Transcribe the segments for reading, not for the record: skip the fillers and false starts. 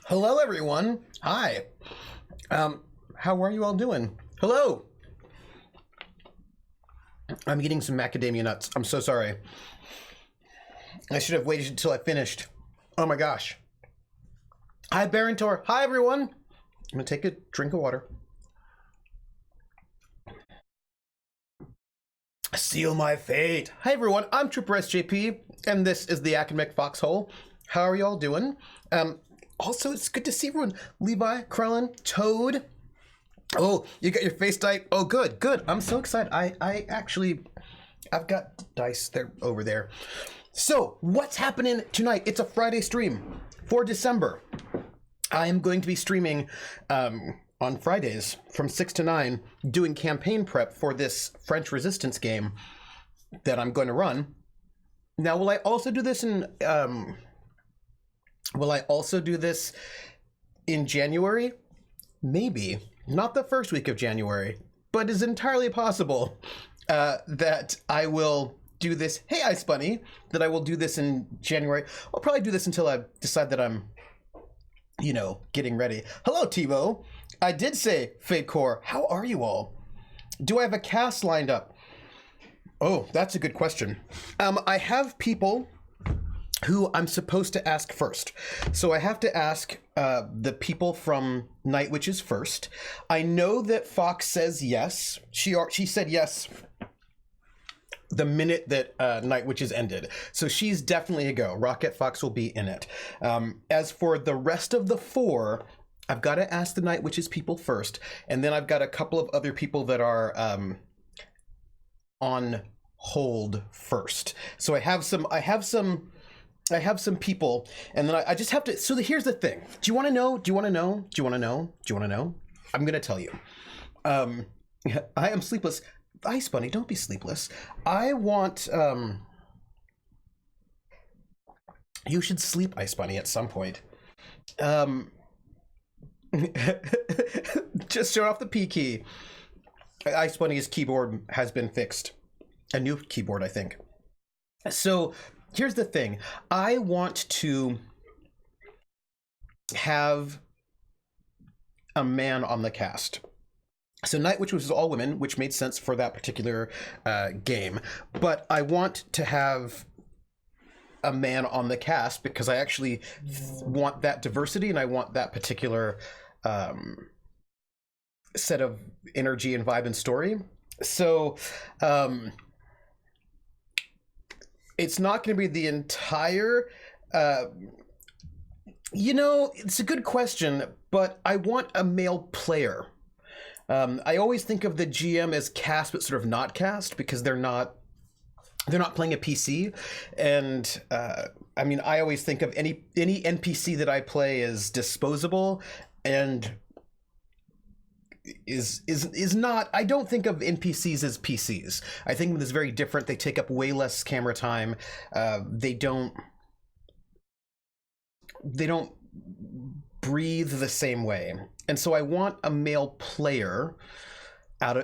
Hello, everyone. Hi. How are you all doing? Hello. I'm eating some macadamia nuts. I'm so sorry. I should have waited until I finished. Oh my gosh. Hi, Barentor. Hi, everyone. I'm gonna take a drink of water. Seal my fate. Hi, everyone. I'm Trooper SJP, and this is the Academic Foxhole. How are you all doing? Also, it's good to see everyone. Levi, Krellin, Toad. Oh, you got your face dyed. Oh, good, good. I'm so excited. I've got dice there over there. So, what's happening tonight? It's a Friday stream for December. I am going to be streaming on Fridays from 6 to 9, doing campaign prep for this French Resistance game that I'm going to run. Now, will I also do this in January? Maybe. Not the first week of January, but it's entirely possible that I will do this. Hey, Ice Bunny, that I will do this in January. I'll probably do this until I decide that I'm, getting ready. Hello, TiVo. I did say Fate Core. How are you all? Do I have a cast lined up? Oh, that's a good question. I have people who I'm supposed to ask first. So I have to ask the people from Night Witches first. I know that Fox says yes. She said yes the minute that Night Witches ended. So she's definitely a go. Rocket Fox will be in it. As for the rest of the four, I've got to ask the Night Witches people first. And then I've got a couple of other people that are on hold first. So I have some people, and then I just have to. So here's the thing. Do you want to know? I'm going to tell you. I am sleepless. Ice Bunny, don't be sleepless. I want. You should sleep, Ice Bunny, at some point. Just showing off the P key. Ice Bunny's keyboard has been fixed. A new keyboard, I think. So here's the thing. I want to have a man on the cast. So Night Witch was all women, which made sense for that particular game. But I want to have a man on the cast because I actually want that diversity and I want that particular set of energy and vibe and story. So it's not going to be the entire... it's a good question, but I want a male player. I always think of the GM as cast, but sort of not cast because they're not playing a PC. And I always think of any NPC that I play as disposable and is not. I don't think of NPCs as PCs. I think of them as very different. They take up way less camera time. They don't breathe the same way. And so I want a male player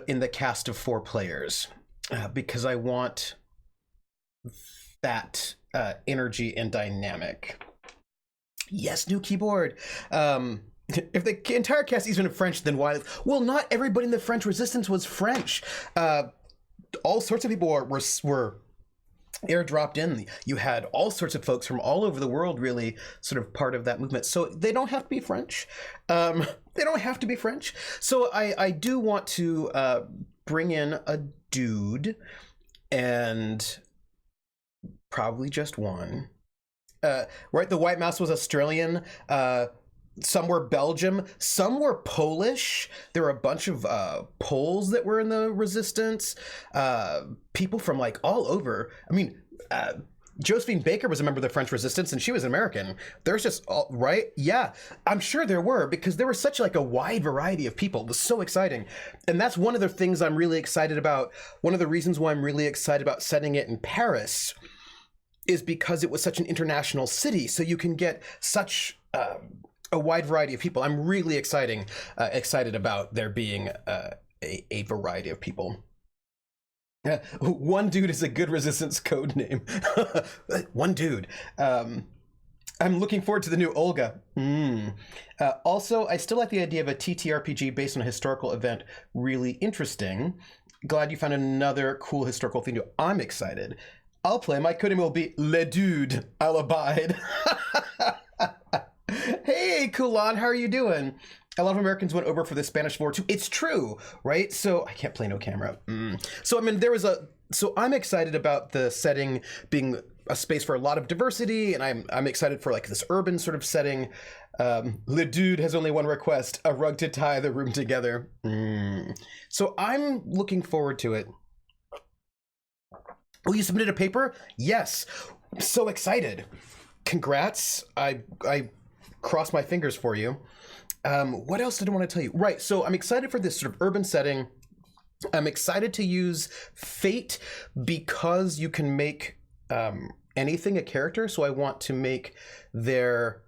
in the cast of 4 players because I want that energy and dynamic. Yes, new keyboard. If the entire cast is in French, then why? Well, not everybody in the French Resistance was French. All sorts of people were airdropped in. You had all sorts of folks from all over the world really sort of part of that movement. So they don't have to be French. So I do want to bring in a dude, and probably just one. Right, the White Mouse was Australian. Some were Belgium, some were Polish. There were a bunch of Poles that were in the Resistance. People from like all over. Josephine Baker was a member of the French Resistance, and she was American. There's just right, yeah. I'm sure there were because there was such like a wide variety of people. It was so exciting, and that's one of the things I'm really excited about. One of the reasons why I'm really excited about setting it in Paris is because it was such an international city, so you can get such a wide variety of people. I'm really excited about there being a variety of people. One dude is a good Resistance code name. One dude. I'm looking forward to the new Olga. Also, I still like the idea of a TTRPG based on a historical event. Really interesting. Glad you found another cool historical thing to do. I'm excited. I'll play. My codename will be Le Dude. I'll abide. Hey, Kulan, how are you doing? A lot of Americans went over for the Spanish War too. It's true, right? So I can't play no camera. So I mean, So I'm excited about the setting being a space for a lot of diversity, and I'm excited for like this urban sort of setting. Le Dude has only one request: a rug to tie the room together. So I'm looking forward to it. Oh, you submitted a paper? Yes. So excited. Congrats. I cross my fingers for you. What else did I want to tell you? Right. So I'm excited for this sort of urban setting. I'm excited to use Fate because you can make anything a character. So I want to make their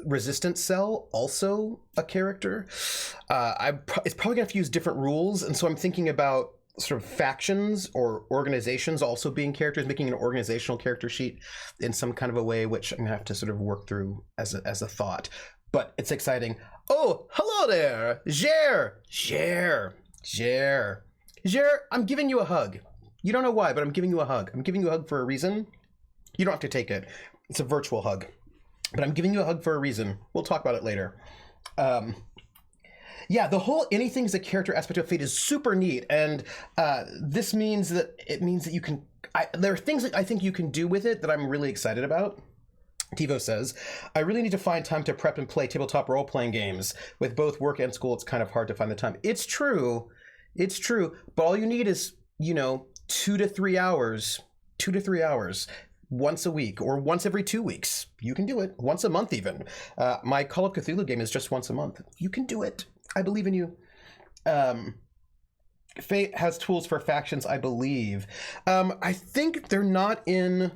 resistance cell also a character. It's probably gonna have to use different rules, and so I'm thinking about sort of factions or organizations also being characters, making an organizational character sheet in some kind of a way, which I'm gonna have to sort of work through as a thought. But it's exciting. Oh, hello there, Jer, I'm giving you a hug. You don't know why, but I'm giving you a hug. I'm giving you a hug for a reason. You don't have to take it. It's a virtual hug. But I'm giving you a hug for a reason. We'll talk about it later. Yeah, the whole anything's a character aspect of Fate is super neat, and this means that you can. There are things that I think you can do with it that I'm really excited about. Tivo says, I really need to find time to prep and play tabletop role-playing games. With both work and school, it's kind of hard to find the time. It's true, but all you need is, 2 to 3 hours. Once a week or once every 2 weeks. You can do it. Once a month even. My Call of Cthulhu game is just once a month. You can do it. I believe in you. Fate has tools for factions, I believe. I think they're not in...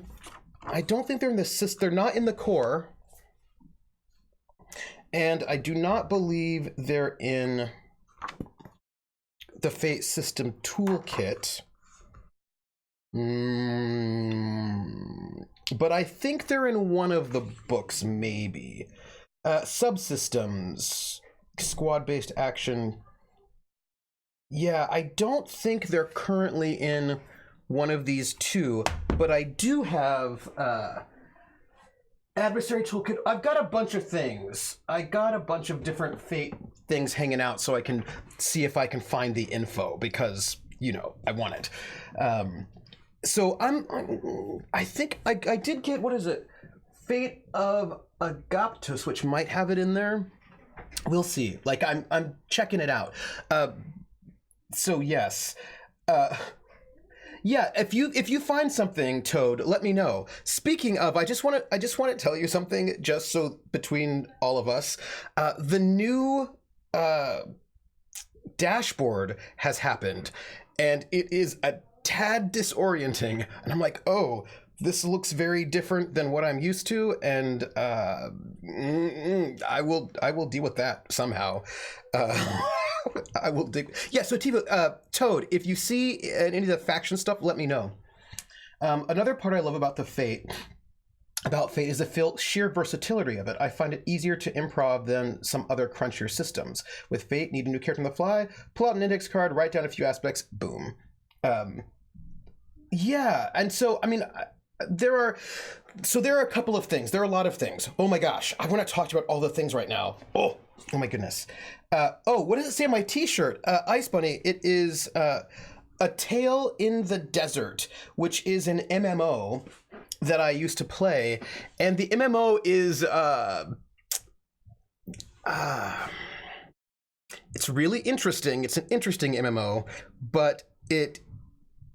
I don't think they're in the... They're not in the core. And I do not believe they're in the Fate system toolkit. But I think they're in one of the books, maybe. Subsystems, squad-based action. Yeah, I don't think they're currently in one of these two, but I do have adversary toolkit. I've got a bunch of things. I got a bunch of different Fate things hanging out so I can see if I can find the info because, I want it. So I think I did get, what is it? Fate of Agaptus, which might have it in there. We'll see. Like I'm checking it out. So yes. Yeah, if you find something, Toad, let me know. Speaking of, I just want to tell you something just so between all of us. The new dashboard has happened and it is a tad disorienting, and I'm like, oh, this looks very different than what I'm used to, and I will deal with that somehow. I will dig. Yeah, so Toad, if you see any of the faction stuff, let me know. Another part I love about Fate is the sheer versatility of it. I find it easier to improv than some other crunchier systems. With Fate, need a new character on the fly, pull out an index card, write down a few aspects, boom. Yeah, and so, I mean, there are a couple of things. There are a lot of things. Oh my gosh, I want to talk about all the things right now. Oh my goodness. What does it say on my t-shirt? Ice Bunny, it is A Tale in the Desert, which is an MMO that I used to play. And the MMO is... it's really interesting. It's an interesting MMO, but it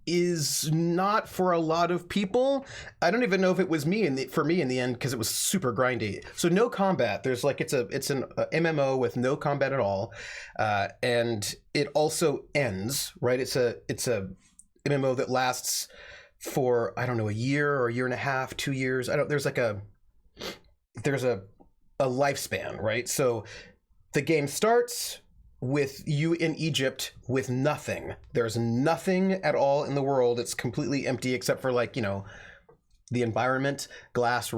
is not for a lot of people. I don't even know if it was for me in the end, because it was super grindy. So no combat. There's like it's an MMO with no combat at all, and it also ends right. It's a MMO that lasts for a year or a year and a half, 2 years. There's a lifespan, right? So the game starts with you in Egypt with nothing. There's nothing at all in the world. It's completely empty except for the environment, grass,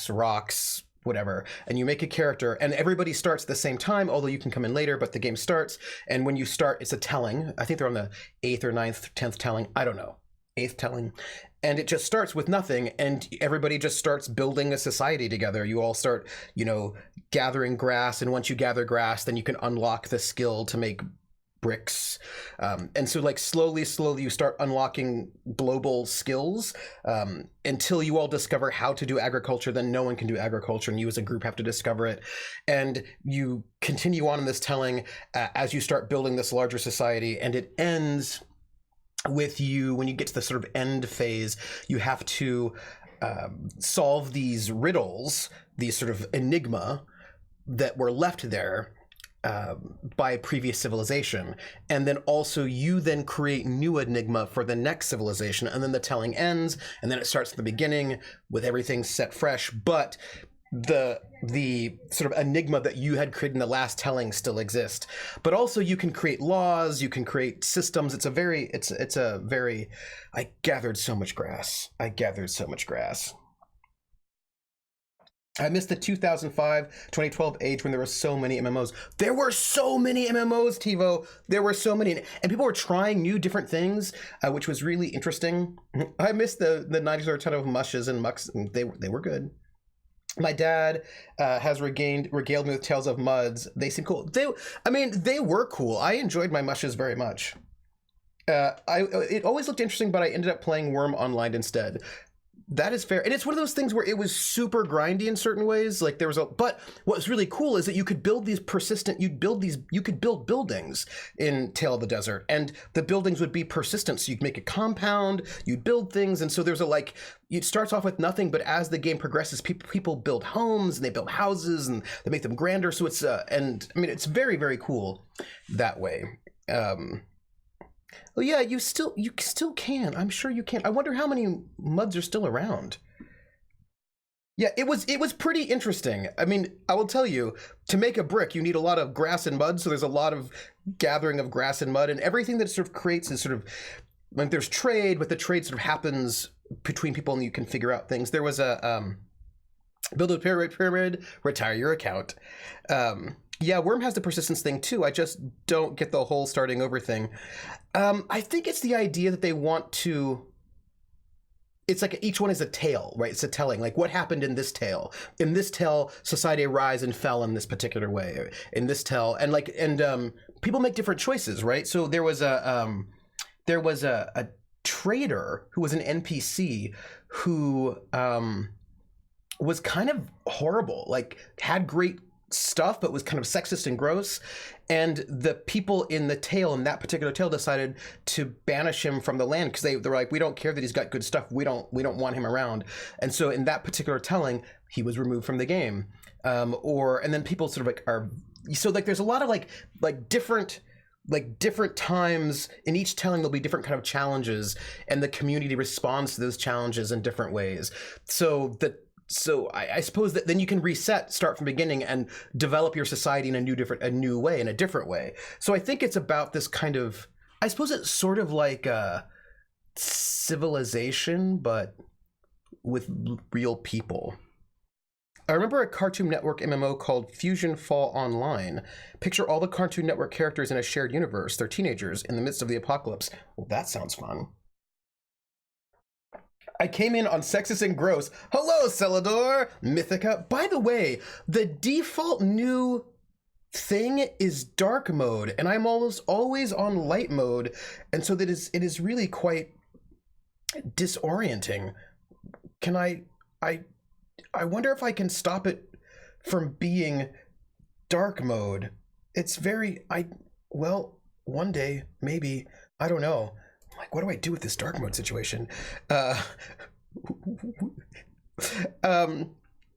rocks, whatever, and you make a character, and everybody starts at the same time, although you can come in later, but the game starts, and when you start, it's a telling. I think they're on the 8th or 9th, 10th telling. I don't know. 8th telling. And it just starts with nothing, and everybody just starts building a society together. You all start, gathering grass, and once you gather grass, then you can unlock the skill to make bricks. And so like slowly you start unlocking global skills until you all discover how to do agriculture. Then no one can do agriculture, and you as a group have to discover it. And you continue on in this telling as you start building this larger society, and it ends with you, when you get to the sort of end phase, you have to solve these riddles, these sort of enigma that were left there by a previous civilization, and then also you then create new enigma for the next civilization, and then the telling ends, and then it starts at the beginning with everything set fresh, but the sort of enigma that you had created in the last telling still exists. But also you can create laws, you can create systems. It's a very I gathered so much grass. I missed the 2005-2012 age when there were so many MMOs. There were so many MMOs, TiVo. There were so many. And people were trying new different things, which was really interesting. I missed the 90s. There were a ton of mushes and mucks. And they were good. My dad has regaled me with Tales of Muds. They seem cool. They were cool. I enjoyed my mushes very much. It always looked interesting, but I ended up playing Worm Online instead. That is fair. And it's one of those things where it was super grindy in certain ways. Like but what was really cool is that you could build these you could build buildings in Tale of the Desert, and the buildings would be persistent. So you'd make a compound, you'd build things. And so there's it starts off with nothing, but as the game progresses, people build homes and they build houses and they make them grander. So it's, it's very, very cool that way. Well, yeah, you still can. I'm sure you can. I wonder how many muds are still around. Yeah, it was pretty interesting. I mean, I will tell you, to make a brick, you need a lot of grass and mud. So there's a lot of gathering of grass and mud, and everything that sort of creates is sort of like there's trade, but the trade sort of happens between people, and you can figure out things. There was a build a pyramid, retire your account. Yeah, Worm has the persistence thing too. I just don't get the whole starting over thing. I think it's the idea that they want to... It's like each one is a tale, right? It's a telling. Like, what happened in this tale? In this tale, society arose and fell in this particular way. In this tale, and people make different choices, right? So there was a trader who was an NPC who was kind of horrible. Like, had great stuff, but was kind of sexist and gross, and the people in that particular tale decided to banish him from the land because they're like, we don't care that he's got good stuff, we don't want him around. And so in that particular telling, he was removed from the game. And then people sort of there's a lot of like different times in each telling. There'll be different kind of challenges, and the community responds to those challenges in different ways. So I suppose that then you can start from beginning, and develop your society in a new way, in a different way. So I think it's about this kind of, I suppose it's sort of like a civilization, but with real people. I remember a Cartoon Network MMO called Fusion Fall Online. Picture all the Cartoon Network characters in a shared universe. They're teenagers in the midst of the apocalypse. Well, that sounds fun. I came in on sexist and gross. Hello, Celador, Mythica. By the way, the default new thing is dark mode, and I'm almost always on light mode, and so it is really quite disorienting. Can I wonder if I can stop it from being dark mode. It's very one day maybe. I don't know. Like, what do I do with this dark mode situation? I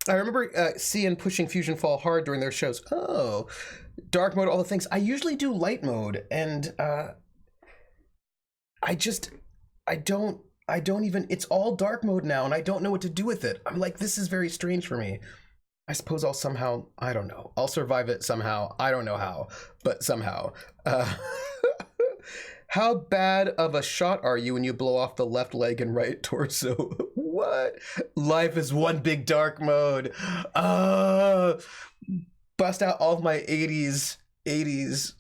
remember seeing Pushing Fusion Fall hard during their shows. Oh, dark mode, all the things. I usually do light mode, and I don't even, it's all dark mode now, and I don't know what to do with it. I'm like, this is very strange for me. I suppose I'll somehow, I don't know. I'll survive it somehow. I don't know how, but somehow. How bad of a shot are you when you blow off the left leg and right torso? What? what? Life is one big dark mode. Bust out all of my 80s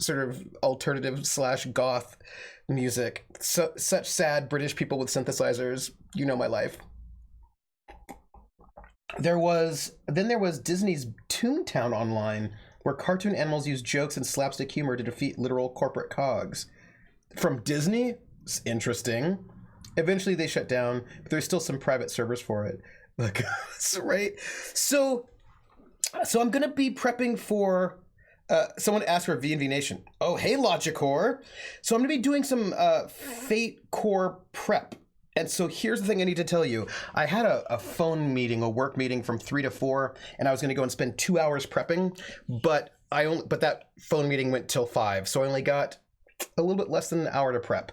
sort of alternative slash goth music. Such sad British people with synthesizers. You know my life. There was Disney's Toontown Online, where cartoon animals use jokes and slapstick humor to defeat literal corporate cogs. From Disney? It's interesting. Eventually they shut down, but there's still some private servers for it. Like, right? So I'm gonna be prepping for someone asked for V&V Nation. Oh, hey, Logicore. So I'm gonna be doing some Fate Core prep. And so here's the thing I need to tell you. I had a phone meeting, a work meeting from 3 to 4, and I was going to go and spend 2 hours prepping, but that phone meeting went till 5, so I only got a little bit less than an hour to prep.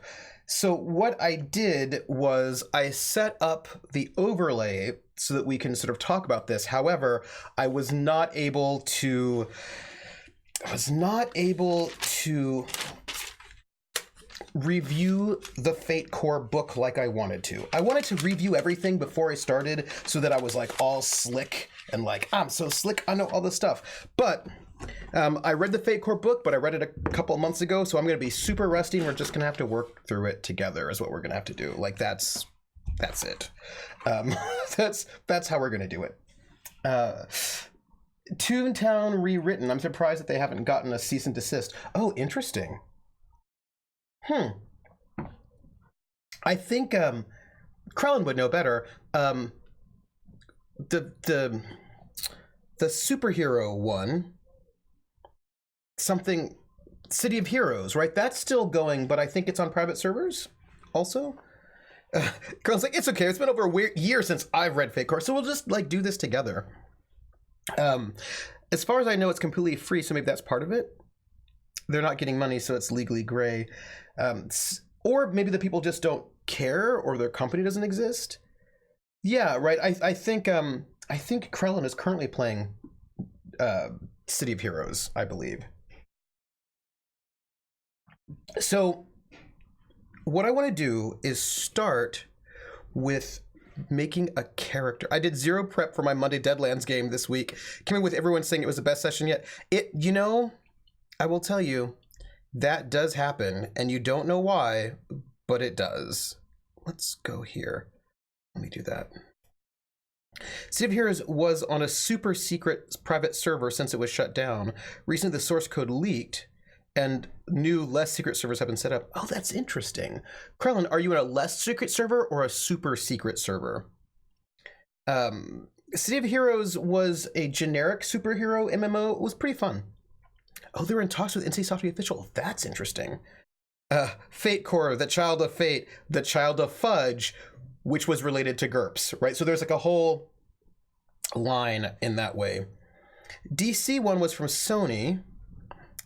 So what I did was I set up the overlay so that we can sort of talk about this. However, I was not able to review the Fate Core book like I wanted to. I wanted to review everything before I started so that I was like all slick and like, I'm so slick, I know all this stuff. But I read the Fate Core book, but I read it a couple of months ago, so I'm going to be super rusty and we're just going to have to work through it together is what we're going to have to do. Like that's it. That's how we're going to do it. Toontown Rewritten. I'm surprised that they haven't gotten a cease and desist. Oh, interesting. I think Krellin would know better. The superhero one, something City of Heroes, right? That's still going, but I think it's on private servers also. Krellin's like, it's okay. It's been over a year since I've read Fate Core, so we'll just like do this together. As far as I know, it's completely free, so maybe that's part of it. They're not getting money, so it's legally gray. Or maybe the people just don't care, or their company doesn't exist. Yeah, right. I think Krellin is currently playing City of Heroes, I believe. So what I want to do is start with making a character. I did 0 prep for my Monday Deadlands game this week. Came in with everyone saying it was the best session yet. I will tell you, that does happen, and you don't know why, but it does. Let's go here. Let me do that. City of Heroes was on a super secret private server since it was shut down. Recently, the source code leaked, and new, less secret servers have been set up. Oh, that's interesting. Krellin, are you in a less secret server or a super secret server? City of Heroes was a generic superhero MMO. It was pretty fun. Oh, they were in talks with NC Software Official. That's interesting. Fate Core, the child of Fate, the child of Fudge, which was related to GURPS, right? So there's like a whole line in that way. DC one was from Sony,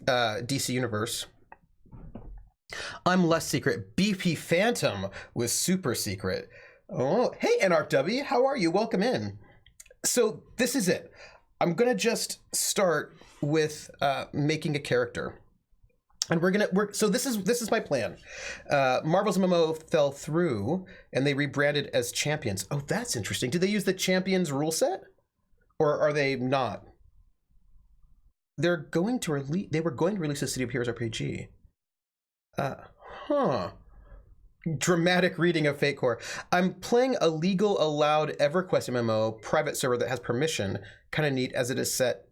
DC Universe. I'm less secret. BP Phantom was super secret. Oh, hey, NRW, how are you? Welcome in. So this is it. I'm gonna just start with making a character, and so this is my plan. Marvel's MMO fell through and they rebranded as Champions. Oh, that's interesting. Did they use the Champions rule set, or are they not? They were going to release a City of Heroes RPG. Dramatic reading of Fate Core. I'm playing a legal allowed EverQuest MMO private server that has permission. Kind of neat as it is set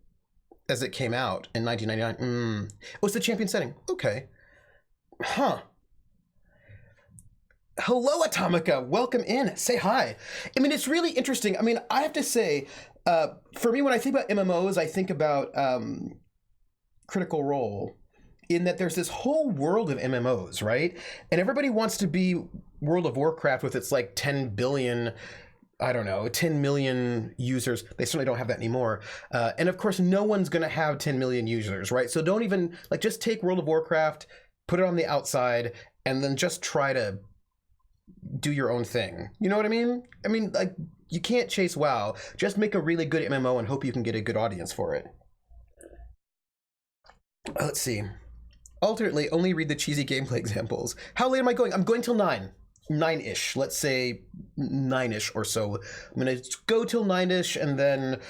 as it came out in 1999. What's the champion setting? Okay. Hello, Atomica. Welcome in. Say hi. I mean, it's really interesting. I mean, I have to say, for me, when I think about MMOs, I think about Critical Role, in that there's this whole world of MMOs, right? And everybody wants to be World of Warcraft with its like 10 billion, I don't know, 10 million users. They certainly don't have that anymore. And of course, no one's going to have 10 million users, right? So don't even, like, just take World of Warcraft, put it on the outside, and then just try to do your own thing. You know what I mean? I mean, like, you can't chase WoW. Just make a really good MMO and hope you can get a good audience for it. Let's see. Alternately, only read the cheesy gameplay examples. How late am I going? I'm going till 9. 9-ish. Let's say 9-ish or so. I'm gonna go till 9-ish, and then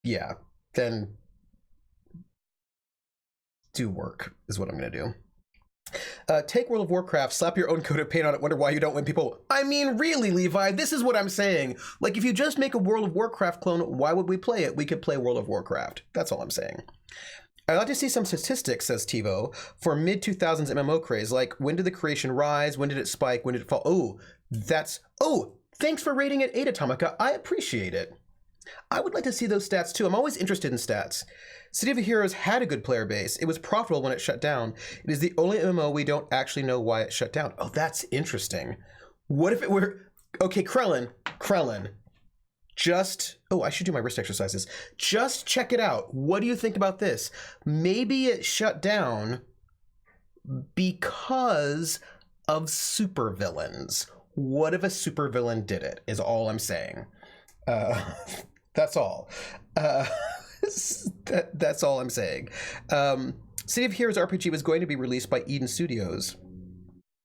yeah, then do work is what I'm gonna do. Take World of Warcraft, slap your own coat of paint on it, wonder why you don't win people. I mean, really, Levi, this is what I'm saying. Like, if you just make a World of Warcraft clone, why would we play it? We could play World of Warcraft. That's all I'm saying. I'd like to see some statistics, says TiVo, for mid-2000s MMO craze. Like, when did the creation rise? When did it spike? When did it fall? Oh, thanks for rating it 8, Atomica. I appreciate it. I would like to see those stats, too. I'm always interested in stats. City of Heroes had a good player base. It was profitable when it shut down. It is the only MMO we don't actually know why it shut down. Oh, that's interesting. What if it were... Okay, Krellin, just... Oh, I should do my wrist exercises. Just check it out. What do you think about this? Maybe it shut down because of supervillains. What if a supervillain did it, is all I'm saying. That's all. That's all I'm saying. City of Heroes RPG was going to be released by Eden Studios.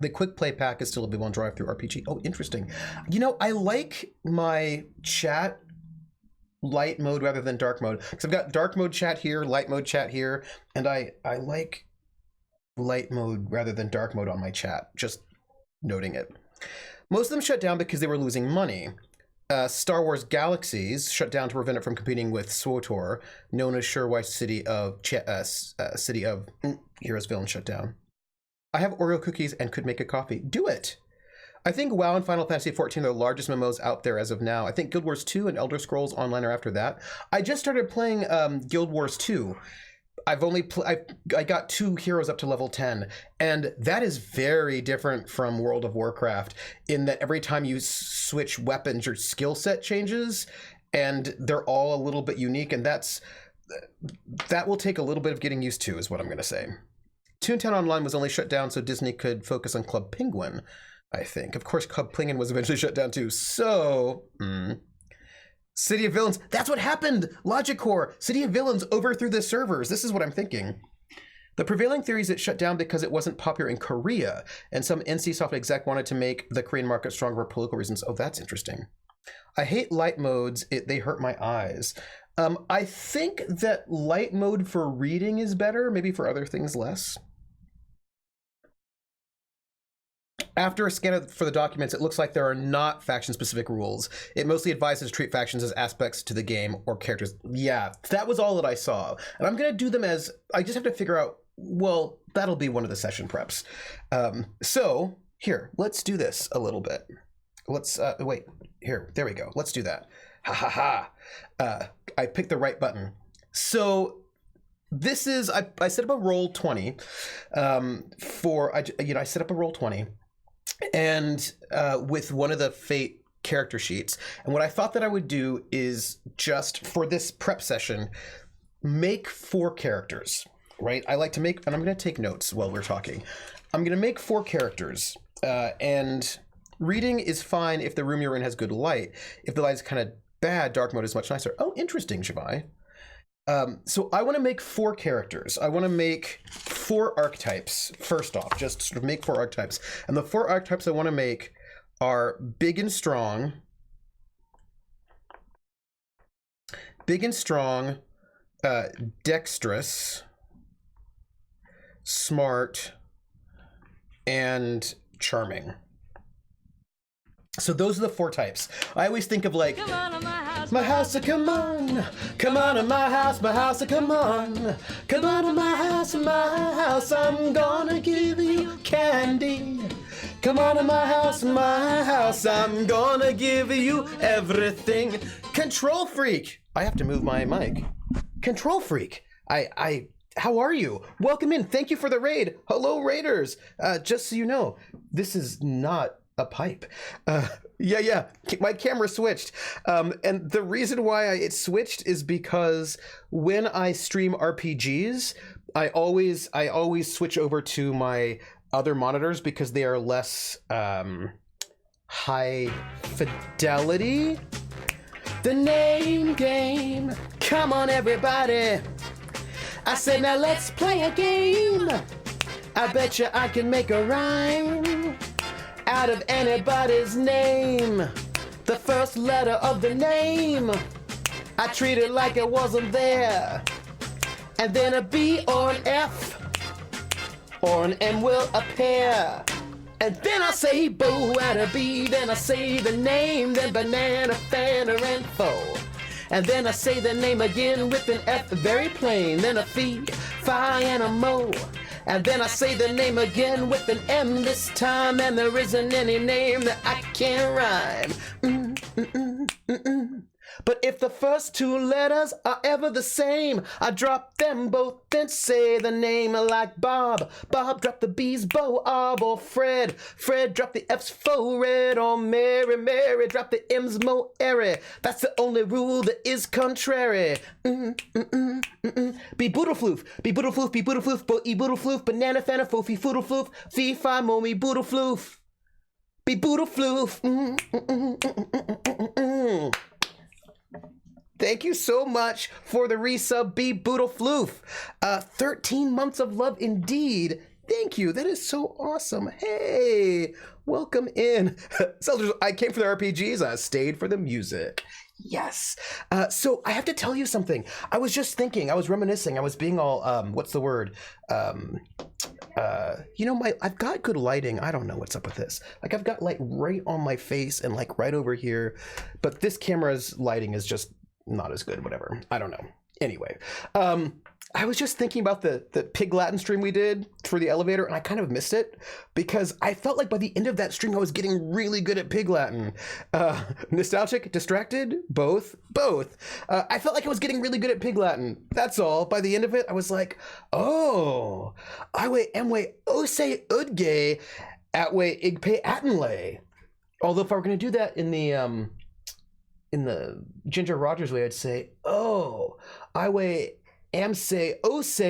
The quick play pack is still available on drive-thru RPG. Oh, interesting. You know, I like my chat light mode rather than dark mode. Because I've got dark mode chat here, light mode chat here, and I like light mode rather than dark mode on my chat. Just noting it. Most of them shut down because they were losing money. Star Wars Galaxies shut down to prevent it from competing with SWTOR, known as Sherwise City of Heroes Villain shut down. I have Oreo cookies and could make a coffee. Do it! I think WoW and Final Fantasy XIV are the largest MMOs out there as of now. I think Guild Wars 2 and Elder Scrolls Online are after that. I just started playing Guild Wars 2. I got 2 heroes up to level 10, and that is very different from World of Warcraft in that every time you switch weapons, your skill set changes, and they're all a little bit unique, and that will take a little bit of getting used to, is what I'm going to say. Toontown Online was only shut down so Disney could focus on Club Penguin, I think. Of course, Club Penguin was eventually shut down too, so... City of Villains, that's what happened! Logic Core, City of Villains overthrew the servers. This is what I'm thinking. The prevailing theory is it shut down because it wasn't popular in Korea, and some NCSoft exec wanted to make the Korean market stronger for political reasons. Oh, that's interesting. I hate light modes. They hurt my eyes. I think that light mode for reading is better, maybe for other things less. After a scan for the documents, it looks like there are not faction-specific rules. It mostly advises to treat factions as aspects to the game or characters. Yeah, that was all that I saw. And I'm going to do them as... I just have to figure out... Well, that'll be one of the session preps. So, here, let's do this a little bit. Let's... wait, here, there we go. Let's do that. Ha ha ha. I picked the right button. So... This is... I set up a roll 20 I set up a roll 20 and with one of the Fate character sheets. And what I thought that I would do is just for this prep session, make 4 characters, right? I like to make, and I'm going to take notes while we're talking. I'm going to make 4 characters, and reading is fine if the room you're in has good light. If the light is kind of bad, dark mode is much nicer. Oh, interesting, Shavai. So I want to make 4 characters. I want to make 4 archetypes, first off, just sort of make 4 archetypes. And the 4 archetypes I want to make are big and strong, dexterous, smart, and charming. So those are the 4 types. I always think of like, my house, come on. Come on to my house, come on. Come on to my house, I'm gonna give you candy. Come on to my house, I'm gonna give you everything. Control Freak. I have to move my mic. Control Freak. How are you? Welcome in. Thank you for the raid. Hello, raiders. Just so you know, this is not a pipe. Yeah. My camera switched. And the reason why it switched is because when I stream RPGs, I always switch over to my other monitors because they are less high fidelity. The name game. Come on, everybody. I said, now let's play a game. I bet you I can make a rhyme out of anybody's name. The first letter of the name, I treat it like it wasn't there. And then a B or an F or an M will appear. And then I say Bo at a B, then I say the name, then banana, fanner, and foe. And then I say the name again with an F, very plain, then a fee, fi, and a mo. And then I say the name again with an M this time, and there isn't any name that I can't rhyme. But if the first two letters are ever the same, I drop them both and say the name like Bob. Bob drop the B's, Bo, Ob, or Fred. Fred drop the F's, fo, red, or Mary. Mary drop the M's, mo, airy. That's the only rule that is contrary. Be boodle floof, be boodle floof, be boodle floof, bo, e boodle floof, banana, fana, fo, fee, foodle floof, fee, fi, mo, me, boodle floof. Be boodle floof. Thank you so much for the resub, B Boodle Floof. 13 months of love indeed. Thank you. That is so awesome. Hey, welcome in. Soldiers, I came for the RPGs. I stayed for the music. Yes. So I have to tell you something. I was just thinking. I was reminiscing. I was being all, what's the word? You know, I've got good lighting. I don't know what's up with this. Like, I've got light right on my face and like right over here. But this camera's lighting is just not as good, whatever. I don't know. Anyway, I was just thinking about the Pig Latin stream we did for the elevator, and I kind of missed it because I felt like by the end of that stream I was getting really good at Pig Latin. Nostalgic, distracted, both. I felt like I was getting really good at Pig Latin. That's all. By the end of it, I was like, oh, Iwe emwe ose udge atwe igpe atenle. Although if I were going to do that in the Ginger Rogers way, I'd say, oh, Iwe amse ose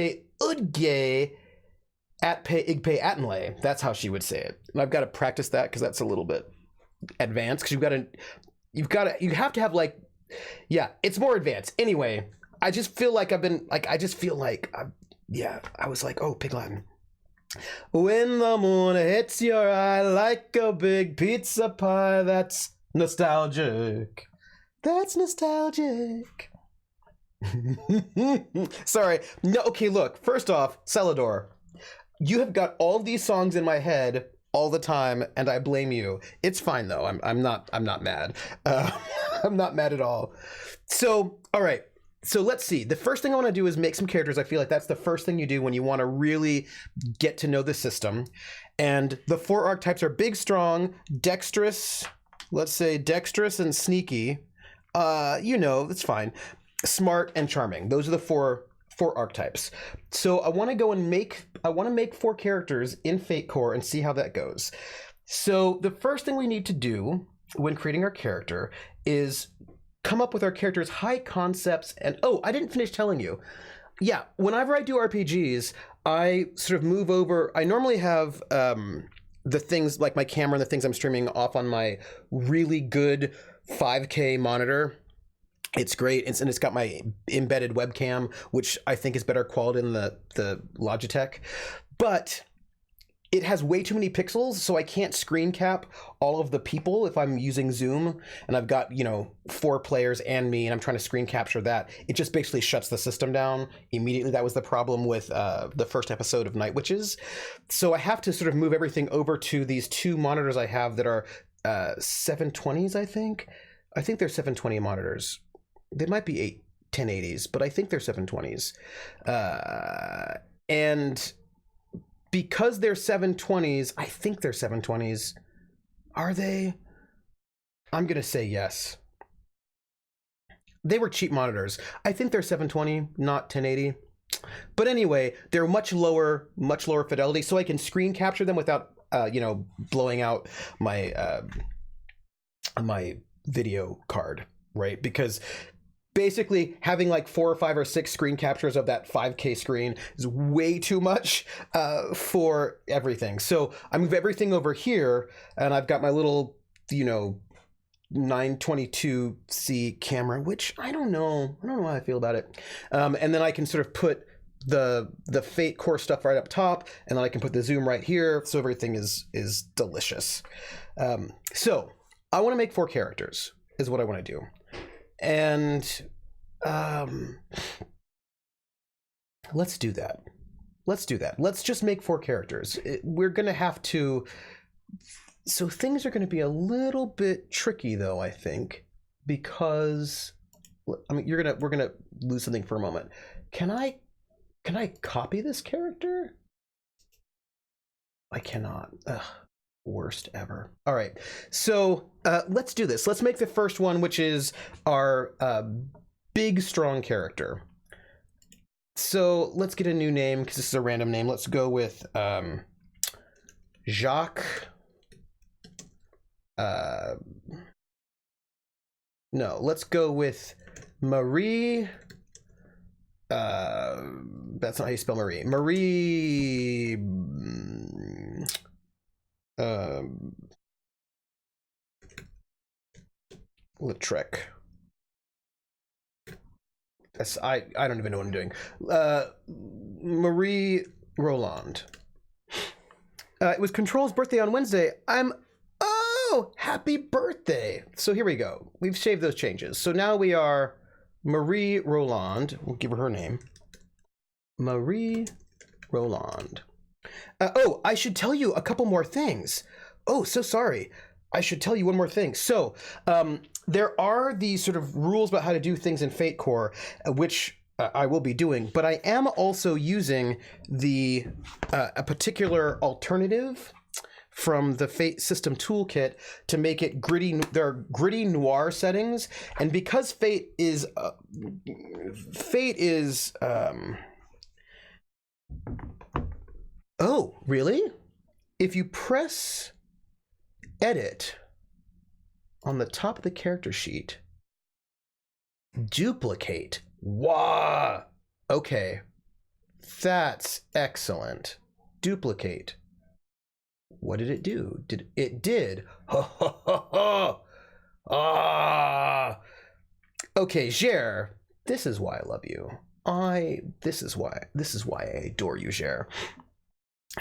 udge atpe igpe atenle. That's how she would say it. And I've got to practice that because that's a little bit advanced because you have to have like, yeah, it's more advanced. Anyway, I just feel like I was like, oh, Pig Latin. When the moon hits your eye like a big pizza pie, that's nostalgic. That's nostalgic. Sorry. No, okay, look. First off, Celador, you have got all these songs in my head all the time, and I blame you. It's fine though. I'm not mad. I'm not mad at all. So, all right. So let's see. The first thing I want to do is make some characters. I feel like that's the first thing you do when you want to really get to know the system. And the 4 archetypes are big, strong, dexterous. Let's say dexterous and sneaky. You know, that's fine. Smart and charming. Those are the four archetypes. So I want to go and make 4 characters in Fate Core and see how that goes. So the first thing we need to do when creating our character is come up with our character's high concepts. And oh, I didn't finish telling you. Yeah, whenever I do RPGs, I sort of move over. I normally have the things like my camera and the things I'm streaming off on my really good 5K monitor. It's great, and it's got my embedded webcam, which I think is better quality than the Logitech. But it has way too many pixels, so I can't screen cap all of the people if I'm using Zoom, and I've got, 4 players and me, and I'm trying to screen capture that. It just basically shuts the system down immediately. That was the problem with the first episode of Night Witches. So I have to sort of move everything over to these 2 monitors I have that are 720s, I think. I think they're 720 monitors. They might be 1080s, but I think they're 720s. And because they're 720s, I think they're 720s. Are they? I'm going to say yes. They were cheap monitors. I think they're 720, not 1080. But anyway, they're much lower fidelity, so I can screen capture them without, blowing out my my video card, right? Because basically having like 4 or 5 or 6 screen captures of that 5K screen is way too much for everything. So I move everything over here, and I've got my little, 922C camera, which I don't know how I feel about it. And then I can sort of put the Fate core stuff right up top, and then I can put the zoom right here, so everything is delicious. So I want to make 4 characters is what I want to do, and let's do that. Let's just make 4 characters. We're gonna have to. So things are going to be a little bit tricky, though, I think, because I mean we're gonna lose something for a moment. Can I copy this character? I cannot. Ugh, worst ever. All right, so let's do this. Let's make the first one, which is our big, strong character. So let's get a new name because this is a random name. Let's go with Jacques. No, let's go with Marie. That's not how you spell Marie. Marie. Lautrec. That's, I don't even know what I'm doing. Marie Roland. It was Control's birthday on Wednesday. Oh, happy birthday. So here we go. We've saved those changes. So now we are Marie Roland. We'll give her name. Marie Roland. Oh, I should tell you a couple more things. Oh, so sorry. I should tell you one more thing. So there are these sort of rules about how to do things in Fate Core, which I will be doing, but I am also using the a particular alternative from the Fate System Toolkit to make it gritty. There are gritty noir settings, and because Fate is oh, really? If you press edit on the top of the character sheet, duplicate. Wow. Okay. That's excellent. Duplicate. What did it do? It did. Ah. Okay, Jer. This is why I love you. This is why I adore you, Jer.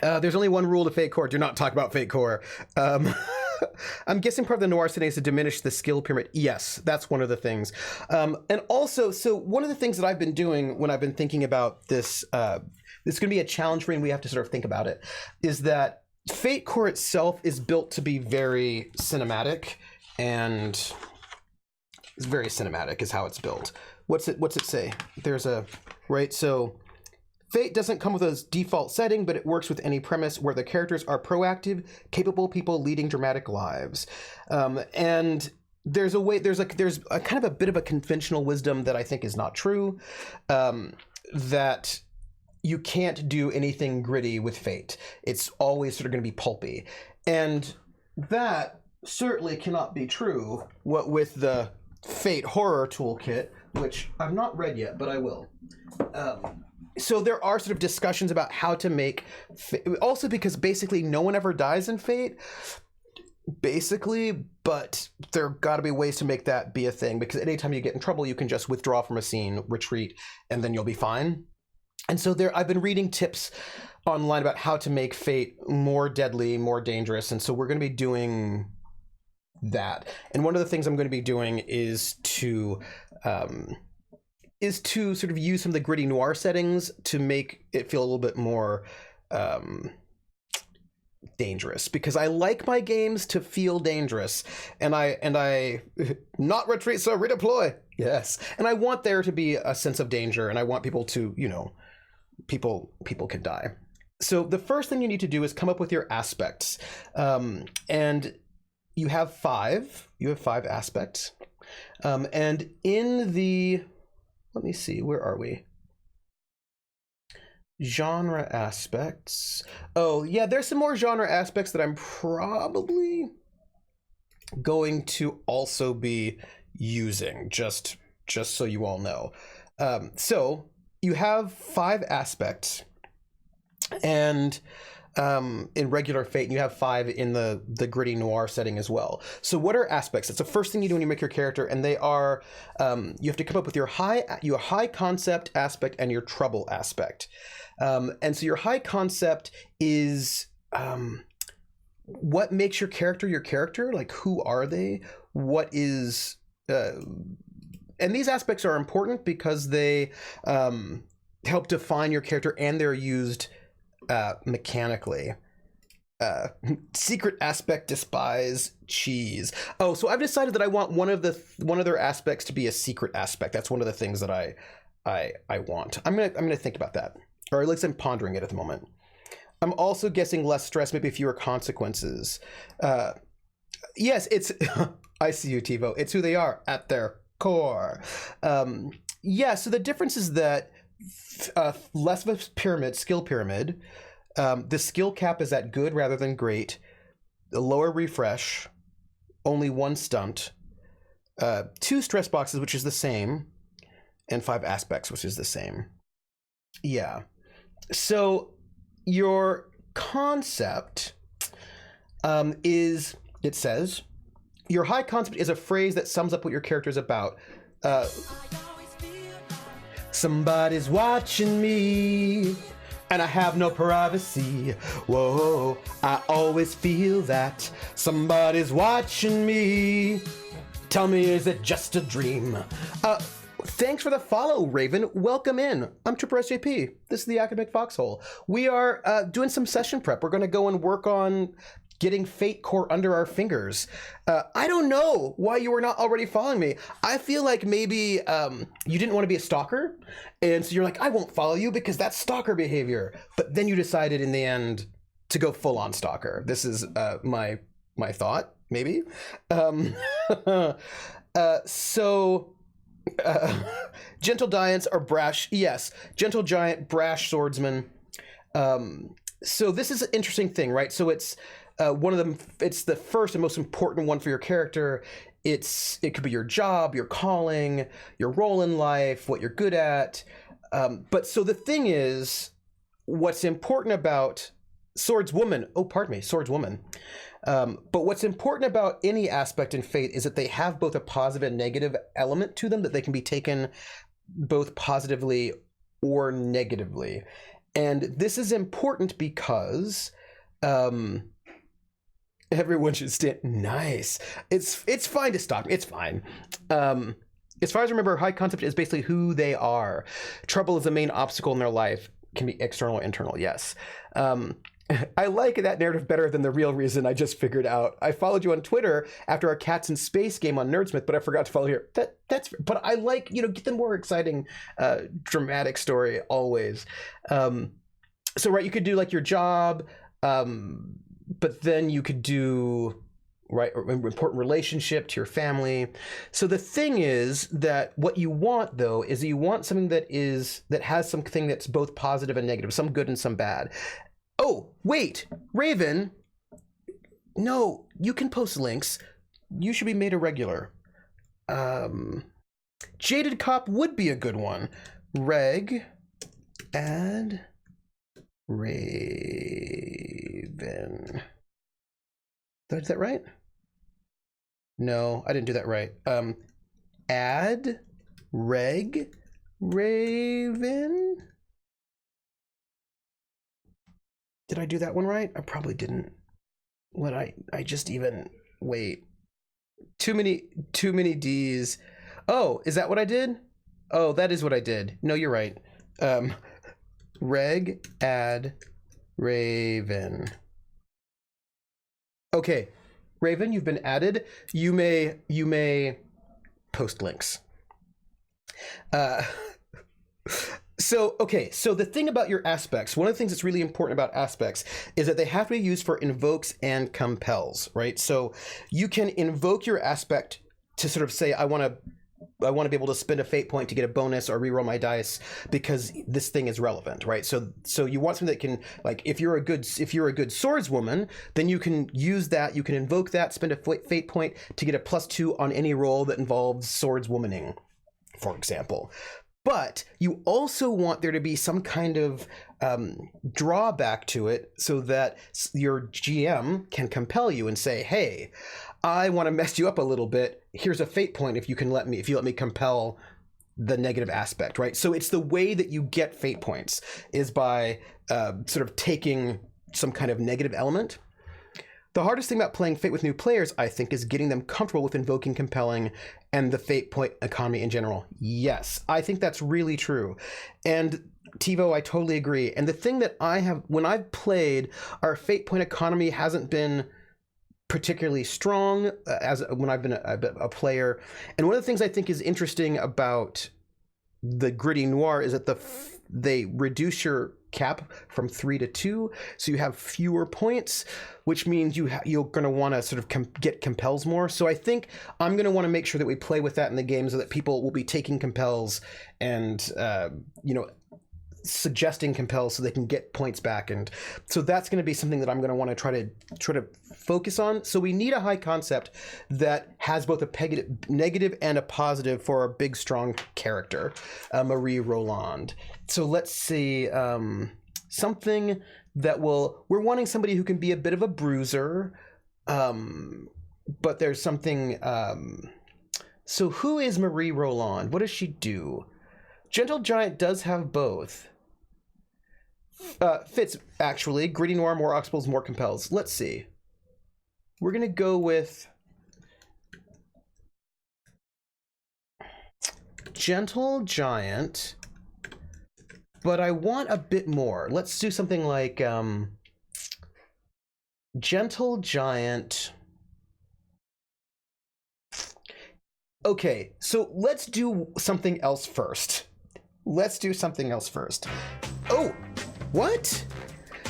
There's only one rule to Fate Core. Do not talk about Fate Core. I'm guessing part of the noir setting is to diminish the skill pyramid. Yes, that's one of the things. And also, so one of the things that I've been doing when I've been thinking about this, this is going to be a challenge for me and we have to sort of think about it, is that Fate Core itself is built to be very cinematic, and it's very cinematic is how it's built. What's it say? There's a, right, so Fate doesn't come with a default setting, but it works with any premise where the characters are proactive, capable people leading dramatic lives. And there's a way, there's a kind of a bit of a conventional wisdom that I think is not true, that you can't do anything gritty with Fate. It's always sort of going to be pulpy. And that certainly cannot be true with the Fate Horror Toolkit, which I've not read yet, but I will. So there are sort of discussions about how to make also because basically no one ever dies in Fate, basically, but there got to be ways to make that be a thing, because anytime you get in trouble, you can just withdraw from a scene, retreat, and then you'll be fine. And so I've been reading tips online about how to make Fate more deadly, more dangerous, and so we're going to be doing that. And one of the things I'm going to be doing is to sort of use some of the gritty noir settings to make it feel a little bit more dangerous, because I like my games to feel dangerous, and I not retreat, so redeploy. Yes, and I want there to be a sense of danger, and I want people to, you know, people can die. So the first thing you need to do is come up with your aspects, and you have 5. You have 5 aspects, and in the, let me see, where are we? Genre aspects. Oh, yeah, there's some more genre aspects that I'm probably going to also be using, just so you all know. So you have 5 aspects, and in regular Fate, and you have 5 in the gritty noir setting as well. So what are aspects? It's the first thing you do when you make your character, and they are you have to come up with your high concept aspect and your trouble aspect. And so your high concept is what makes your character, like who are they? What is and these aspects are important because they help define your character, and they're used mechanically. Secret aspect, despise, cheese. Oh, so I've decided that I want one of their aspects to be a secret aspect. That's one of the things that I want. I'm gonna think about that, or at least I'm pondering it at the moment. I'm also guessing less stress, maybe fewer consequences. Yes, it's I see you, TiVo. It's who they are at their core. Yeah, so the difference is that less of a skill pyramid. The skill cap is at good rather than great. The lower refresh, only 1 stunt, 2 stress boxes, which is the same, and 5 aspects, which is the same. Yeah. So your concept is, it says, your high concept is a phrase that sums up what your character is about. Somebody's watching me, and I have no privacy. Whoa, I always feel that somebody's watching me. Tell me, is it just a dream? Thanks for the follow, Raven. Welcome in. I'm Tripper SJP. This is the Academic Foxhole. We are doing some session prep. We're going to go and work on getting Fate Core under our fingers. I don't know why you were not already following me. I feel like maybe you didn't want to be a stalker, and so you're like, I won't follow you because that's stalker behavior. But then you decided in the end to go full on stalker. This is my thought, maybe. Gentle giants are brash. Yes, gentle giant, brash swordsman. So this is an interesting thing, right? So it's one of them. It's the first and most important one for your character. It could be your job, your calling, your role in life, what you're good at. But so the thing is, what's important about swordswoman? Oh, pardon me, swordswoman. But what's important about any aspect in Fate is that they have both a positive and negative element to them, that they can be taken both positively or negatively. And this is important because everyone should stand. Nice. It's fine to stalk. It's fine. As far as I remember, high concept is basically who they are. Trouble is the main obstacle in their life. Can be external or internal. Yes. I like that narrative better than the real reason I just figured out. I followed you on Twitter after our Cats in Space game on Nerdsmith, but I forgot to follow here. But I like, get the more exciting, dramatic story always. So right, you could do like your job, but then you could do important relationship to your family. So the thing is that what you want though is you want something that has something that's both positive and negative, some good and some bad. Oh, wait, Raven. No, you can post links. You should be made a regular. Jaded Cop would be a good one. Reg, add, Raven. Did I do that right? No, I didn't do that right. Add, Reg, Raven. Did I do that one right? I probably didn't. What I just even wait. Too many D's. Oh, is that what I did? Oh, that is what I did. No, you're right. Reg add Raven. Okay, Raven, you've been added. You may post links. So the thing about your aspects, one of the things that's really important about aspects is that they have to be used for invokes and compels, right? So you can invoke your aspect to sort of say, I want to be able to spend a fate point to get a bonus or reroll my dice because this thing is relevant, right? So you want something that can, like, if you're a good swordswoman, then you can use that, you can invoke that, spend a fate point to get a +2 on any roll that involves swordswomaning, for example. but you also want there to be some kind of drawback to it so that your GM can compel you and say, hey, I want to mess you up a little bit. Here's a fate point if you let me compel the negative aspect, right? So it's the way that you get fate points is by sort of taking some kind of negative element. The hardest thing about playing Fate with new players, I think, is getting them comfortable with invoking compelling and the fate point economy in general. Yes, I think that's really true. And TiVo, I totally agree. And the thing that when I've played, our fate point economy hasn't been particularly strong as when I've been a player. And one of the things I think is interesting about the gritty noir is that they reduce your cap from 3 to 2, so you have fewer points, which means you're going to want to sort of get compels more. So I think I'm going to want to make sure that we play with that in the game so that people will be taking compels and suggesting compels so they can get points back. And so that's going to be something that I'm going to want to try to focus on. So we need a high concept that has both a negative and a positive for a big, strong character, Marie Roland. So let's see, something that we're wanting somebody who can be a bit of a bruiser, but there's something, so who is Marie Roland? What does she do? Gentle Giant does have both. Fits, actually. Gritty Noir, more Oxbows, more Compels. Let's see. We're going to go with Gentle Giant, but I want a bit more. Let's do something like Gentle Giant. Okay, so let's do something else first. Oh, what?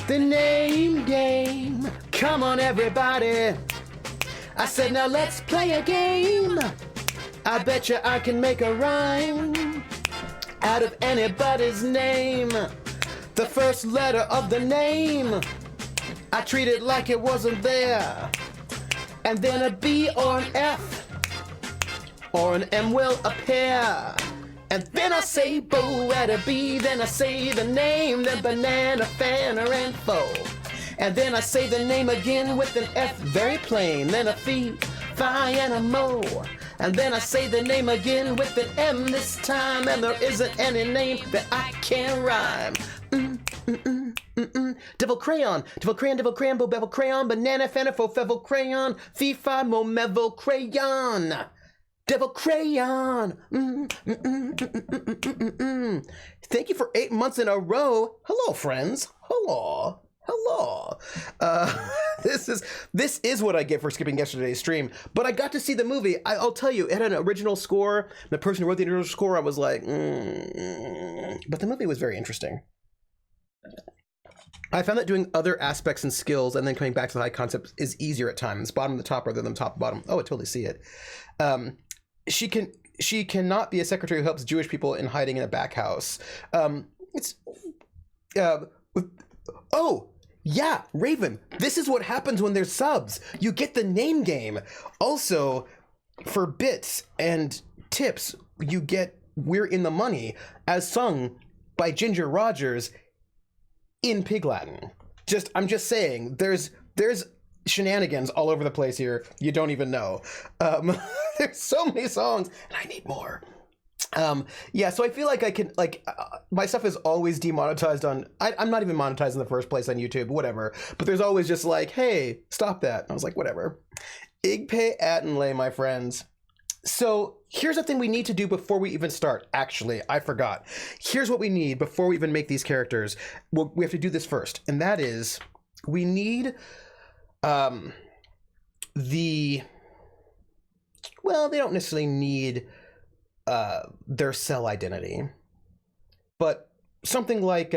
The name game. Come on, everybody. I said, now let's play a game. I bet you I can make a rhyme out of anybody's name. The first letter of the name, I treat it like it wasn't there. And then a B or an F or an M will appear. And then I say bo at a B, then I say the name, then banana, fanner, and foe. And then I say the name again with an F, very plain, then a fee, fi, and a mo. And then I say the name again with an M this time, and there isn't any name that I can rhyme. Devil crayon, bo, bevel crayon, banana, fanner, fo, fevel crayon, fee, fi, mo, mevel crayon. Devil crayon. Thank you for 8 months in a row. Hello, friends. Hello. This is what I get for skipping yesterday's stream. But I got to see the movie. I'll tell you, it had an original score. The person who wrote the original score, I was like, But the movie was very interesting. I found that doing other aspects and skills and then coming back to the high concept is easier at times. Bottom to top rather than top to bottom. Oh, I totally see it. She cannot be a secretary who helps Jewish people in hiding in a back house. Oh, yeah, Raven. This is what happens when there's subs. You get the name game. Also, for bits and tips, you get We're in the Money as sung by Ginger Rogers in Pig Latin. I'm just saying, there's shenanigans all over the place here. You don't even know. There's so many songs, and I need more. Yeah, so I feel like I can, my stuff is always demonetized on, I'm not even monetized in the first place on YouTube, whatever. But there's always just like, hey, stop that. And I was like, whatever. Igpe Attenlay, my friends. So here's the thing we need to do before we even start. Actually, I forgot. Here's what we need before we even make these characters. Well, we have to do this first. And that is, we need they don't necessarily need their cell identity, but something like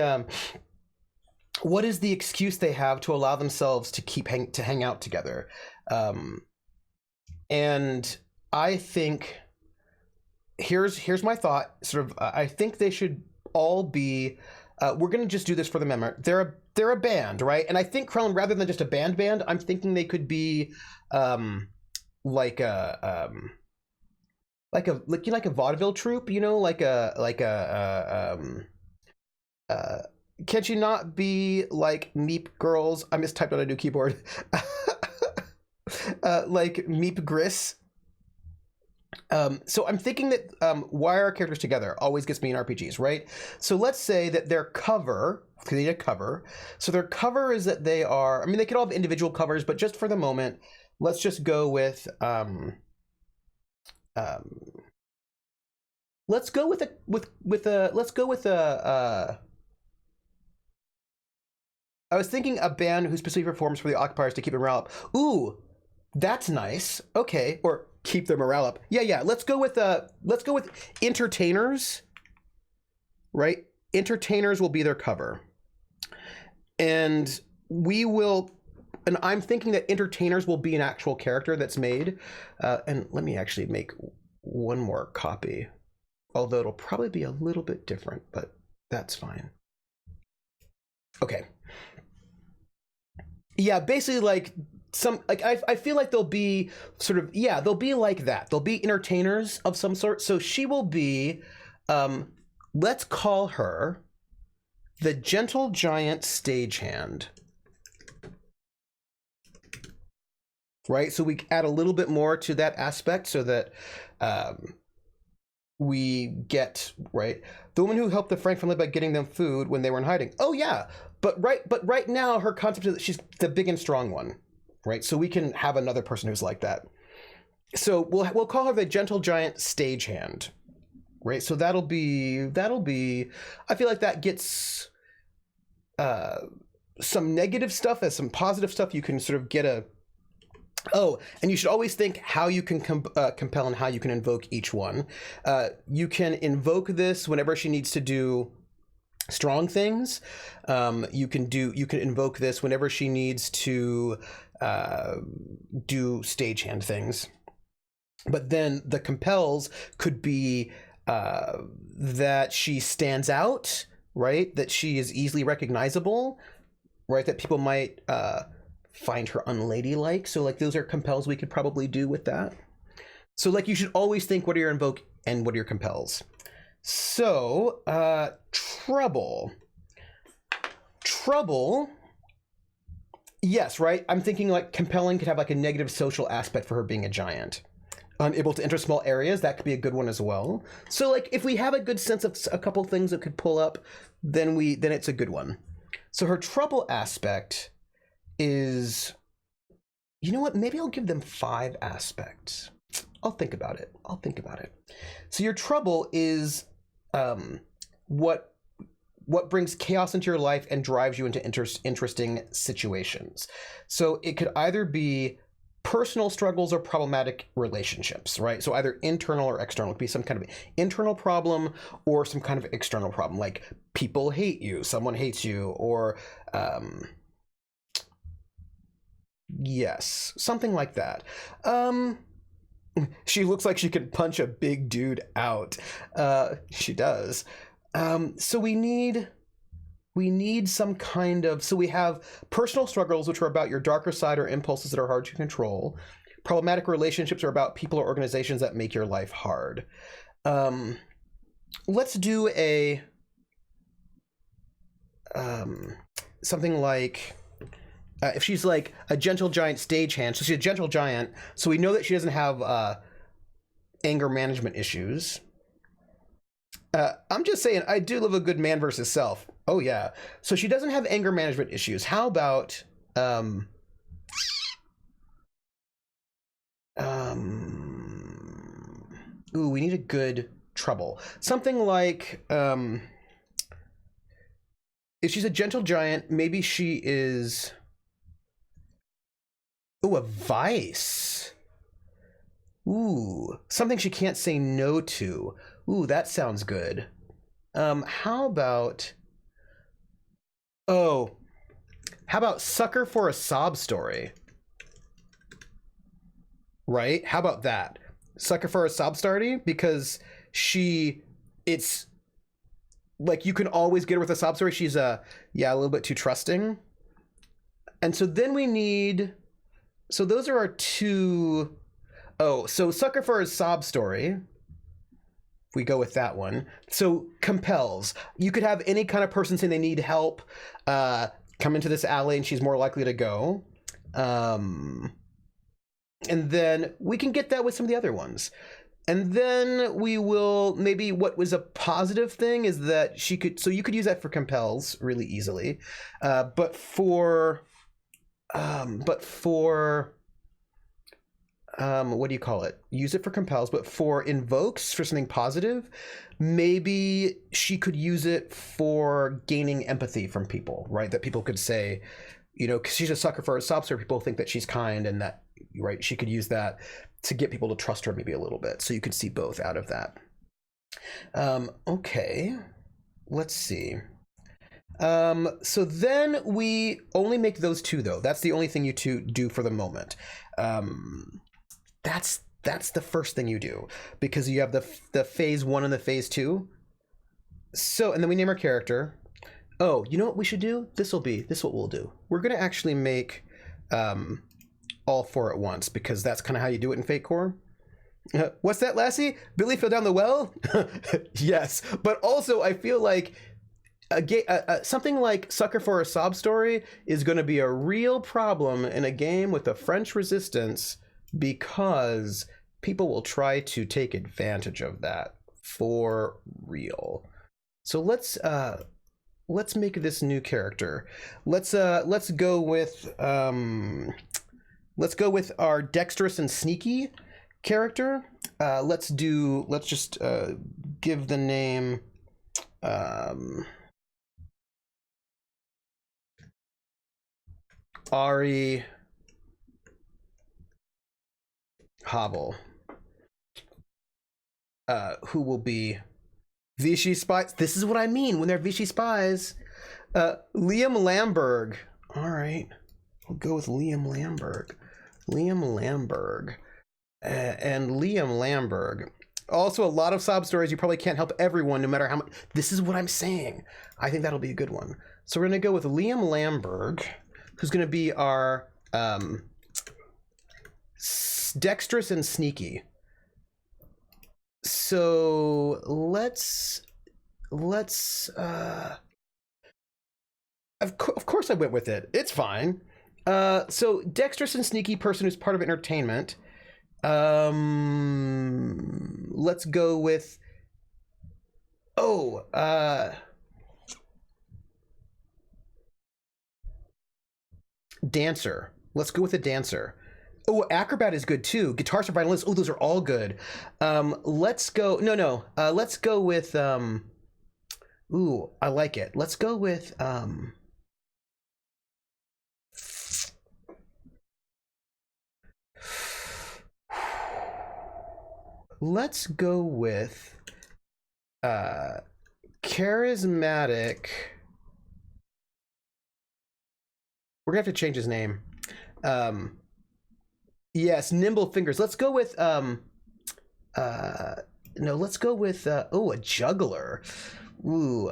what is the excuse they have to allow themselves to hang out together? And I think here's my thought. I think they should all be. We're gonna just do this for the memory. They're a band, right? And I think Krellin, rather than just a band, I'm thinking they could be like like a vaudeville troupe, you know, can she not be like Meep Girls? I mistyped on a new keyboard. Like Meep Gris. So I'm thinking that why are characters together always gets me in RPGs, right? So let's say that their cover, because they need a cover. So their cover is that they are, I mean, they could all have individual covers, but just for the moment, let's just go with, let's go with I was thinking a band who specifically performs for the occupiers to keep the morale up. Ooh, that's nice. Okay, or keep their morale up. Yeah. Let's go with entertainers. Right? Entertainers will be their cover. And I'm thinking that entertainers will be an actual character that's made. And let me actually make one more copy. Although it'll probably be a little bit different, but that's fine. Okay. Yeah, basically like I feel like they'll be sort of, yeah, they'll be like that. They'll be entertainers of some sort. So she will be, let's call her the Gentle Giant Stagehand. Right? So we add a little bit more to that aspect so that we get, right, the woman who helped the Frank family by getting them food when they were in hiding. Oh yeah, but right now her concept is that she's the big and strong one, right? So we can have another person who's like that. So we'll call her the Gentle Giant Stagehand, right? So that'll be. I feel like that gets some negative stuff as some positive stuff. You can sort of get a. Oh, and you should always think how you can compel and how you can invoke each one. You can invoke this whenever she needs to do strong things. You can invoke this whenever she needs to do stagehand things. But then the compels could be that she stands out, right? That she is easily recognizable, right? That people might find her unladylike. So like those are compels we could probably do with that. So like you should always think, what are your invoke and what are your compels? So trouble, yes, right? I'm thinking like compelling could have like a negative social aspect for her being a giant. Unable to enter small areas, that could be a good one as well. So like if we have a good sense of a couple things that could pull up, then it's a good one. So her trouble aspect is, you know what, maybe I'll give them 5 aspects. I'll think about it. So your trouble is what brings chaos into your life and drives you into interesting situations. So it could either be personal struggles or problematic relationships, right? So either internal or external. It could be some kind of internal problem or some kind of external problem, like people hate you, someone hates you, or yes, something like that. She looks like she could punch a big dude out. She does. So we need some kind of, so we have personal struggles, which are about your darker side or impulses that are hard to control. Problematic relationships are about people or organizations that make your life hard. Let's do a something like, if she's like a gentle giant stagehand, so she's a gentle giant, so we know that she doesn't have anger management issues. I'm just saying, I do love a good man versus self. Oh yeah. So she doesn't have anger management issues. How about ooh, we need a good trouble. Something like if she's a gentle giant, maybe she is, ooh, a vice. Ooh, something she can't say no to. Ooh, that sounds good. How about sucker for a sob story? Right? How about that? Sucker for a sob story, because it's like you can always get her with a sob story. She's a little bit too trusting. And so then we need, so those are our 2. Oh, so sucker for a sob story. we go with that one. So compels. You could have any kind of person saying they need help, come into this alley, and she's more likely to go. And then we can get that with some of the other ones. And then we will maybe, what was a positive thing is that she could, so you could use that for compels really easily. But for what do you call it? Use it for compels, but for invokes, for something positive, maybe she could use it for gaining empathy from people, right? That people could say, you know, because she's a sucker for a sob story, people think that she's kind, and that, right, she could use that to get people to trust her maybe a little bit. So you could see both out of that. Okay, let's see. So then we only make those two, though. That's the only thing you two do for the moment. That's the first thing you do, because you have the phase 1 and the phase 2. So, and then we name our character. Oh, you know what we should do? This what we'll do. We're gonna actually make all 4 at once, because that's kind of how you do it in Fate Core. What's that, Lassie? Billy fell down the well? Yes, but also I feel like something like Sucker for a Sob Story is going to be a real problem in a game with the French Resistance, because people will try to take advantage of that for real. So let's make this new character. Let's go with our dexterous and sneaky character. Let's just give the name Ari Havel, who will be Vichy spies. This is what I mean when they're Vichy spies. Liam Lamberg. All right, we'll go with Liam Lamberg. And Liam Lamberg. Also, a lot of sob stories. You probably can't help everyone, no matter how much. This is what I'm saying. I think that'll be a good one. So we're gonna go with Liam Lamberg, who's gonna be our dexterous and sneaky. So let's of course I went with it. It's fine. So dexterous and sneaky person who's part of entertainment. Let's go with dancer. Let's go with a dancer. Oh, acrobat is good too. Guitarist or violinist. Oh, those are all good. Let's go. No. Let's go with. Ooh, I like it. Let's go with. Let's go with. Charismatic. We're gonna have to change his name. Yes, nimble fingers. Let's go with no, let's go with a juggler. Ooh,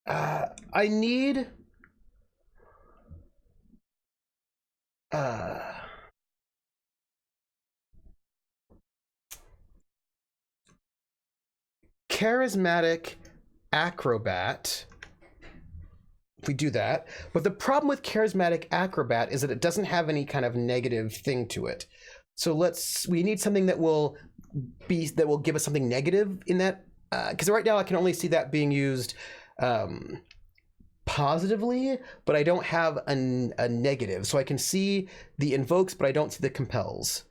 I need charismatic acrobat. If we do that. But the problem with charismatic acrobat is that it doesn't have any kind of negative thing to it. So we need something that will give us something negative in that, because right now I can only see that being used positively, but I don't have a negative. So I can see the invokes, but I don't see the compels.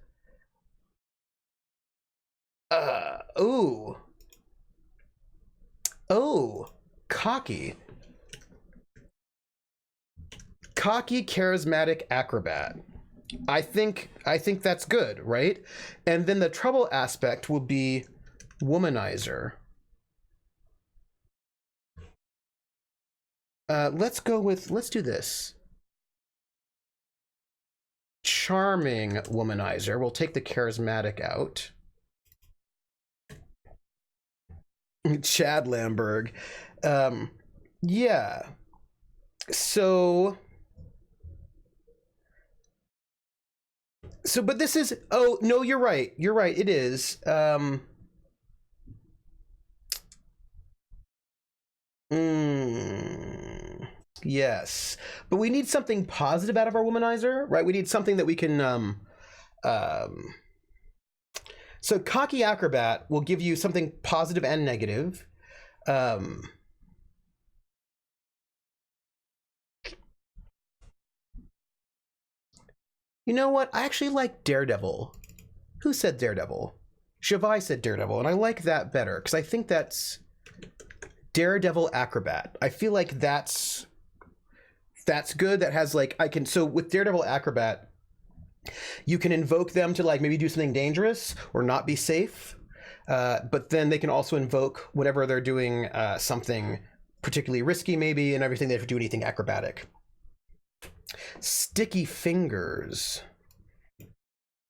Cocky. Cocky, charismatic acrobat. I think that's good, right? And then the trouble aspect will be womanizer. Let's do this. Charming womanizer. We'll take the charismatic out. Chad Lamberg. Yeah. So So, but this is, oh, no, you're right. You're right. It is. Yes. But we need something positive out of our womanizer, right? We need something that we can, um, so cocky acrobat will give you something positive and negative. Um, you know what? I actually like Daredevil. Who said Daredevil? Shavai said Daredevil, and I like that better because I think that's Daredevil Acrobat. I feel like that's good. That has like, I can, so with Daredevil Acrobat, you can invoke them to like maybe do something dangerous or not be safe. But then they can also invoke whenever they're doing something particularly risky, maybe, and everything. They have to do anything acrobatic. Sticky fingers.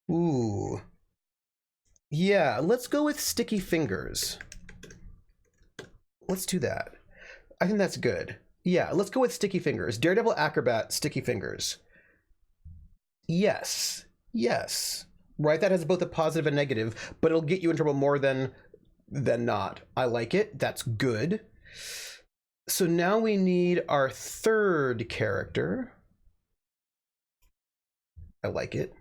Ooh. Yeah, let's go with sticky fingers. Let's do that. I think that's good. Yeah, let's go with sticky fingers. Daredevil Acrobat, sticky fingers. Yes. Yes. Right, that has both a positive and negative, but it'll get you in trouble more than not. I like it. That's good. So now we need our third character. I like it.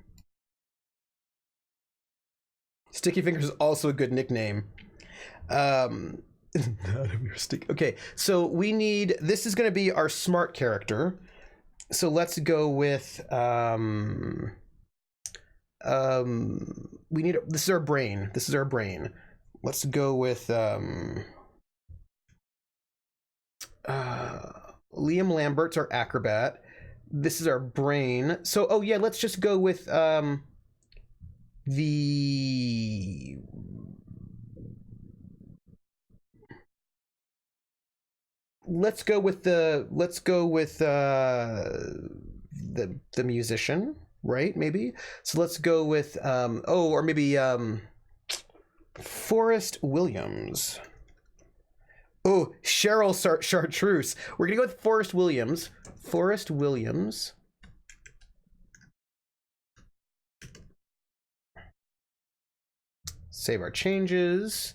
Sticky Fingers is also a good nickname. Okay, so we need, this is going to be our smart character. So let's go with we need, this is our brain. This is our brain. Let's go with Liam Lambert's our acrobat. This is our brain. So, oh yeah, let's just go with the let's go with the musician, right? Maybe. So let's go with or maybe Forrest Williams. Oh, Cheryl Chartreuse. We're gonna go with Forrest Williams. Forrest Williams. Save our changes.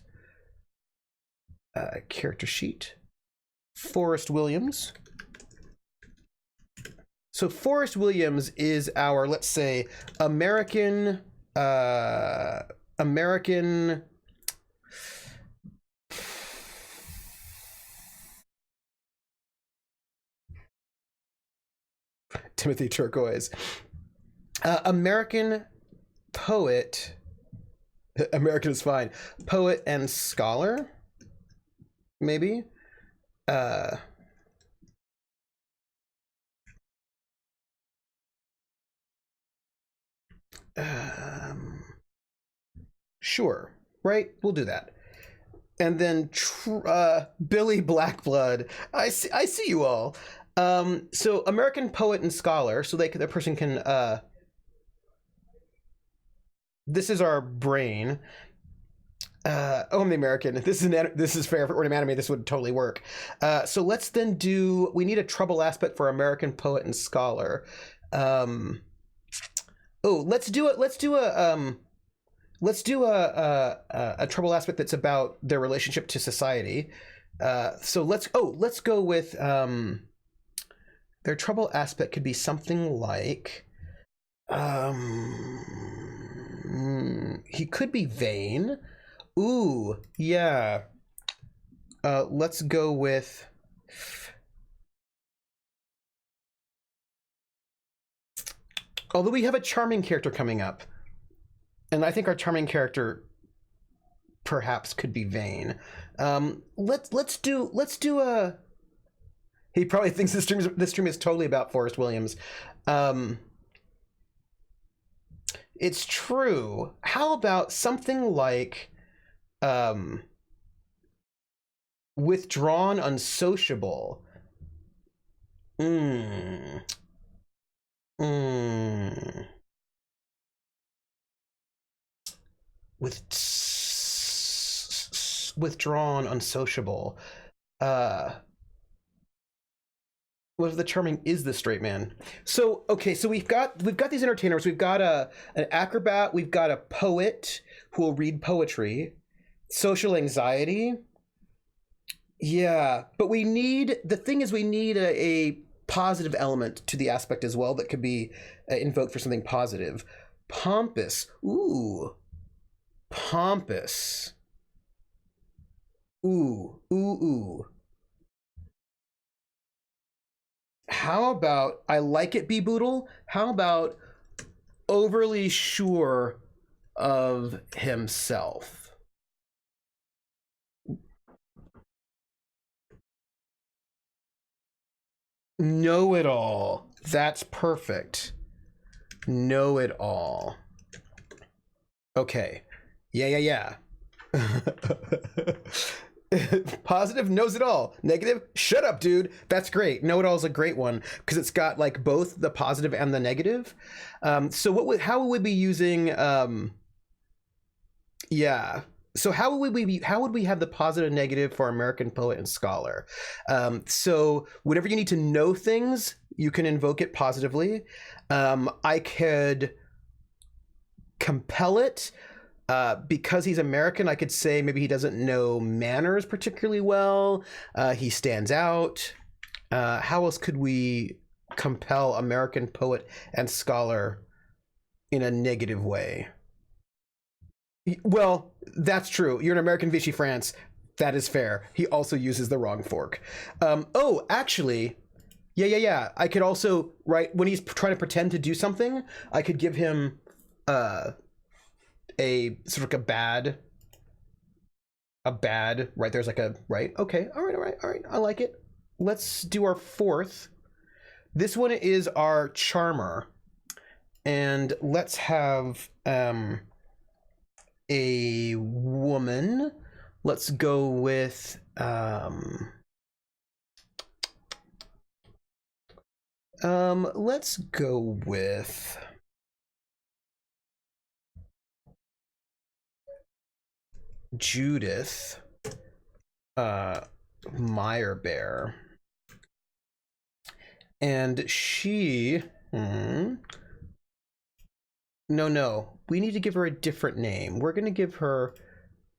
Character sheet. Forrest Williams. So Forrest Williams is our, let's say, American Timothy Turquoise. American poet. American is fine. Poet and scholar, maybe. Sure, right? We'll do that. And then Billy Blackblood. I see you all. So American poet and scholar. So the person can. This is our brain. I'm the American. This is fair for anime. This would totally work. So let's then do. We need a trouble aspect for American poet and scholar. Let's do a trouble aspect that's about their relationship to society. So let's go with their trouble aspect could be something like he could be vain. Ooh, yeah. Let's go with although we have a charming character coming up. And I think our charming character perhaps could be vain. Let's do a. He probably thinks this stream is totally about Forrest Williams. It's true. How about something like withdrawn, unsociable? Withdrawn, unsociable. What if the charming is the straight man? So okay, so we've got these entertainers. We've got an acrobat. We've got a poet who will read poetry. Social anxiety. Yeah, but the thing is, we need a positive element to the aspect as well that could be invoked for something positive. Pompous. Ooh, pompous. Ooh, ooh, ooh. How about I like it, be boodle? How about overly sure of himself? Know it all. That's perfect. Know it all. Okay. Yeah, yeah, yeah. Positive knows it all. Negative, shut up, dude. That's great. Know it all is a great one because it's got like both the positive and the negative. So how would we be using? Yeah. So how would we have the positive and negative for American poet and scholar? So whenever you need to know things, you can invoke it positively. I could compel it. Because he's American, I could say maybe he doesn't know manners particularly well. He stands out. How else could we compel American poet and scholar in a negative way? Well, that's true. You're an American Vichy France. That is fair. He also uses the wrong fork. Oh, actually, yeah, yeah, yeah. I could also, right, when he's trying to pretend to do something, I could give him a sort of like a bad, right? There's like a, right? Okay. All right. All right. All right. I like it. Let's do our fourth. This one is our charmer. And let's have a woman. Let's go with let's go with Judith Meyerbeer. And she no, we need to give her a different name. We're going to give her,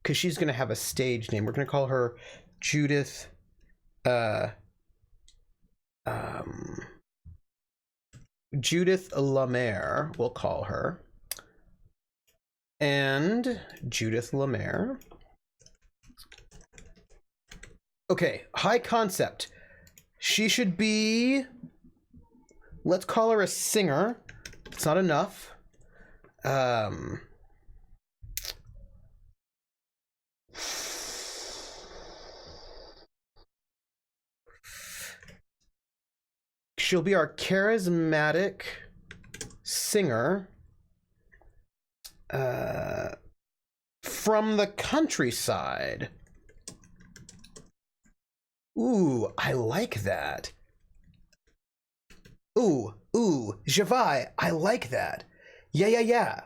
because she's going to have a stage name, we're going to call her Judith Judith Lemaire, we'll call her. And Judith Lemaire. Okay, high concept. She should be, let's call her a singer. It's not enough. She'll be our charismatic singer from the countryside. Ooh, I like that. Ooh, Javai, I like that. Yeah, yeah, yeah.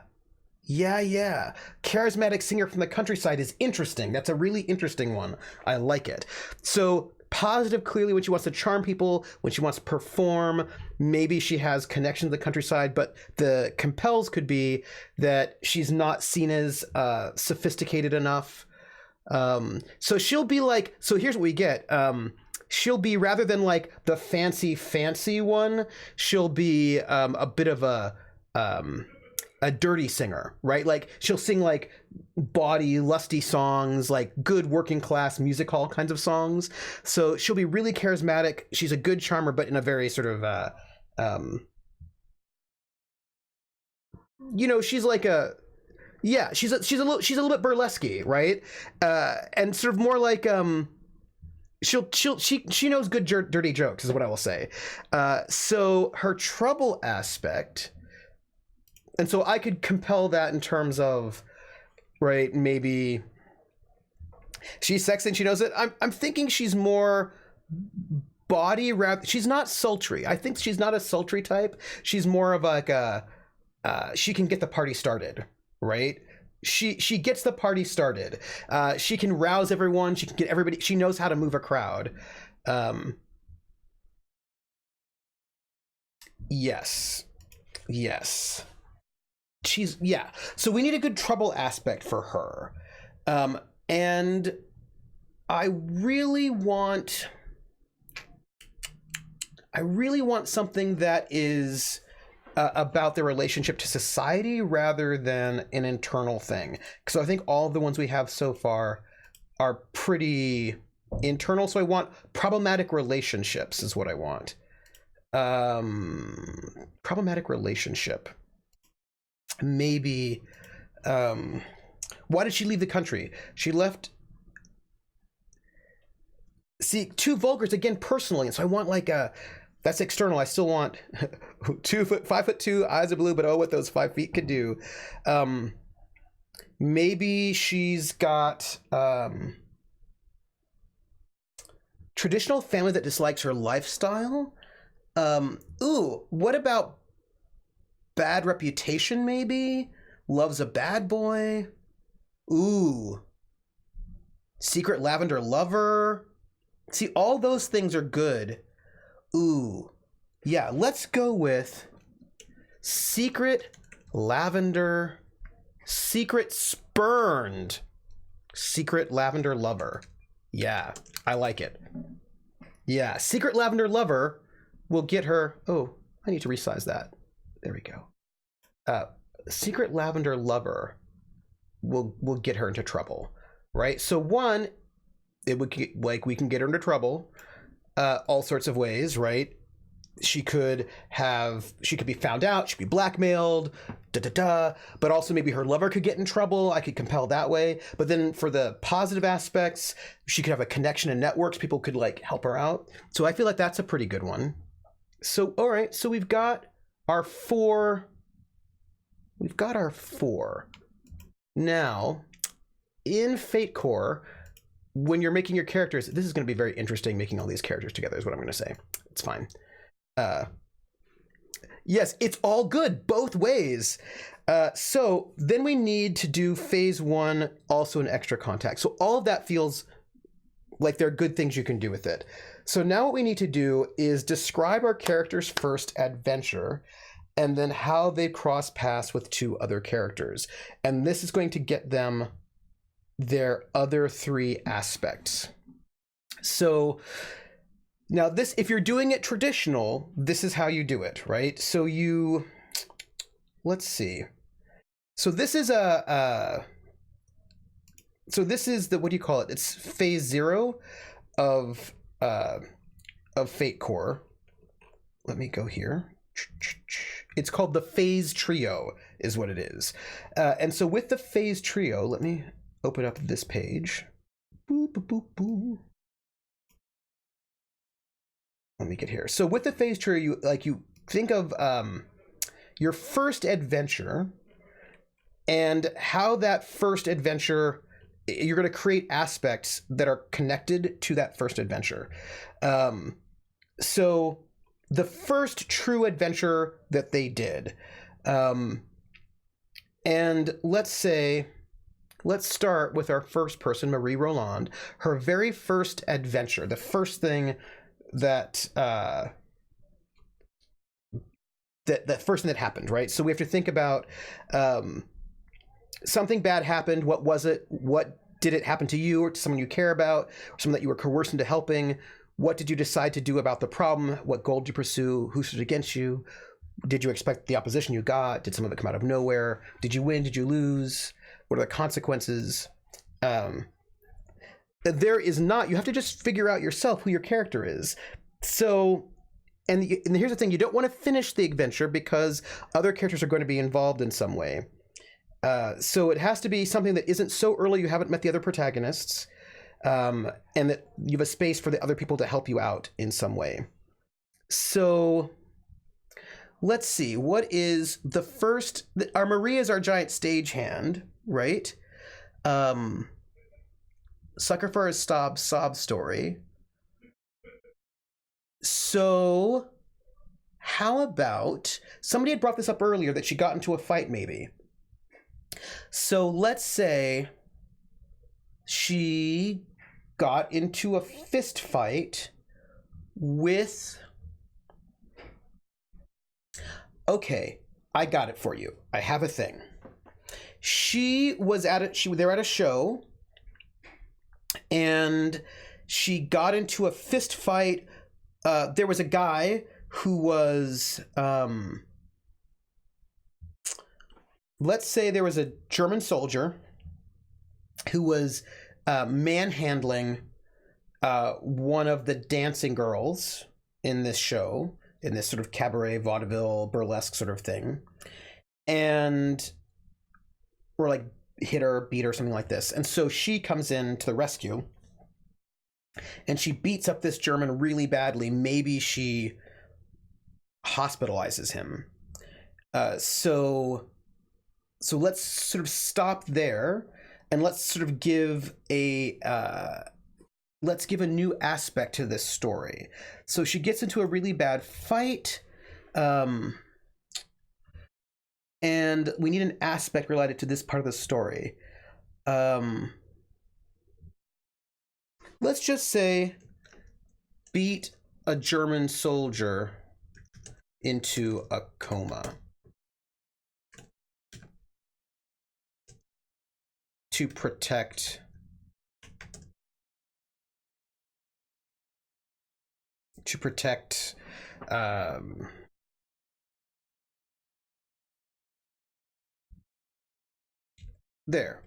Yeah, yeah. Charismatic singer from the countryside is interesting. That's a really interesting one. I like it. So positive, clearly, when she wants to charm people, when she wants to perform, maybe she has connection to the countryside, but the compels could be that she's not seen as sophisticated enough. So she'll be like, so here's what we get. She'll be, rather than like the fancy one, she'll be a bit of a dirty singer, right? Like she'll sing like bawdy, lusty songs, like good working class music hall kinds of songs. So she'll be really charismatic. She's a good charmer, but in a very sort of, she's like she's a little bit burlesque, right? And sort of more like, she knows good dirty jokes is what I will say. So her trouble aspect, and so I could compel that in terms of, right, maybe she's sexy and she knows it. I'm thinking she's more body rather. She's not sultry. I think she's not a sultry type. She's more of like she can get the party started, right? She gets the party started. She can rouse everyone. She can get everybody. She knows how to move a crowd. Yes. Yes. Yeah. So we need a good trouble aspect for her. And I really want something that is about their relationship to society rather than an internal thing. So I think all of the ones we have so far are pretty internal. So I want problematic relationships is what I want. Problematic relationship. Maybe. Why did she leave the country? She left. See, too vulgar again personally, and so I want like a. That's external. I still want 5'2", eyes are blue, but oh, what those 5 feet could do. Maybe she's got traditional family that dislikes her lifestyle. What about bad reputation? Maybe loves a bad boy. Ooh, secret lavender lover. See, all those things are good. Ooh, yeah, let's go with secret lavender, secret spurned, secret lavender lover. Yeah, I like it. Yeah, secret lavender lover will get her. Oh, I need to resize that. There we go. Secret lavender lover will get her into trouble, right? So one, it would like we can get her into trouble. All sorts of ways, right? She could be found out, she could be blackmailed, but also maybe her lover could get in trouble. I could compel that way. But then for the positive aspects, she could have a connection in networks. People could like help her out. So I feel like that's a pretty good one. So, all right. So we've got our 4. We've got our 4. Now, in Fate Core, when you're making your characters, this is going to be very interesting making all these characters together is what I'm going to say. It's fine. Yes, it's all good both ways. So then we need to do phase 1, also an extra contact. So all of that feels like there are good things you can do with it. So now what we need to do is describe our character's first adventure and then how they cross paths with 2 other characters. And this is going to get them their other 3 aspects. So now this, if you're doing it traditional, this is how you do it, right? So let's see. So this is what do you call it? It's phase 0 of Fate Core. Let me go here. It's called the phase trio is what it is. And so with the phase trio, let me open up this page. Boop, boop, boop, boop. Let me get here. So with the phase trio, you think of your first adventure and how that first adventure, you're going to create aspects that are connected to that first adventure. So the first true adventure that they did, and let's start with our first person, Marie Roland. Her very first adventure, the first thing that first thing that happened, right? So we have to think about something bad happened. What was it? What did it happen to you or to someone you care about, or someone that you were coerced into helping? What did you decide to do about the problem? What goal did you pursue? Who stood against you? Did you expect the opposition you got? Did some of it come out of nowhere? Did you win? Did you lose? What are the consequences? There is not, you have to just figure out yourself who your character is. So, and here's the thing, you don't want to finish the adventure because other characters are going to be involved in some way. So it has to be something that isn't so early you haven't met the other protagonists, and that you have a space for the other people to help you out in some way. So let's see, what is the first, our Maria is our giant stagehand, right? Sucker for a sob story. So how about, somebody had brought this up earlier that she got into a fight maybe. So let's say she got into a fist fight with Okay, I got it for you. I have a thing. They were at a show, and she got into a fist fight. There was a guy who was, let's say there was a German soldier who was manhandling one of the dancing girls in this show, in this sort of cabaret, vaudeville, burlesque sort of thing. And or like hit her, beat her, something like this. And so she comes in to the rescue, and she beats up this German really badly. Maybe she hospitalizes him. So let's sort of stop there, and let's sort of give a new aspect to this story. So she gets into a really bad fight, and we need an aspect related to this part of the story. Let's just say beat a German soldier into a coma to protect there.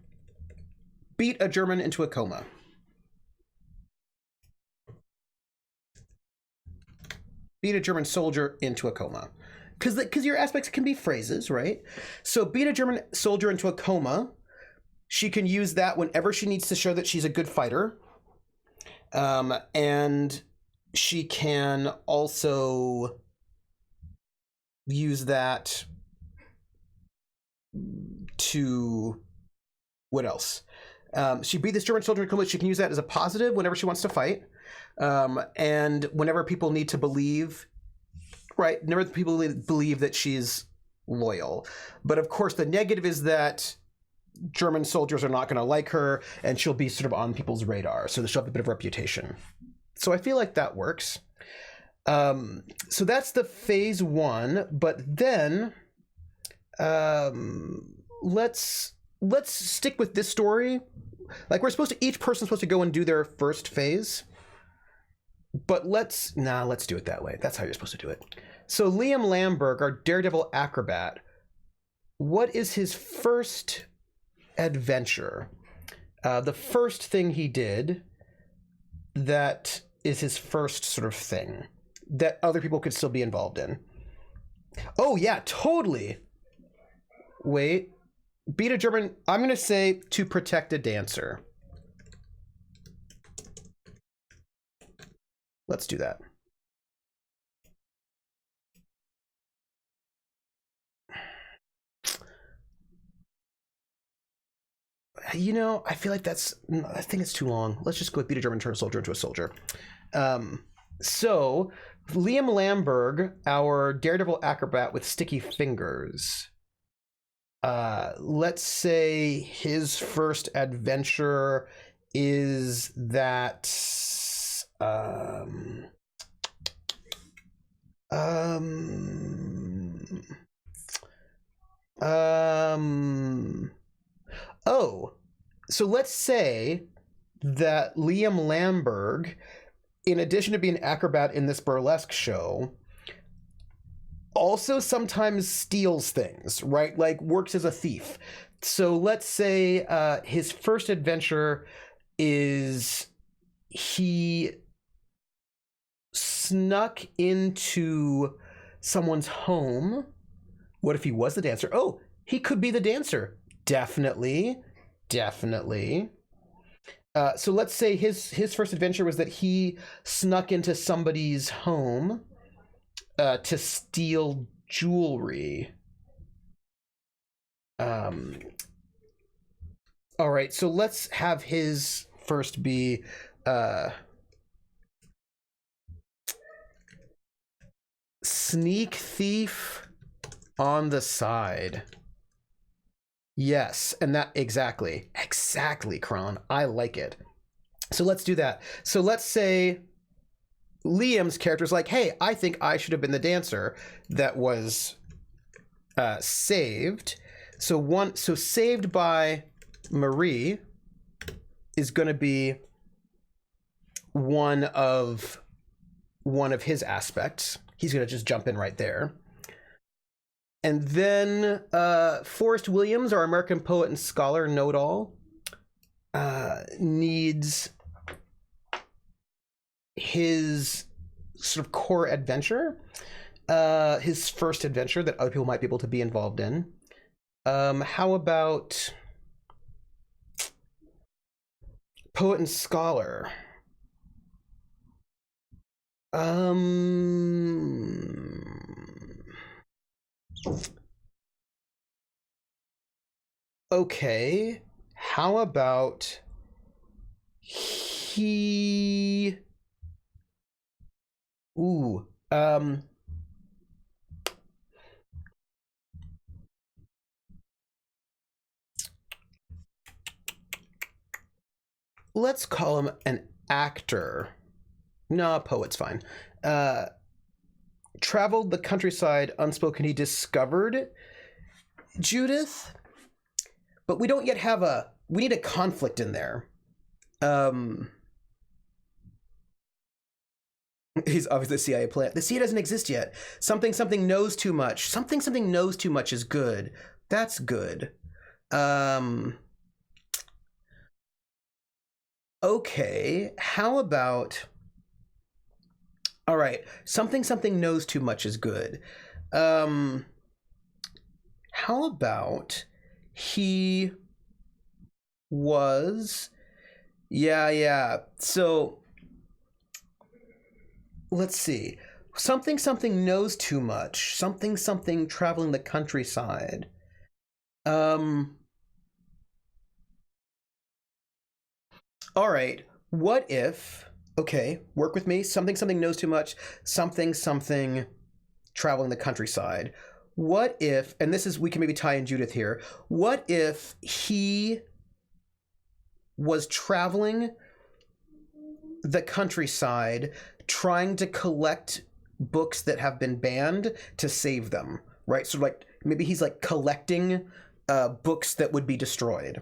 Beat a German into a coma. Beat a German soldier into a coma. Because your aspects can be phrases, right? So beat a German soldier into a coma. She can use that whenever she needs to show that she's a good fighter. And she can also use that to... What else? She beat this German soldier in a coma. She can use that as a positive whenever she wants to fight. And whenever people need to believe, right, whenever people believe that she's loyal. But of course, the negative is that German soldiers are not going to like her, and she'll be sort of on people's radar. So she'll have a bit of reputation. So I feel like that works. So that's the phase one. But then let's stick with this story. Like each person's supposed to go and do their first phase. But let's do it that way. That's how you're supposed to do it. So Liam Lamberg, our daredevil acrobat, what is his first adventure? The first thing he did that is his first sort of thing that other people could still be involved in. Oh yeah, totally. Wait. Beat a German, I'm going to say to protect a dancer. Let's do that. You know, I feel like I think it's too long. Let's just go with beat a German soldier into a soldier. So Liam Lamberg, our daredevil acrobat with sticky fingers. Let's say his first adventure is that oh, so let's say that Liam Lamberg, in addition to being an acrobat in this burlesque show, also sometimes steals things, right? Like works as a thief. So let's say his first adventure is he snuck into someone's home. What if he was the dancer? Oh, he could be the dancer. Definitely. So let's say his first adventure was that he snuck into somebody's home to steal jewelry. All right, so let's have his first be sneak thief on the side. Yes, and that exactly, Kron. I like it. So let's do that. So let's say Liam's character is like, hey, I think I should have been the dancer that was saved. So saved by Marie is going to be one of his aspects. He's going to just jump in right there. And then Forrest Williams, our American poet and scholar, know-it-all, needs his sort of core adventure, his first adventure that other people might be able to be involved in. How about poet and scholar? Okay. How about he... Ooh. Let's call him an actor. No, poet's fine. Traveled the countryside unspoken. He discovered Judith, but we don't yet have we need a conflict in there. He's obviously the CIA plant. The CIA doesn't exist yet. Something knows too much. Something knows too much is good. That's good. Okay, how about... All right, something knows too much is good. How about he was... Yeah. So, let's see. Something knows too much. Something traveling the countryside. All right, what if... Okay, work with me. Something knows too much. Something traveling the countryside. What if, and this is, we can maybe tie in Judith here. What if he was traveling the countryside trying to collect books that have been banned to save them, right? So like maybe he's like collecting books that would be destroyed.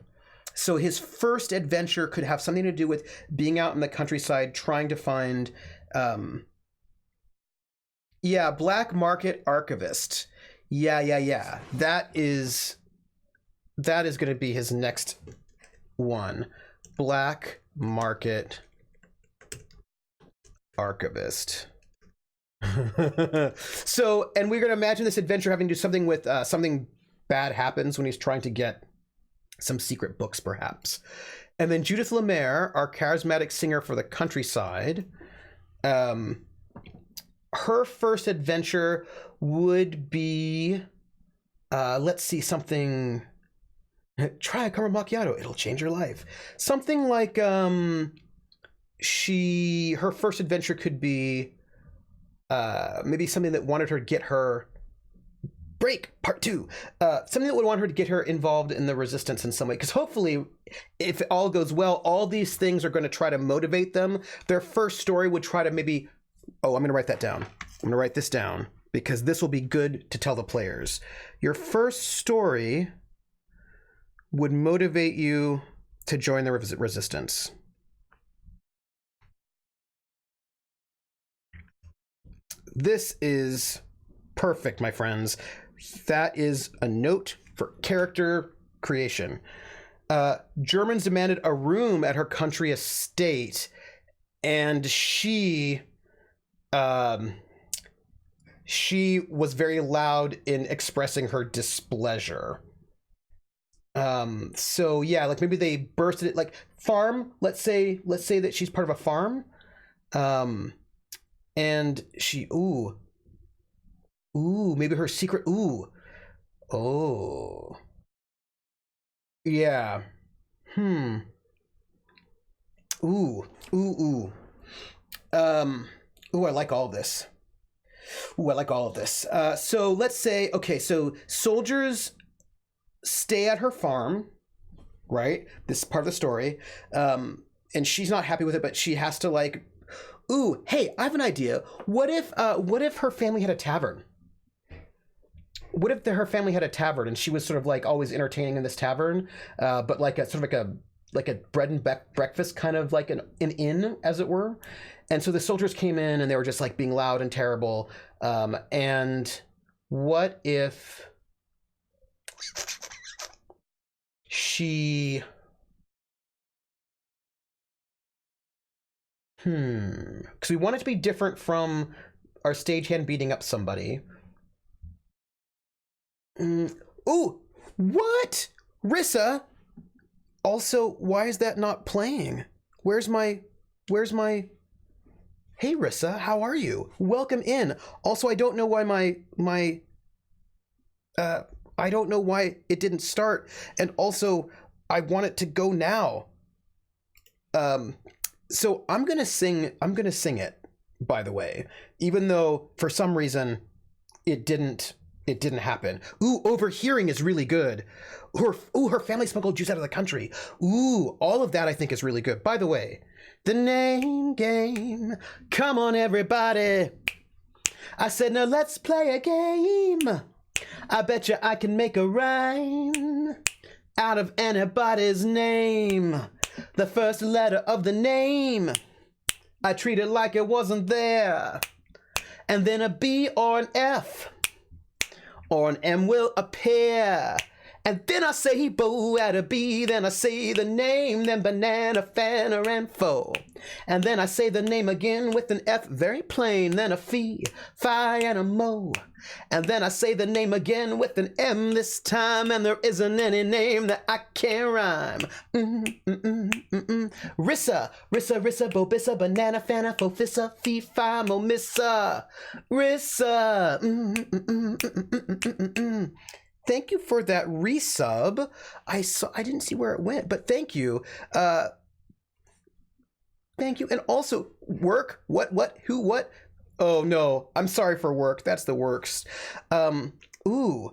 So his first adventure could have something to do with being out in the countryside trying to find, black market archivist. Yeah. That is going to be his next one. Black market archivist. So, and we're going to imagine this adventure having to do something with something bad happens when he's trying to get some secret books, perhaps. And then Judith Lemaire, our charismatic singer for the countryside, her first adventure would be, let's see, something... Try a caramel macchiato, it'll change your life. Something like, her first adventure could be maybe something that wanted her to get her... Break part 2, something that would want her to get her involved in the resistance in some way, because hopefully if it all goes well, all these things are going to try to motivate them. Their first story would try to maybe, I'm going to write that down. I'm going to write this down because this will be good to tell the players. Your first story would motivate you to join the resistance. This is perfect, my friends. That is a note for character creation. Germans demanded a room at her country estate, and she was very loud in expressing her displeasure. So yeah, like maybe they bursted it, like farm. Let's say that she's part of a farm, and she maybe her secret. Yeah. I like all of this. So let's say, okay, so soldiers stay at her farm, right? This is part of the story. And she's not happy with it, but she has to like, hey, I have an idea. What if her family had a tavern? what if her family had a tavern and she was sort of like always entertaining in this tavern, but like a sort of like a bread and breakfast kind of like an inn, as it were. And so the soldiers came in and they were just like being loud and terrible. And what if she... Because we want it to be different from our stagehand beating up somebody. Ooh, what? Rissa? Also, why is that not playing? Where's my... Hey, Rissa, how are you? Welcome in. Also, I don't know why I don't know why it didn't start. And also, I want it to go now. So I'm gonna sing it, by the way, even though for some reason it didn't happen. Ooh, overhearing is really good. Her family smuggled Jews out of the country. Ooh, all of that I think is really good. By the way, the name game. Come on, everybody. I said, now let's play a game. I bet you I can make a rhyme out of anybody's name. The first letter of the name, I treat it like it wasn't there. And then a B or an F or an M will appear. And then I say bo at a B, then I say the name, then banana, fanner, and foe. And then I say the name again with an F, very plain, then a fee, fi, and a mo. And then I say the name again with an M this time, and there isn't any name that I can't rhyme. Rissa, Rissa, Rissa, bo, bissa, banana, fanna, fo, fissa, fee, fi, mo, missa. Rissa. Thank you for that resub. I didn't see where it went, but thank you. Thank you. And also, work? What? Who? What? Oh no, I'm sorry for work. That's the worst. Ooh.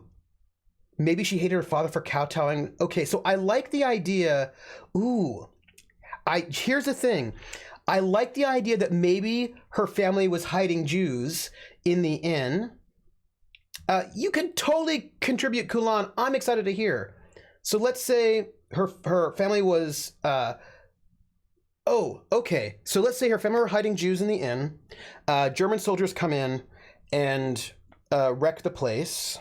Maybe she hated her father for kowtowing. Okay, so I like the idea. Ooh. Here's the thing. I like the idea that maybe her family was hiding Jews in the inn. You can totally contribute, Kulan. I'm excited to hear. So let's say her family was... oh, okay. So let's say her family were hiding Jews in the inn. German soldiers come in and wreck the place.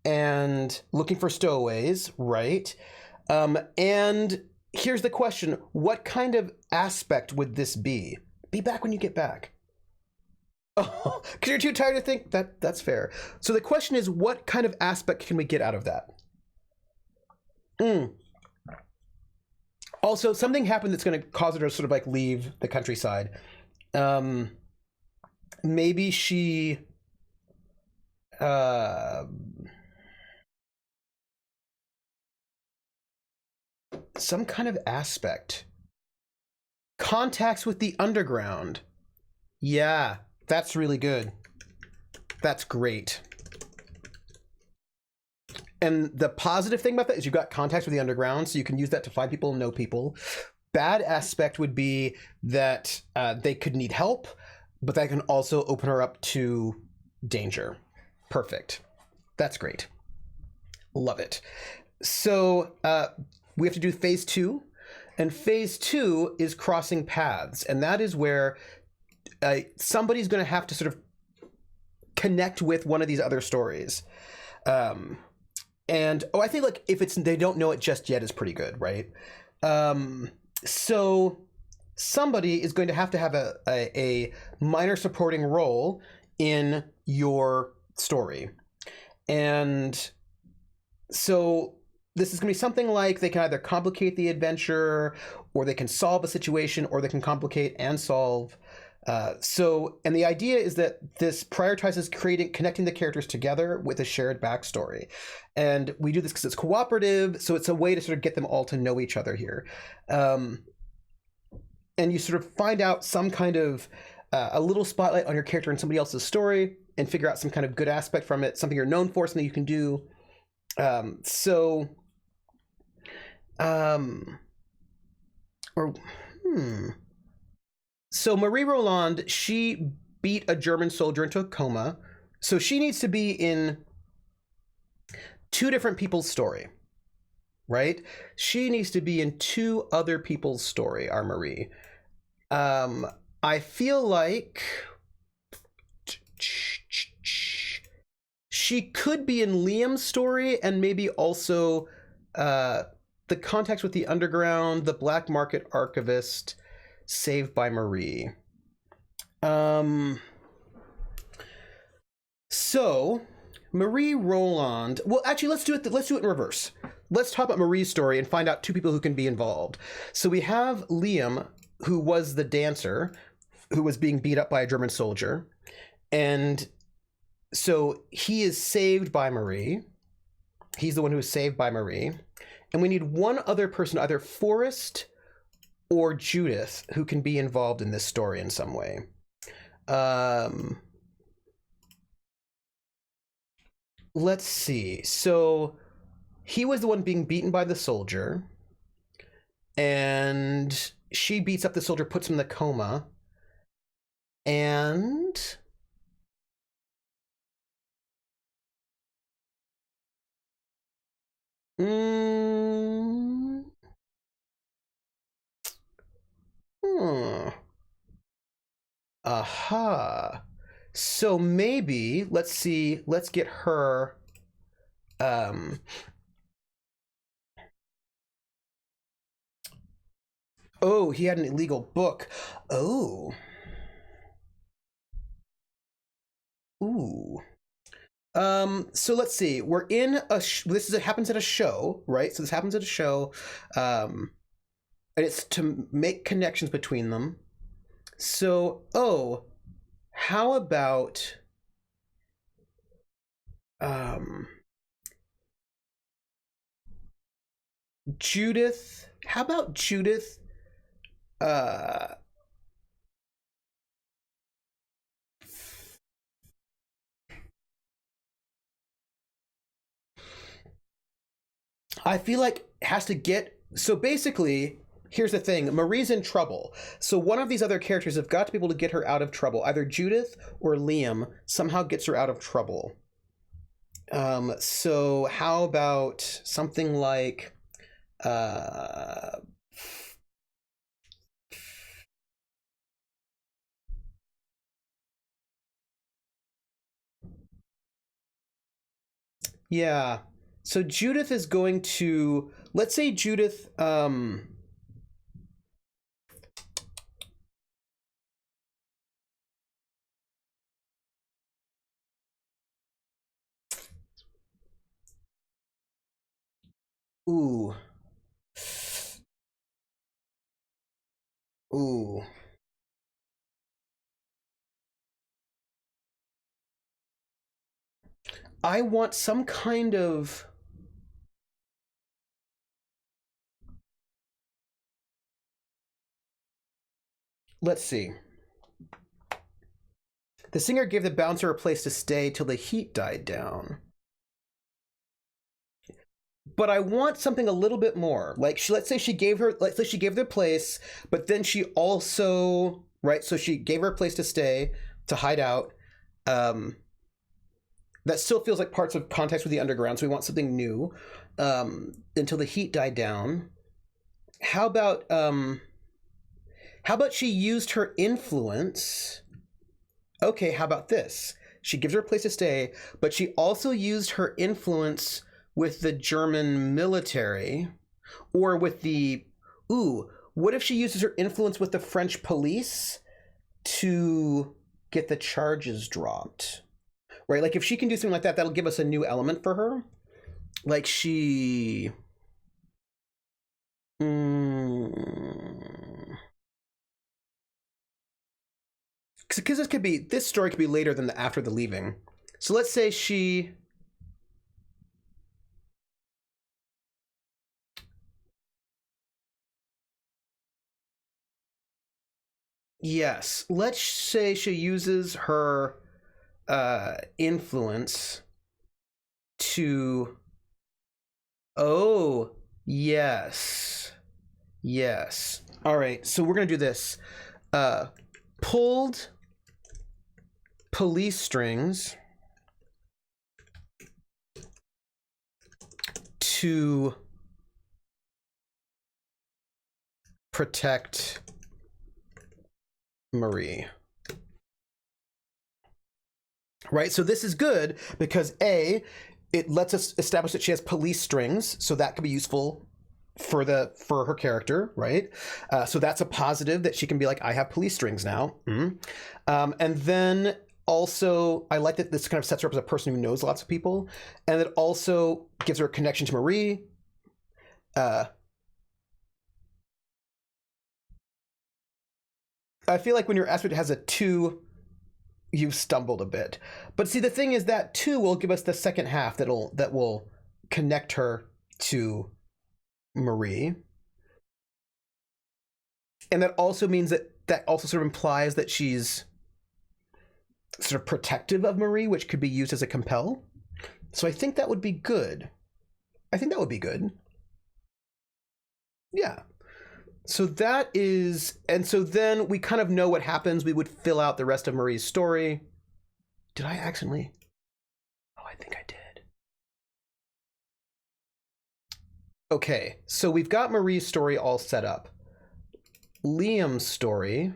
And looking for stowaways, right? And here's the question. What kind of aspect would this be? Be back when you get back. Oh, because you're too tired to think. That's fair. So the question is, what kind of aspect can we get out of that? Also, something happened that's going to cause her to sort of like leave the countryside. Maybe she... some kind of aspect. Contacts with the underground. Yeah. That's really good. That's great. And the positive thing about that is you've got contacts with the underground, so you can use that to find people and know people. Bad aspect would be that they could need help, but that can also open her up to danger. Perfect. That's great. Love it. So we have to do phase 2. And phase 2 is crossing paths. And that is where... somebody's going to have to sort of connect with one of these other stories. And I think like if they don't know it just yet is pretty good, right? So somebody is going to have a minor supporting role in your story. And so this is going to be something like they can either complicate the adventure, or they can solve a situation, or they can complicate and solve. And the idea is that this prioritizes connecting the characters together with a shared backstory. And we do this because it's cooperative, so it's a way to sort of get them all to know each other here. And you sort of find out some kind of a little spotlight on your character in somebody else's story and figure out some kind of good aspect from it, something you're known for, something you can do. So Marie Roland, she beat a German soldier into a coma. So she needs to be in two different people's story, right? She needs to be in two other people's story, our Marie. I feel like she could be in Liam's story, and maybe also the context with the underground, the black market archivist, Saved by Marie. So Marie Roland. Well, actually, let's do it in reverse. Let's talk about Marie's story and find out two people who can be involved. So we have Liam, who was the dancer, who was being beat up by a German soldier, and so he is saved by Marie. He's the one who is saved by Marie, and we need one other person, either Forrest or Judith, who can be involved in this story in some way. Let's see. So he was the one being beaten by the soldier, and she beats up the soldier, puts him in the coma, and aha. So maybe let's see. Let's get her. Oh, he had an illegal book. Oh. Ooh. So let's see. We're in a. Happens at a show, right? So this happens at a show, and it's to make connections between them. So, how about Judith? How about Judith? I feel like it has to get. So basically, here's the thing: Marie's in trouble. So one of these other characters have got to be able to get her out of trouble. Either Judith or Liam somehow gets her out of trouble. So how about something like yeah. So Judith is going to, let's say Judith ooh. Ooh. I want some kind of. Let's see. The singer gave the bouncer a place to stay till the heat died down. But I want something a little bit more. Like let's say she gave the place, but then she also, right? So she gave her a place to stay, to hide out. That still feels like parts of context with the underground. So we want something new. Until the heat died down. How about she used her influence? Okay, how about this? She gives her a place to stay, but she also used her influence with the German military, or with the. What if she uses her influence with the French police to get the charges dropped? Right? Like if she can do something like that, that'll give us a new element for her. Like she. Because this story could be later than after the leaving. So let's say she. Yes, let's say she uses her influence to. Oh, yes. Yes. All right, so we're going to do this. Pulled police strings to protect Marie. Right, so this is good because A, it lets us establish that she has police strings, so that could be useful for her character, right? So that's a positive that she can be like, I have police strings now. And then also, I like that this kind of sets her up as a person who knows lots of people, and it also gives her a connection to Marie. I feel like when your aspect has a 2, you've stumbled a bit. But see, the thing is that 2 will give us the second half that will connect her to Marie. And that also means that also sort of implies that she's sort of protective of Marie, which could be used as a compel. So I think that would be good. I think that would be good. Yeah. So that is, and so then we kind of know what happens. We would fill out the rest of Marie's story. Did I accidentally? Oh, I think I did. Okay, so we've got Marie's story all set up. Liam's story.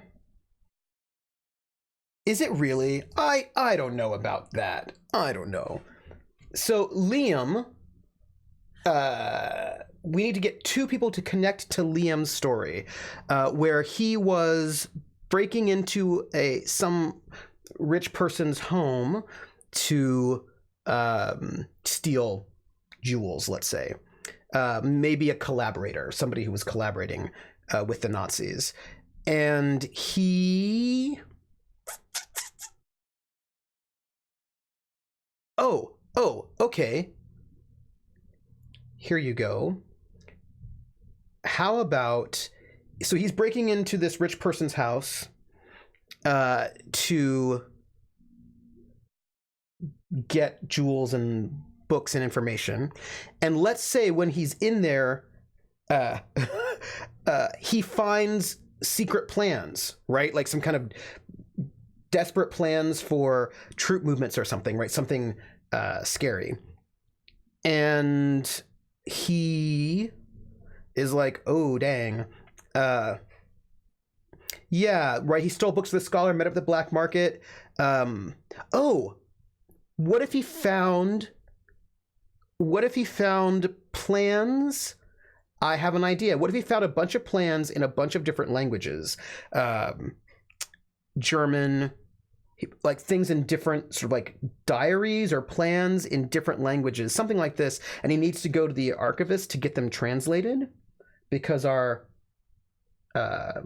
Is it really? I don't know about that. I don't know. So Liam, we need to get 2 people to connect to Liam's story, where he was breaking into some rich person's home to steal jewels, let's say. Maybe a collaborator, somebody who was collaborating with the Nazis. And he... Oh, okay. Here you go. How about... So he's breaking into this rich person's house to get jewels and books and information. And let's say when he's in there, he finds secret plans, right? Like some kind of desperate plans for troop movements or something, right? Something scary. And he is like, oh, dang. Yeah, right. He stole books of the scholar, met up at the black market. What if he found plans? I have an idea. What if he found a bunch of plans in a bunch of different languages? German, like things in different sort of like diaries or plans in different languages, something like this. And he needs to go to the archivist to get them translated because our... I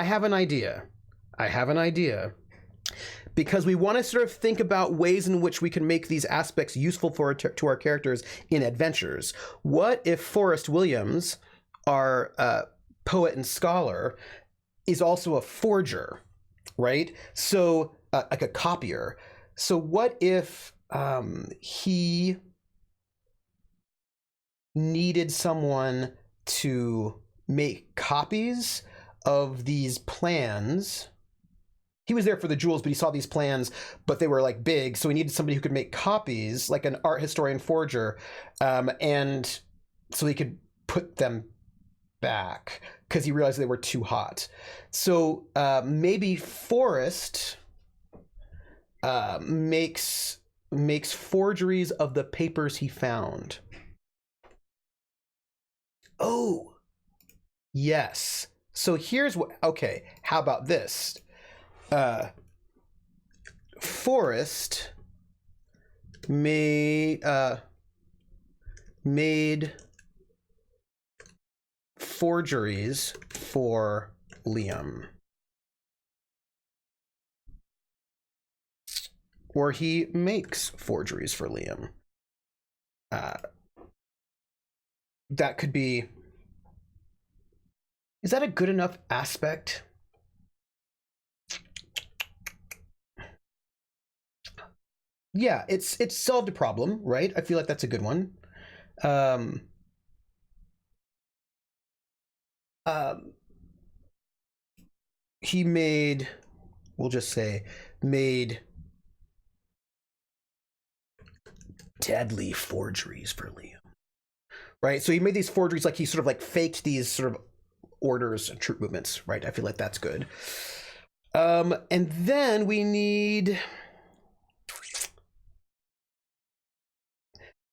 have an idea. Because we want to sort of think about ways in which we can make these aspects useful to our characters in adventures. What if Forrest Williams, our poet and scholar, is also a forger, right? So, like a copier. So what if he needed someone to make copies of these plans? He was there for the jewels, but he saw these plans, but they were like big, so he needed somebody who could make copies, like an art historian forger, and so he could put them back because he realized they were too hot. So maybe Forrest makes forgeries of the papers he found. Oh, yes. So here's what... Okay, how about this? Forrest made forgeries for Liam. Or he makes forgeries for Liam. That could be... Is that a good enough aspect? Yeah, it's solved a problem, right? I feel like that's a good one. He made, we'll just say, made deadly forgeries for Liam. Right? So he made these forgeries, like he sort of like faked these sort of orders and troop movements, right? I feel like that's good. And then we need...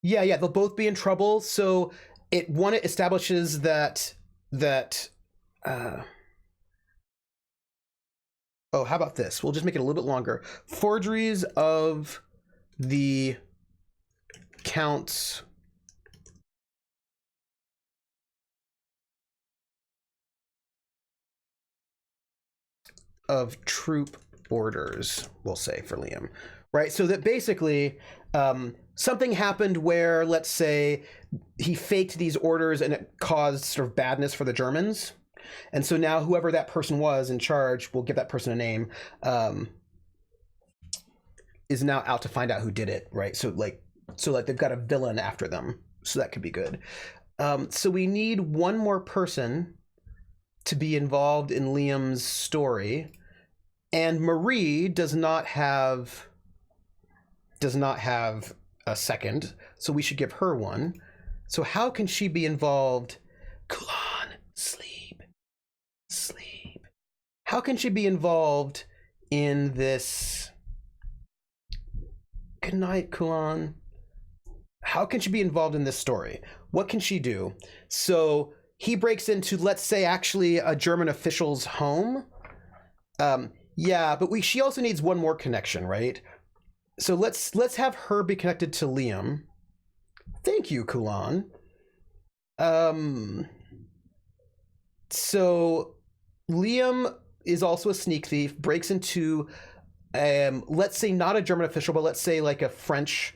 Yeah, they'll both be in trouble. So it establishes that oh, how about this? We'll just make it a little bit longer. Forgeries of the Count's of troop orders, we'll say, for Liam, right? So that basically something happened where, let's say, he faked these orders and it caused sort of badness for the Germans. And so now whoever that person was in charge, we'll give that person a name, is now out to find out who did it, right? So they've got a villain after them. So that could be good. So we need one more person to be involved in Liam's story. And Marie does not have a second, so we should give her one. So how can she be involved? Kulan, sleep. How can she be involved in this? Good night, Kulan. How can she be involved in this story? What can she do? So he breaks into, let's say, actually a German official's home. Yeah, but she also needs one more connection, right? So let's have her be connected to Liam. Thank you, Kulan. So Liam is also a sneak thief, breaks into, let's say not a German official, but let's say like a French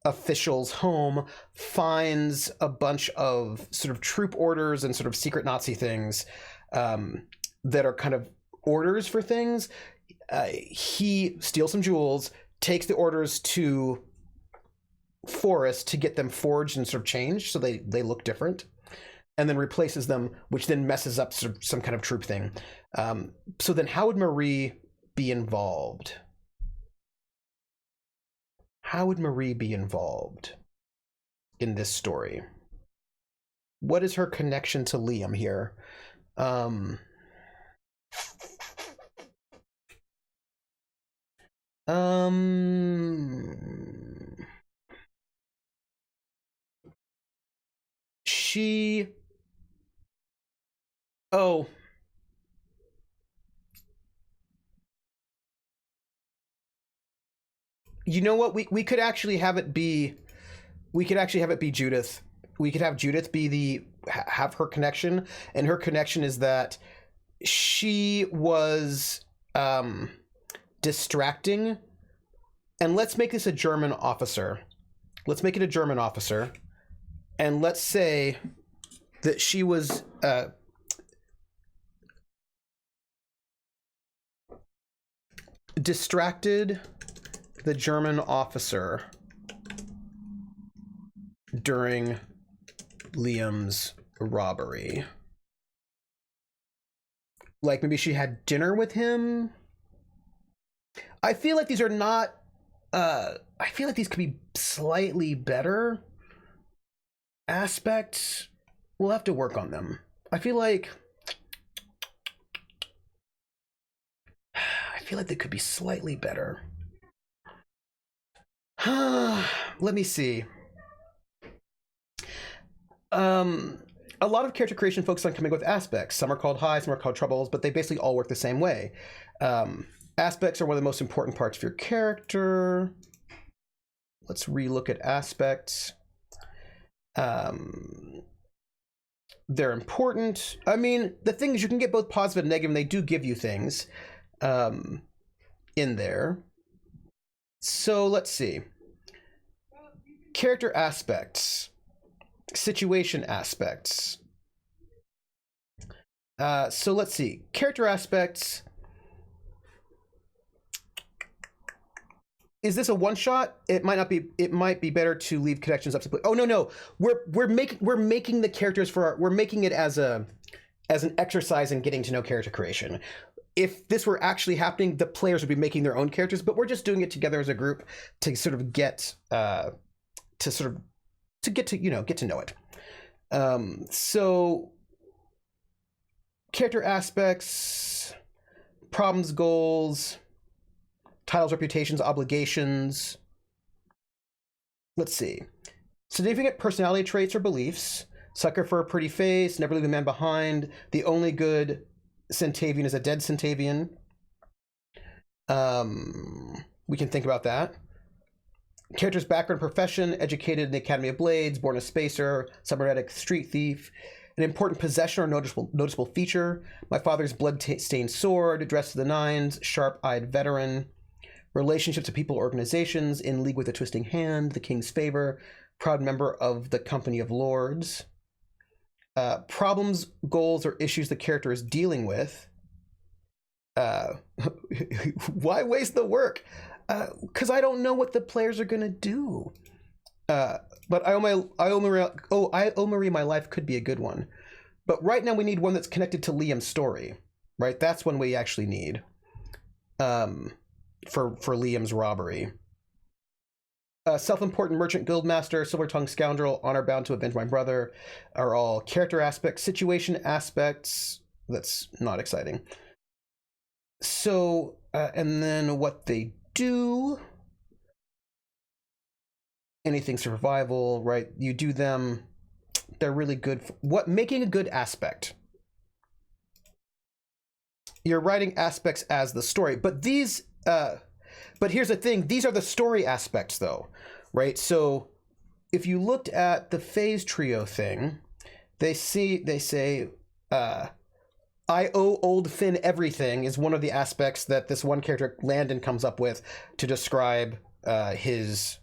official's home, finds a bunch of sort of troop orders and sort of secret Nazi things that are kind of orders for things. He steals some jewels, takes the orders to Forrest to get them forged and sort of changed so they look different, and then replaces them, which then messes up sort of some kind of troop thing. So then how would Marie be involved? How would Marie be involved in this story? What is her connection to Liam here? Oh. You know what? We could actually have it be Judith. We could have Judith have her connection, and her connection is that she was distracting. And let's make this a German officer. Let's make it a German officer. And let's say that she was distracted the German officer during Liam's robbery. Like maybe she had dinner with him. I feel like these are not I feel like these could be slightly better aspects. We'll have to work on them. I feel like they could be slightly better. Let me see. A lot of character creation focuses on coming up with aspects. Some are called highs, some are called troubles, but they basically all work the same way. Aspects are one of the most important parts of your character. Let's relook at aspects. They're important. I mean, the thing is, you can get both positive and negative, and they do give you things in there. So let's see. Character aspects. Situation aspects. So let's see. Character aspects. Is this a one shot? It might not be. It might be better to leave connections up to. Oh no. We're making the characters we're making it as an exercise in getting to know character creation. If this were actually happening, the players would be making their own characters, but we're just doing it together as a group to sort of get to sort of to get to get to know it. So character aspects, problems, goals, titles, reputations, obligations. Let's see. Significant personality traits or beliefs. Sucker for a pretty face, never leave a man behind. The only good Centavian is a dead Centavian. We can think about that. Character's background, profession, educated in the Academy of Blades, born a spacer, cybernetic street thief. An important possession or noticeable feature. My father's blood-stained sword, dressed to the nines, sharp-eyed veteran. Relationships to people, organizations, in league with a twisting hand, the king's favor, proud member of the company of lords. Problems, goals, or issues the character is dealing with. Why waste the work? Because I don't know what the players are gonna do. But I owe Marie my life could be a good one. But right now we need one that's connected to Liam's story, right? That's one we actually need. For Liam's robbery. Self-important merchant, guildmaster, silver-tongued scoundrel, honor-bound to avenge my brother are all character aspects. Situation aspects, that's not exciting. So, and then what they do, anything survival, right? You do them, they're really good for making a good aspect. You're writing aspects as the story, but these, but here's the thing, these are the story aspects though, right? So if you looked at the phase trio thing, they say, I owe old Finn everything is one of the aspects that this one character, Landon, comes up with to describe his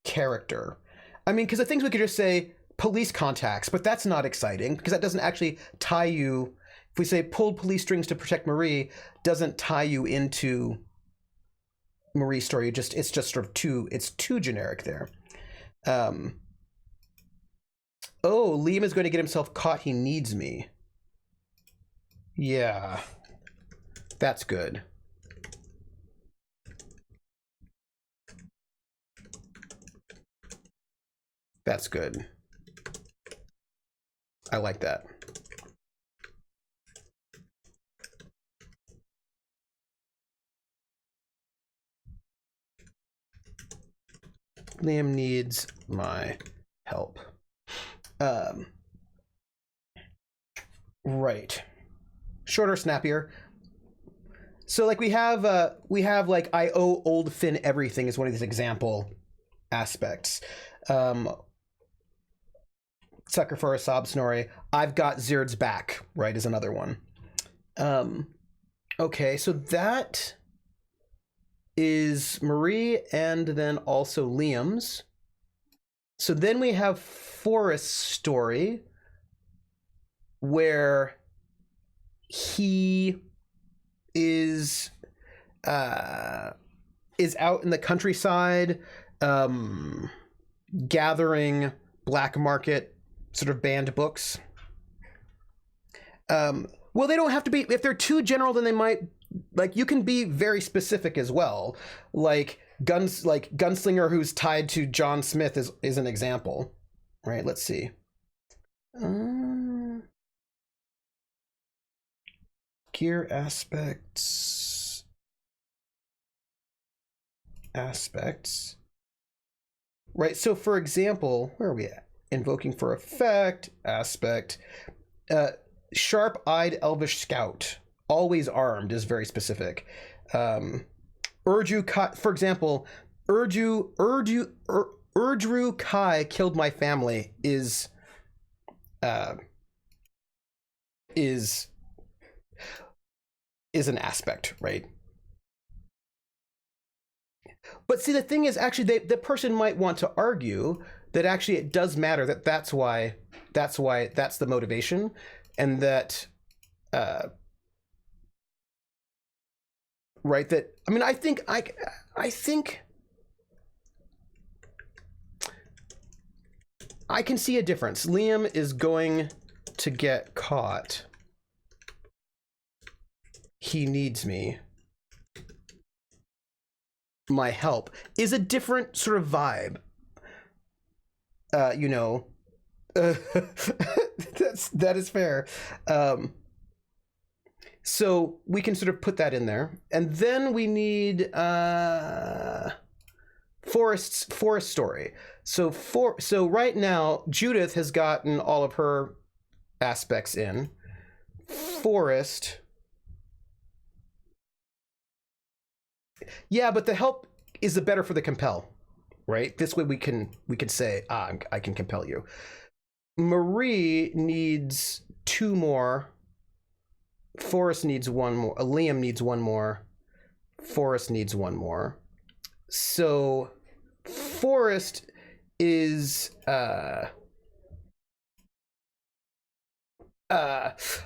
character. I mean, because the things we could just say police contacts, but that's not exciting because that doesn't actually tie you. If we say pulled police strings to protect Marie, doesn't tie you into Marie's story. It's just sort of too generic there. Oh, Liam is going to get himself caught. He needs me. Yeah, that's good. That's good. I like that. Liam needs my help. Right. Shorter, snappier. So like we have like I owe old Finn everything is one of these example aspects. Sucker for a sob snorri. I've got Zerd's back, right, is another one. Okay, so that is Marie and then also Liam's. So then we have Forrest's story where he is out in the countryside gathering black market sort of banned books. Well, they don't have to be, if they're too general, then they might, like, you can be very specific as well. Like Gunslinger who's tied to John Smith is an example, right? Let's see. Gear aspects. Right, so for example, where are we at? Invoking for effect, aspect. Sharp-eyed elvish scout, always armed, is very specific. Urdru, for example, Urdru Kai killed my family is an aspect, right? But see, the thing is, actually, the person might want to argue that actually it does matter, that's why that's the motivation, and that right, that, I mean, I think I can see a difference. Liam is going to get caught. He needs me. my help is a different sort of vibe. You know, that is fair. So we can sort of put that in there, and then we need forest story. So right now Judith has gotten all of her aspects in. Forest, yeah, but the help is the better for the compel, right? This way we can say, I can compel you. Marie needs 2 more. Forrest needs 1 more. Liam needs 1 more. Forrest needs 1 more. So Forrest is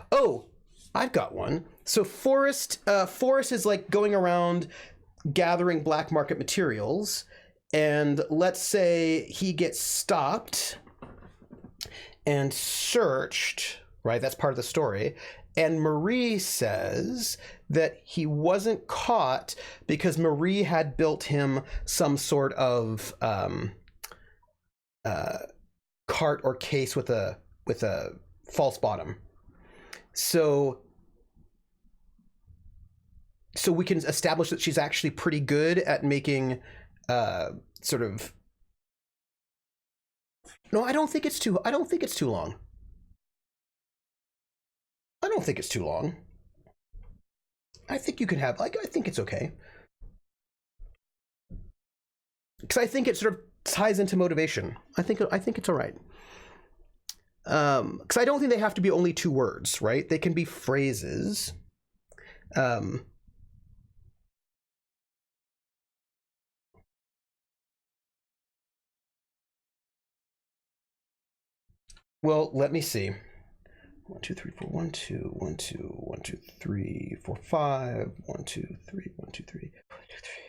oh, I've got one. So Forrest is like going around gathering black market materials, and let's say he gets stopped and searched, right? That's part of the story. And Marie says that he wasn't caught because Marie had built him some sort of cart or case with a false bottom. So we can establish that she's actually pretty good at making sort of. No, I don't think it's too long. I don't think it's too long. I think you can have, like, I think it's okay. Because I think it sort of ties into motivation. I think it's all right. Because I don't think they have to be only 2 words, right? They can be phrases. Well, let me see. 1, 2, 3, 4. 1, 2, 1, 2, 1, 2, 3, 4, 5. 1, 2, 3, 1, 2, 3, 1, 2, 3.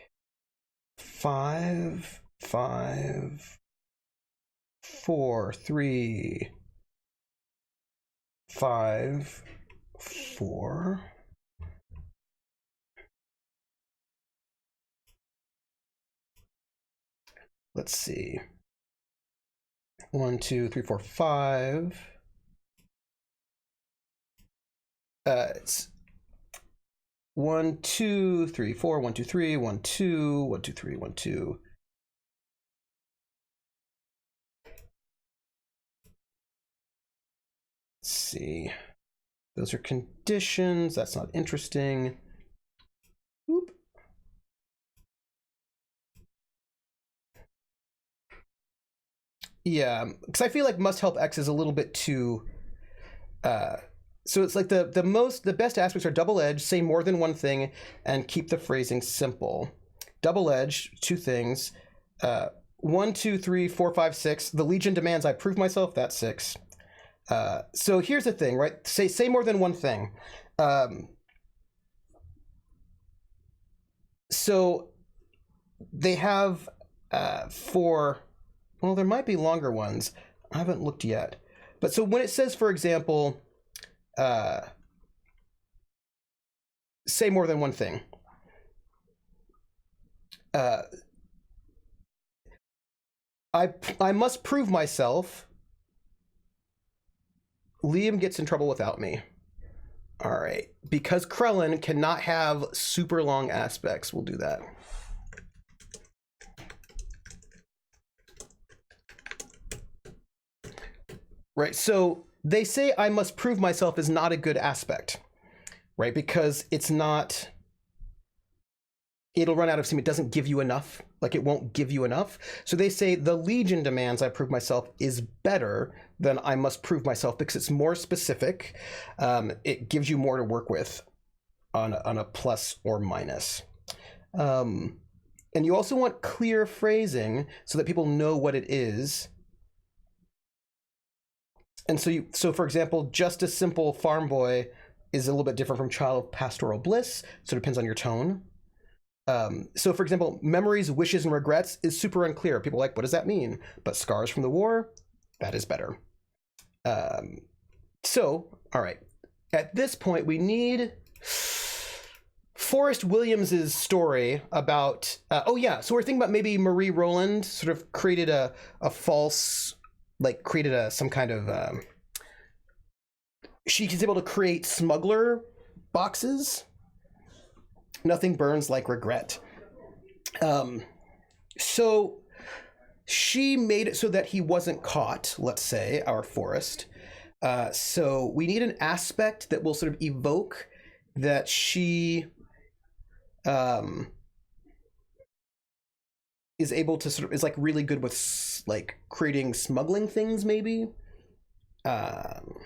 5, 5, 4, 3, 5, 4. Let's see. 1, 2, 3, 4, 5. It's 1, 2, 3, 4. 1, 2, 3. 1, 2. 1, 2, 3. 1, 2. Let's see. Those are conditions. That's not interesting. Oop. Yeah, because I feel like must help X is a little bit too. So it's like the best aspects are double edge, say more than one thing, and keep the phrasing simple. Double edge, 2 things. 1, 2, 3, 4, 5, 6. The Legion demands I prove myself. That's 6. So here's the thing, right? Say more than one thing. So they have 4. Well, there might be longer ones. I haven't looked yet. But so when it says, for example, say more than one thing. I must prove myself. Liam gets in trouble without me. All right. Because Krellin cannot have super long aspects, we'll do that. Right, so they say I must prove myself is not a good aspect, right? Because it's not, it'll run out of steam. It doesn't give you enough, like it won't give you enough. So they say the Legion demands I prove myself is better than I must prove myself because it's more specific. It gives you more to work with on a plus or minus. And you also want clear phrasing so that people know what it is. And so for example, just a simple farm boy is a little bit different from child of pastoral bliss. So it depends on your tone. So for example, memories, wishes, and regrets is super unclear. People are like, what does that mean? But scars from the war, that is better. So, all right. At this point, we need Forrest Williams's story about oh yeah, so we're thinking about maybe Marie Roland sort of created a false, like created a some kind of she's able to create smuggler boxes. Nothing burns like regret. So she made it so that he wasn't caught, let's say, our Forrest. So we need an aspect that will sort of evoke that she is able to sort of is like really good with like creating smuggling things, maybe. Um,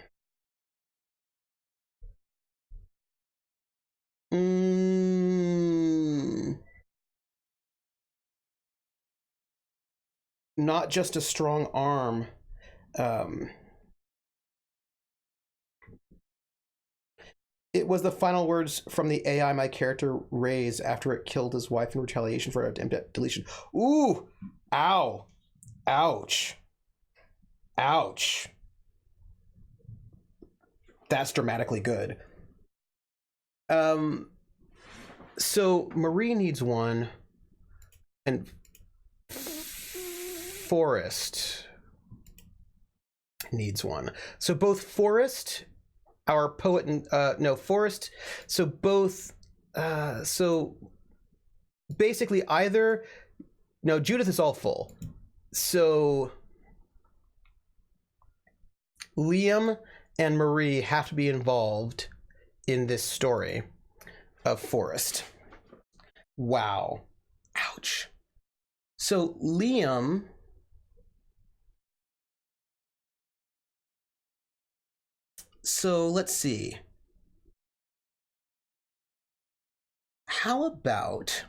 mm, Not just a strong arm. Um, It was the final words from the AI my character raised after it killed his wife in retaliation for attempted deletion. Ooh! Ow! Ouch! Ouch! That's dramatically good. Um, so Marie needs one, and Forrest needs one. So both Forrest, our poet, and no Forrest. So both. So basically, either no Judith is all full. So Liam and Marie have to be involved in this story of Forrest. Wow. Ouch. So Liam. So let's see. How about.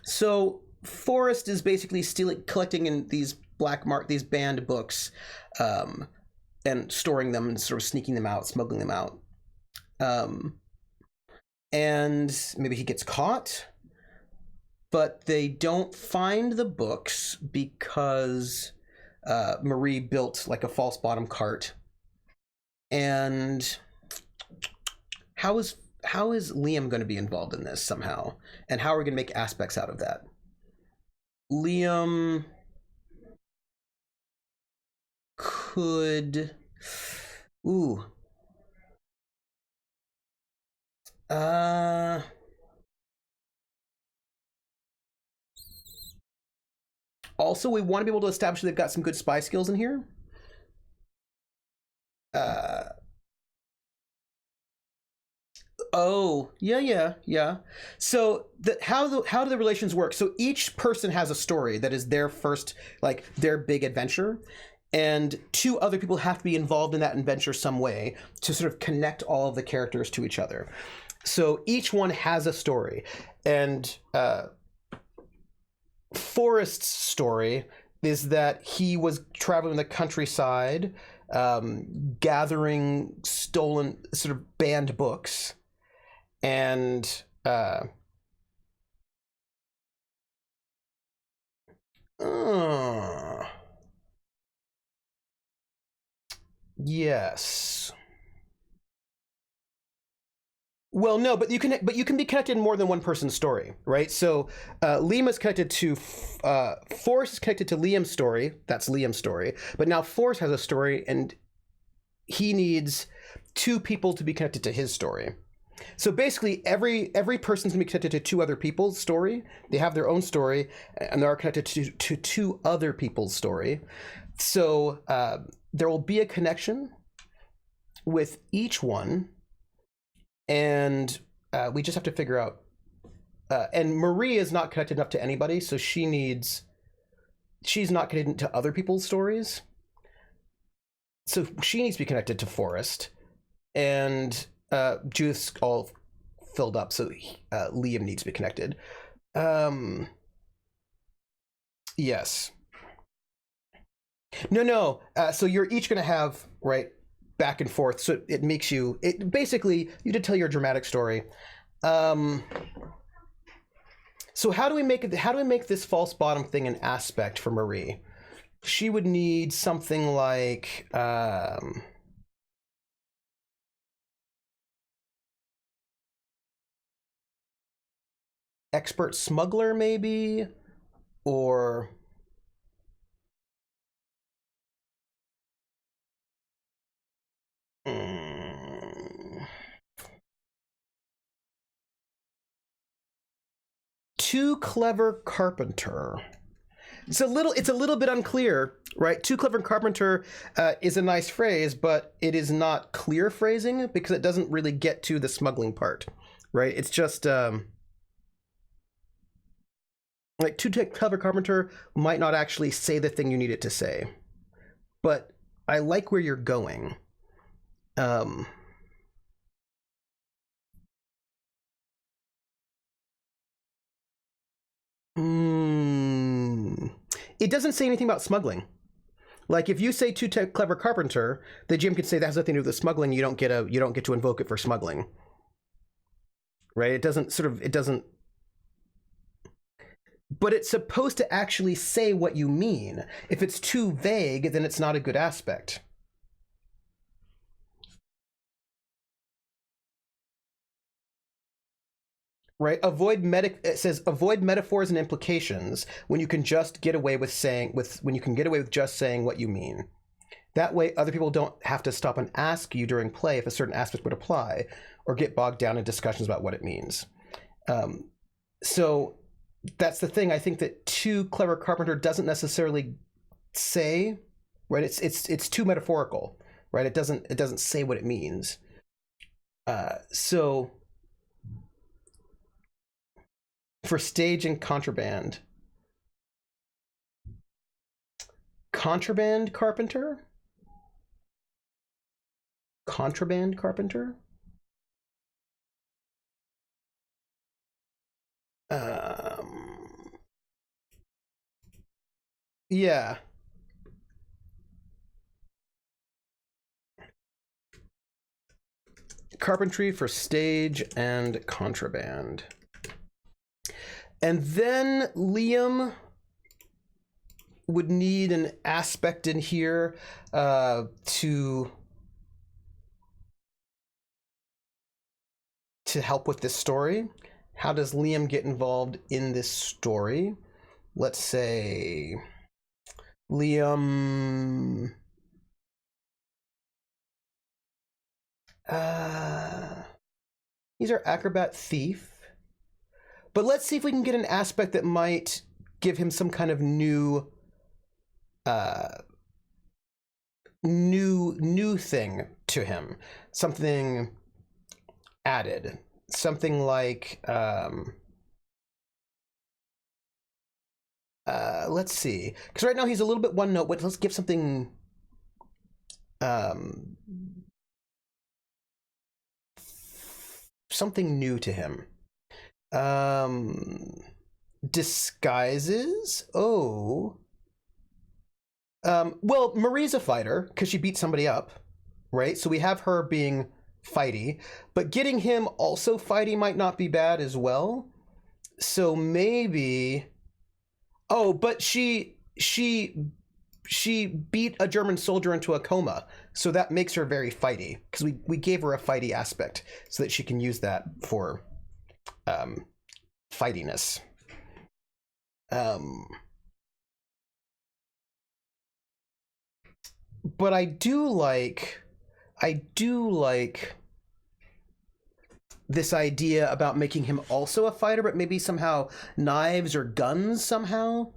So Forrest is basically stealing, collecting in these these banned books, and storing them and sort of sneaking them out, smuggling them out. Um, and maybe he gets caught, but they don't find the books because Marie built like a false bottom cart. And how is Liam going to be involved in this somehow? And how are we going to make aspects out of that? Liam could. Ooh. Also, we want to be able to establish that they've got some good spy skills in here. Uh, oh, yeah. So how do the relations work? So each person has a story that is their first, like their big adventure, and two other people have to be involved in that adventure some way to sort of connect all of the characters to each other. So each one has a story, and Forrest's story is that he was traveling the countryside, gathering stolen, sort of banned books, and yes. Well, no, but you can be connected in more than one person's story, right? So Liam is connected to Forrest is connected to Liam's story. That's Liam's story. But now Forrest has a story, and he needs two people to be connected to his story. So basically, every person's gonna be connected to two other people's story. They have their own story, and they are connected to two other people's story. So there will be a connection with each one, and we just have to figure out. And Marie is not connected enough to anybody, so she's not connected to other people's stories. So she needs to be connected to Forrest, and Judith's all filled up, so Liam needs to be connected. Yes. No. So you're each going to have, right, back and forth. So it makes basically, you did tell your dramatic story. So how do we make this false bottom thing an aspect for Marie? She would need something like, expert smuggler, maybe, or too clever carpenter. It's a little bit unclear, right? Too clever carpenter is a nice phrase, but it is not clear phrasing because it doesn't really get to the smuggling part, right? It's just like too clever carpenter might not actually say the thing you need it to say, but I like where you're going. It doesn't say anything about smuggling. Like if you say too clever carpenter, the GM could say that has nothing to do with the smuggling. You don't get to invoke it for smuggling, right? It doesn't. But it's supposed to actually say what you mean. If it's too vague, then it's not a good aspect. Right? It says avoid metaphors and implications when you can just get away with just saying what you mean. That way other people don't have to stop and ask you during play if a certain aspect would apply or get bogged down in discussions about what it means. So that's the thing. I think that too clever carpenter doesn't necessarily say, right? It's too metaphorical, right? It doesn't say what it means. So for stage and contraband carpenter. Yeah. Carpentry for stage and contraband. And then Liam would need an aspect in here to help with this story. How does Liam get involved in this story? Let's say Liam he's our acrobat thief. But let's see if we can get an aspect that might give him some kind of new thing to him. Something added. Something like let's see. Because right now he's a little bit one note, but let's give something something new to him. Disguises. Well, Marie's a fighter because she beat somebody up, right? So we have her being fighty, but getting him also fighty might not be bad as well. So maybe, but she beat a German soldier into a coma, so that makes her very fighty because we gave her a fighty aspect so that she can use that for fightiness. But I do like this idea about making him also a fighter, but maybe somehow knives or guns somehow.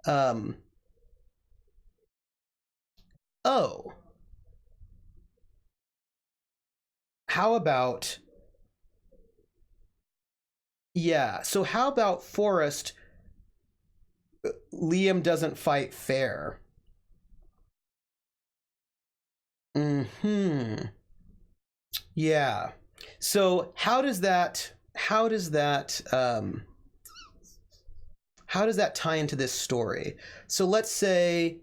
How about so how about Forrest? Liam doesn't fight fair. Yeah. So how does that tie into this story? So let's say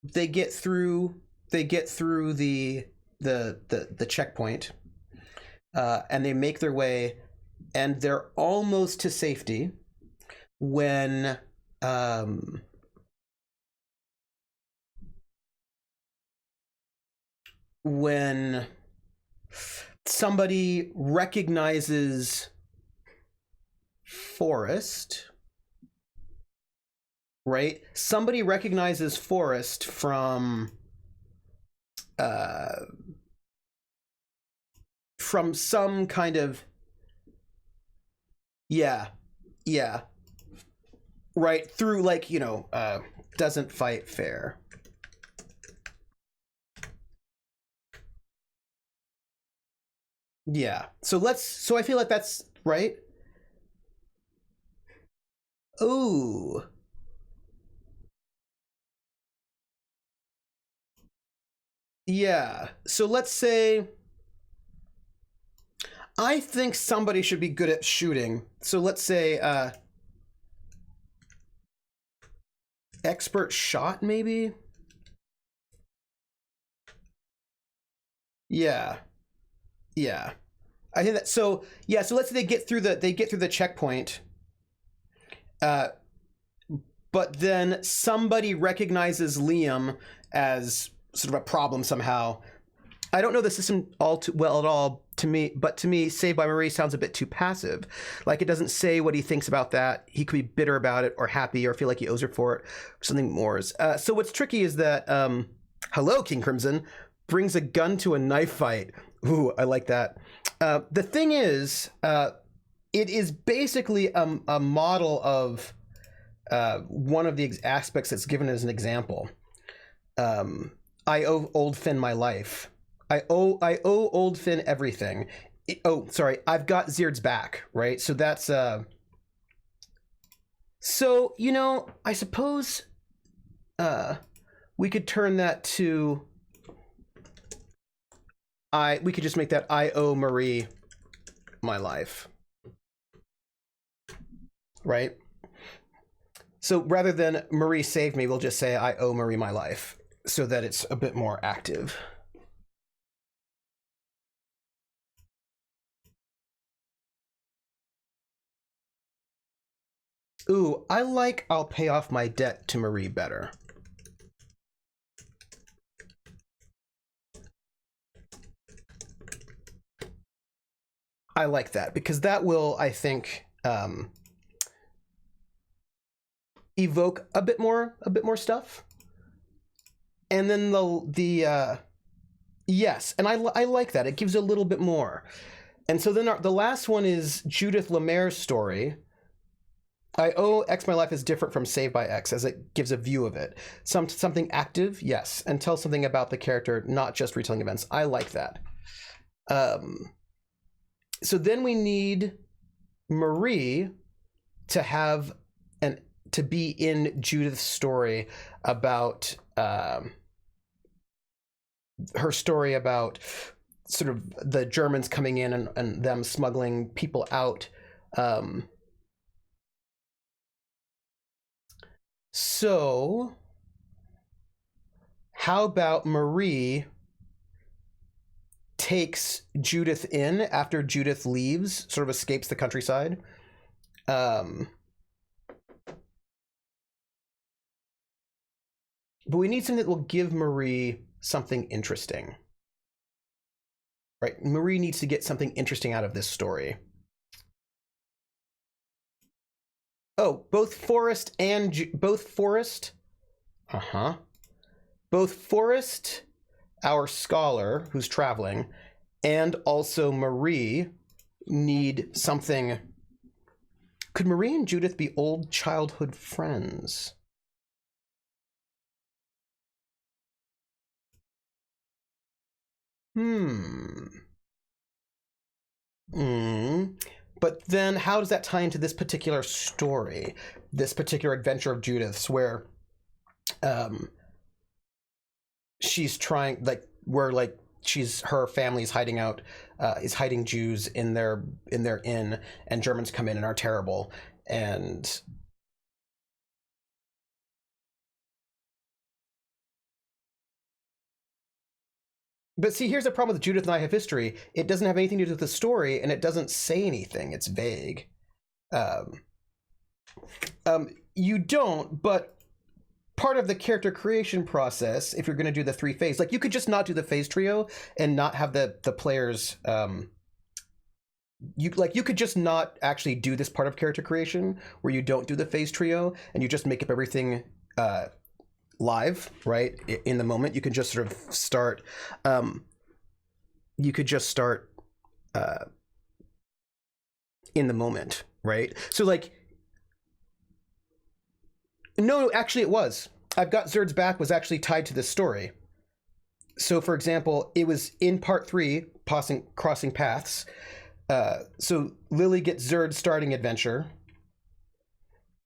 they get through the checkpoint, and they make their way, and they're almost to safety when somebody recognizes Forrest, right? Somebody recognizes Forrest from some kind of, yeah, right, through like, doesn't fight fair. Yeah. So I feel like that's right. Ooh. Yeah. So let's say I think somebody should be good at shooting. So let's say expert shot, maybe? Yeah. Yeah. I think that, so yeah, so let's say they get through the checkpoint. But then somebody recognizes Liam as sort of a problem somehow. I don't know the system all too well at all but to me, Saved by Marie sounds a bit too passive. Like, it doesn't say what he thinks about that. He could be bitter about it or happy or feel like he owes her for it or something more. So what's tricky is that, hello, King Crimson, brings a gun to a knife fight. Ooh, I like that. The thing is, it is basically a model of one of the aspects that's given as an example. I owe Old Finn my life. I owe Old Finn everything. I've got Zeard's back, right? So that's so, I suppose we could turn that to we could just make that I owe Marie my life. Right? So rather than Marie saved me, we'll just say I owe Marie my life so that it's a bit more active. Ooh, I like I'll pay off my debt to Marie better. I like that because that will, I think, evoke a bit more stuff. And then yes, and I like that. It gives a little bit more. And so then the last one is Judith Lemaire's story. I owe X my life is different from Saved by X, as it gives a view of it. Something active, yes, and tell something about the character, not just retelling events. I like that. So then we need Marie to have to be in Judith's story about her story about sort of the Germans coming in and them smuggling people out. So how about Marie takes Judith in after Judith leaves, sort of escapes the countryside. But we need something that will give Marie something interesting. Right? Marie needs to get something interesting out of this story. Oh, both Forrest, our scholar who's traveling, and also Marie need something. Could Marie and Judith be old childhood friends? But then how does that tie into this particular story, this particular adventure of Judith's, where she's trying, like, where, like, her family's hiding out, is hiding Jews in their inn, and Germans come in and are terrible, and but see, here's the problem with Judith and I Have History. It doesn't have anything to do with the story, and it doesn't say anything. It's vague. You don't, but part of the character creation process, if you're going to do the 3-phase, like you could just not do the phase trio and not have the players. You could just not actually do this part of character creation where you don't do the phase trio and you just make up everything live, right, in the moment. You can just sort of start. You could just start in the moment, right? So like. No, actually it was. I've Got Zerd's Back was actually tied to this story. So, for example, it was in part 3, Crossing Paths. So Lily gets Zerd's starting adventure.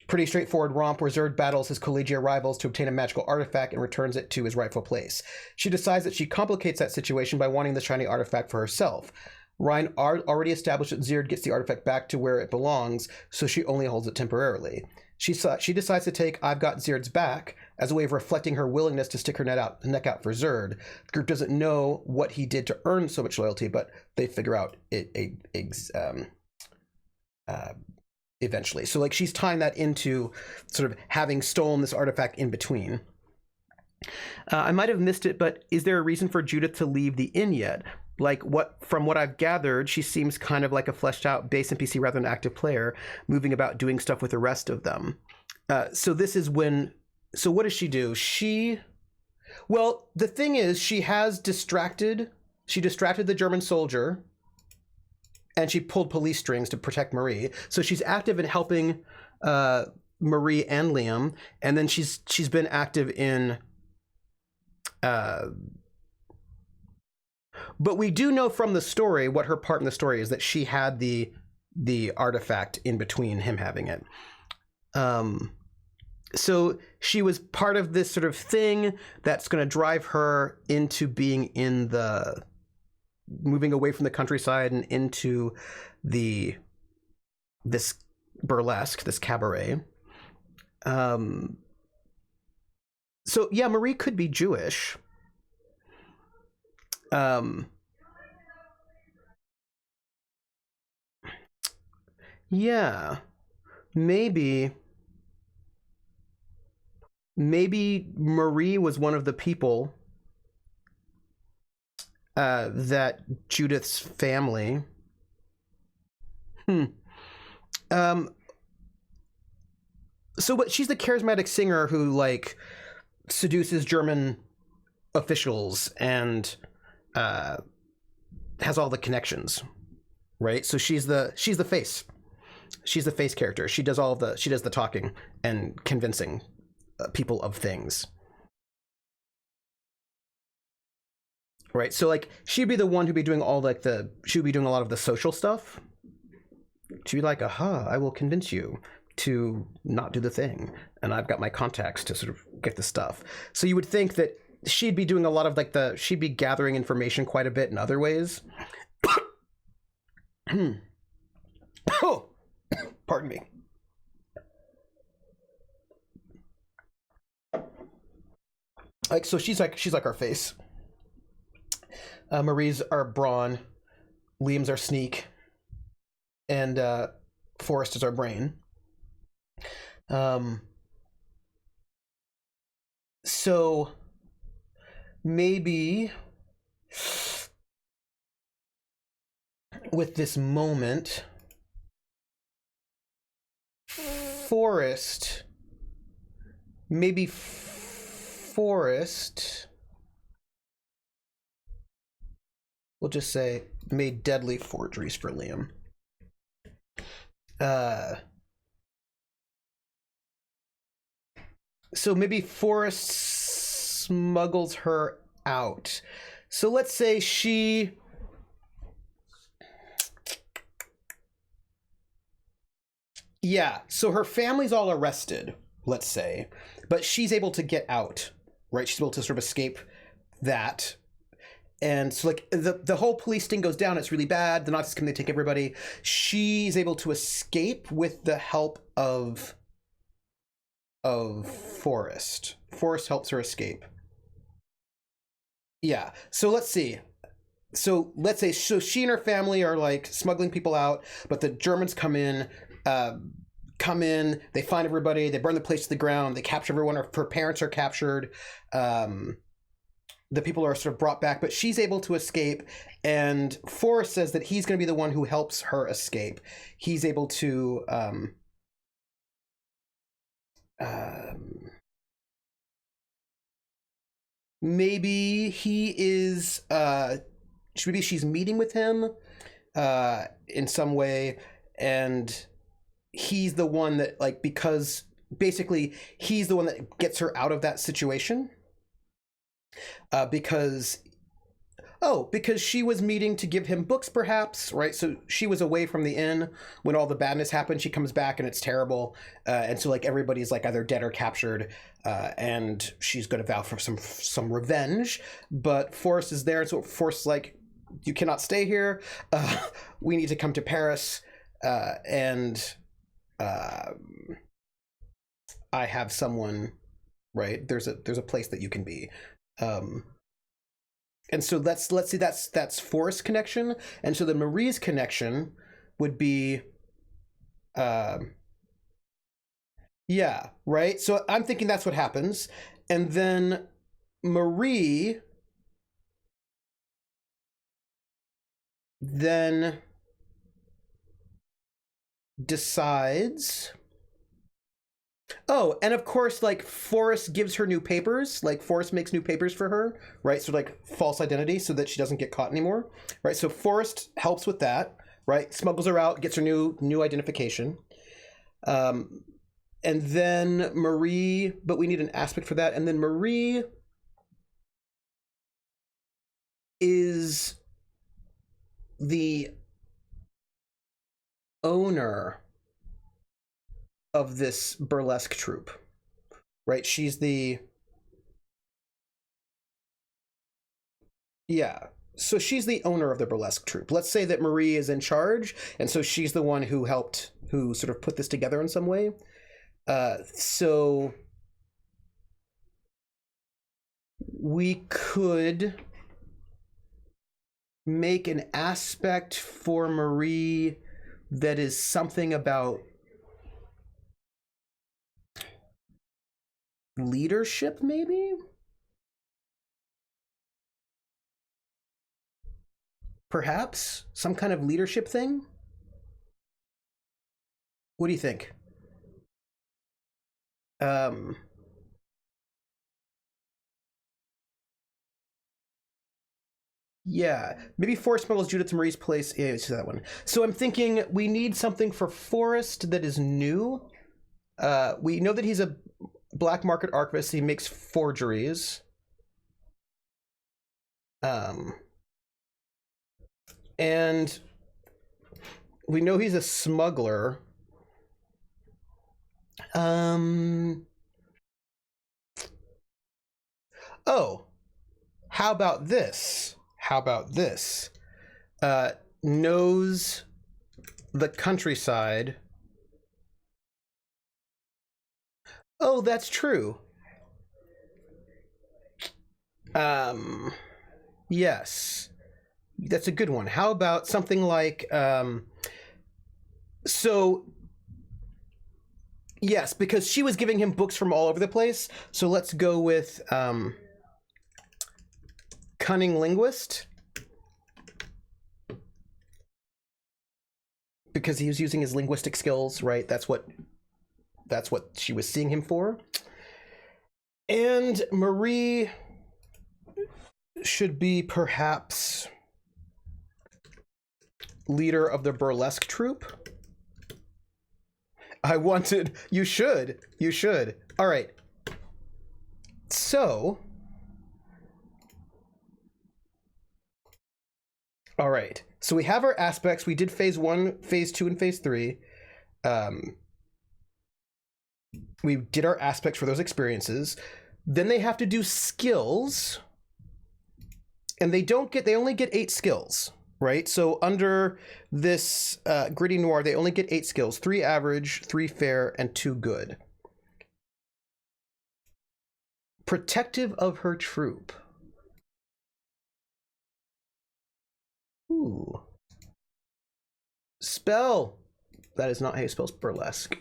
Pretty straightforward romp where Zerd battles his Collegia rivals to obtain a magical artifact and returns it to his rightful place. She decides that she complicates that situation by wanting the shiny artifact for herself. Ryan already established that Zerd gets the artifact back to where it belongs, so she only holds it temporarily. She decides to take I've Got Zerd's Back as a way of reflecting her willingness to stick her neck out for Zerd. The group doesn't know what he did to earn so much loyalty, but they figure out it eventually. So like she's tying that into sort of having stolen this artifact in between. I might have missed it, but is there a reason for Judith to leave the inn yet? Like from what I've gathered, she seems kind of like a fleshed out base NPC rather than an active player, moving about doing stuff with the rest of them. So this is when. So what does she do? Well, the thing is, she distracted the German soldier, and she pulled police strings to protect Marie. So she's active in helping Marie and Liam, and then she's been active in. But we do know from the story what her part in the story is, that she had the artifact in between him having it. So she was part of this sort of thing that's going to drive her into being moving away from the countryside and into this burlesque, this cabaret. So yeah, Marie could be Jewish. Yeah, maybe Marie was one of the people that Judith's family. So what? She's the charismatic singer who like seduces German officials and has all the connections, right? So she's the face. She's the face character. She does the talking and convincing people of things, right? So like she'd be the one who'd be doing she'd be doing a lot of the social stuff. She'd be like, aha, I will convince you to not do the thing, and I've got my contacts to sort of get the stuff. So you would think that she'd be doing a lot of she'd be gathering information quite a bit in other ways. Oh, pardon me. Like, so she's like our face. Marie's our brawn, Liam's our sneak, and Forrest is our brain. So maybe with this moment, Forrest, we'll just say, made deadly forgeries for Liam. So maybe Forrest smuggles her out. So let's say yeah, so her family's all arrested, let's say, but she's able to get out, right? She's able to sort of escape that. And so like the whole police thing goes down. It's really bad. The Nazis come, they take everybody. She's able to escape with the help of Forrest. Forrest helps her escape. Yeah. So let's see. So let's say she and her family are like smuggling people out, but the Germans come in. come in, they find everybody, they burn the place to the ground, they capture everyone, her parents are captured. The people are sort of brought back, but she's able to escape. And Forrest says that he's going to be the one who helps her escape. He's able to maybe he is maybe she's meeting with him in some way, and he's the one that, like, because basically he's the one that gets her out of that situation. Because she was meeting to give him books, perhaps, right? So she was away from the inn when all the badness happened. She comes back and it's terrible, and so like everybody's like either dead or captured, and she's going to vow for some revenge. But Forrest is there, and so Forrest is like, "You cannot stay here. We need to come to Paris, and I have someone. Right? There's a place that you can be." And so let's see, that's Forrest's connection, and so the Marie's connection would be, yeah, right. So I'm thinking that's what happens, and then Marie then decides. Oh, and of course, like, Forrest gives her new papers. Like, Forrest makes new papers for her, right? So, like, false identity so that she doesn't get caught anymore, right? So Forrest helps with that, right? Smuggles her out, gets her new identification. And then Marie, but we need an aspect for that. And then Marie is the owner of this burlesque troupe, right? She's the, yeah. So she's the owner of the burlesque troupe. Let's say that Marie is in charge, and so she's the one who sort of put this together in some way. So we could make an aspect for Marie that is something about leadership, maybe? Perhaps some kind of leadership thing? What do you think? Yeah, maybe Forrest smuggles Judith to Marie's place. Yeah, it's that one. So I'm thinking we need something for Forrest that is new. We know that he's a black market archivist. He makes forgeries. And we know he's a smuggler. Oh, how about this? Knows the countryside. Oh, that's true. Yes, that's a good one. How about something like, so, yes, because she was giving him books from all over the place. So let's go with cunning linguist, because he was using his linguistic skills, right? That's what she was seeing him for. And Marie should be perhaps leader of the burlesque troupe. You should. All right. So, all right. So we have our aspects. We did phase 1, phase 2, and phase 3. We did our aspects for those experiences. Then they have to do skills. And they only get 8 skills, right? So under this gritty noir, they only get 8 skills: 3 average, 3 fair, and 2 good. Protective of her troop. Ooh. Spell. That is not how you spell burlesque.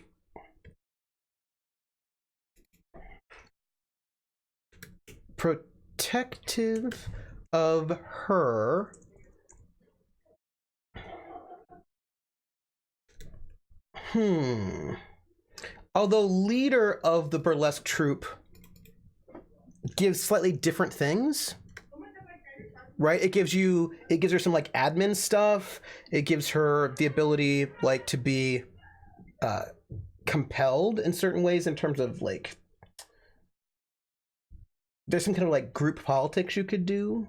protective of her although leader of the burlesque troupe gives slightly different things, right? It gives her some like admin stuff. It gives her the ability like to be compelled in certain ways in terms of like there's some kind of like group politics you could do.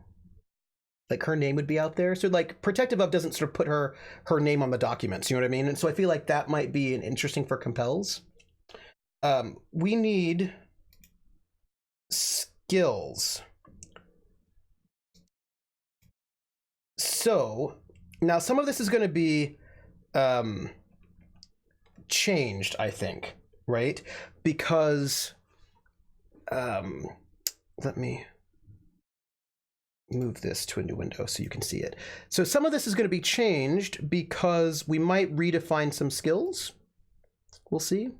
Like her name would be out there. So like protective of doesn't sort of put her name on the documents, you know what I mean? And so I feel like that might be an interesting for compels. We need skills. So now some of this is going to be changed, I think, right? Because let me move this to a new window so you can see it. So some of this is going to be changed because we might redefine some skills. We'll see.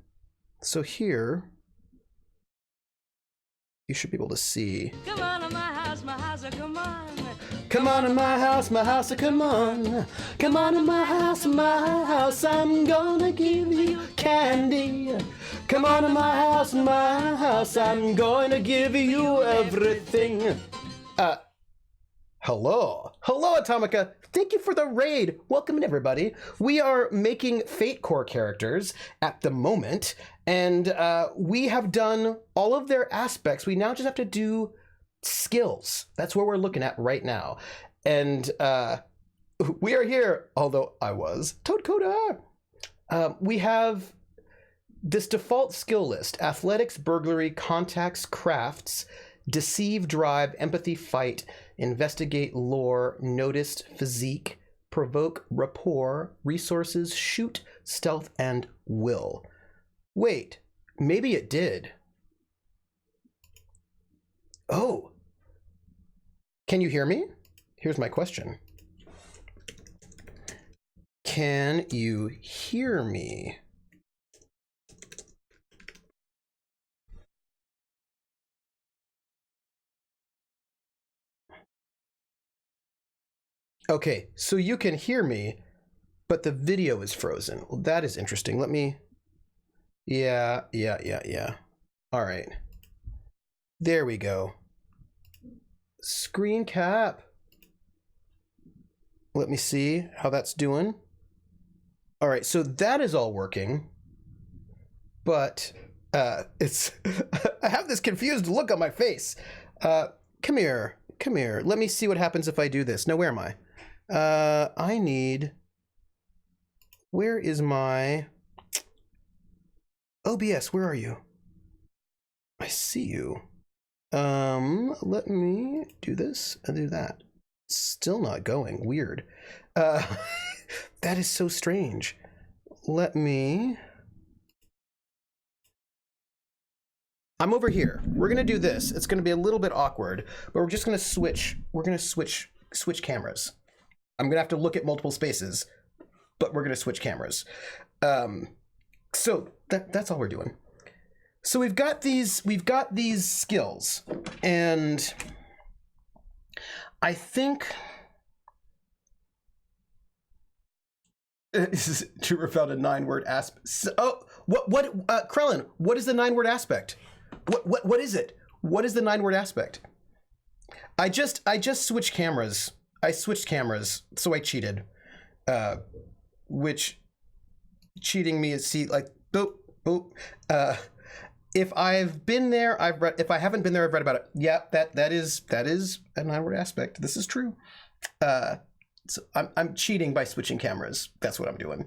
So here, you should be able to see. Come on to my house, come on. Come on to my house, come on. Come on to my house, I'm gonna give you candy. Come on to my house, I'm going to give you everything. Hello, Atomica. Thank you for the raid. Welcome, everybody. We are making Fate Core characters at the moment, and we have done all of their aspects. We now just have to do skills. That's what we're looking at right now. And we are here, although I was Toad Coda. We have this default skill list: athletics, burglary, contacts, crafts, deceive, drive, empathy, fight, investigate, lore, noticed, physique, provoke, rapport, resources, shoot, stealth, and will. Wait, maybe it did. Oh. Can you hear me? Here's my question. Can you hear me? Okay, so you can hear me, but the video is frozen. Well, that is interesting. Let me... Yeah. All right. There we go. Screen cap. Let me see how that's doing. All right, so that is all working, but it's... I have this confused look on my face. Come here. Let me see what happens if I do this. Now, where am I? I need... Where is my... OBS, where are you? I see you. Let me do this and do that. Still not going. Weird. That is so strange. Let me... I'm over here. We're gonna do this. It's gonna be a little bit awkward, but we're just gonna switch. We're gonna switch cameras. I'm gonna have to look at multiple spaces, but we're gonna switch cameras. So that's all we're doing. So we've got these skills, and I think Trooper found a 9-word aspect. Oh, what Krellin, what is the 9-word aspect? What is it? What is the 9-word aspect? I just switched cameras. I switched cameras, so I cheated. Which cheating me is like boop boop. If I've been there, I've read. If I haven't been there, I've read about it. Yeah, that is a 9-word aspect. This is true. So I'm cheating by switching cameras. That's what I'm doing.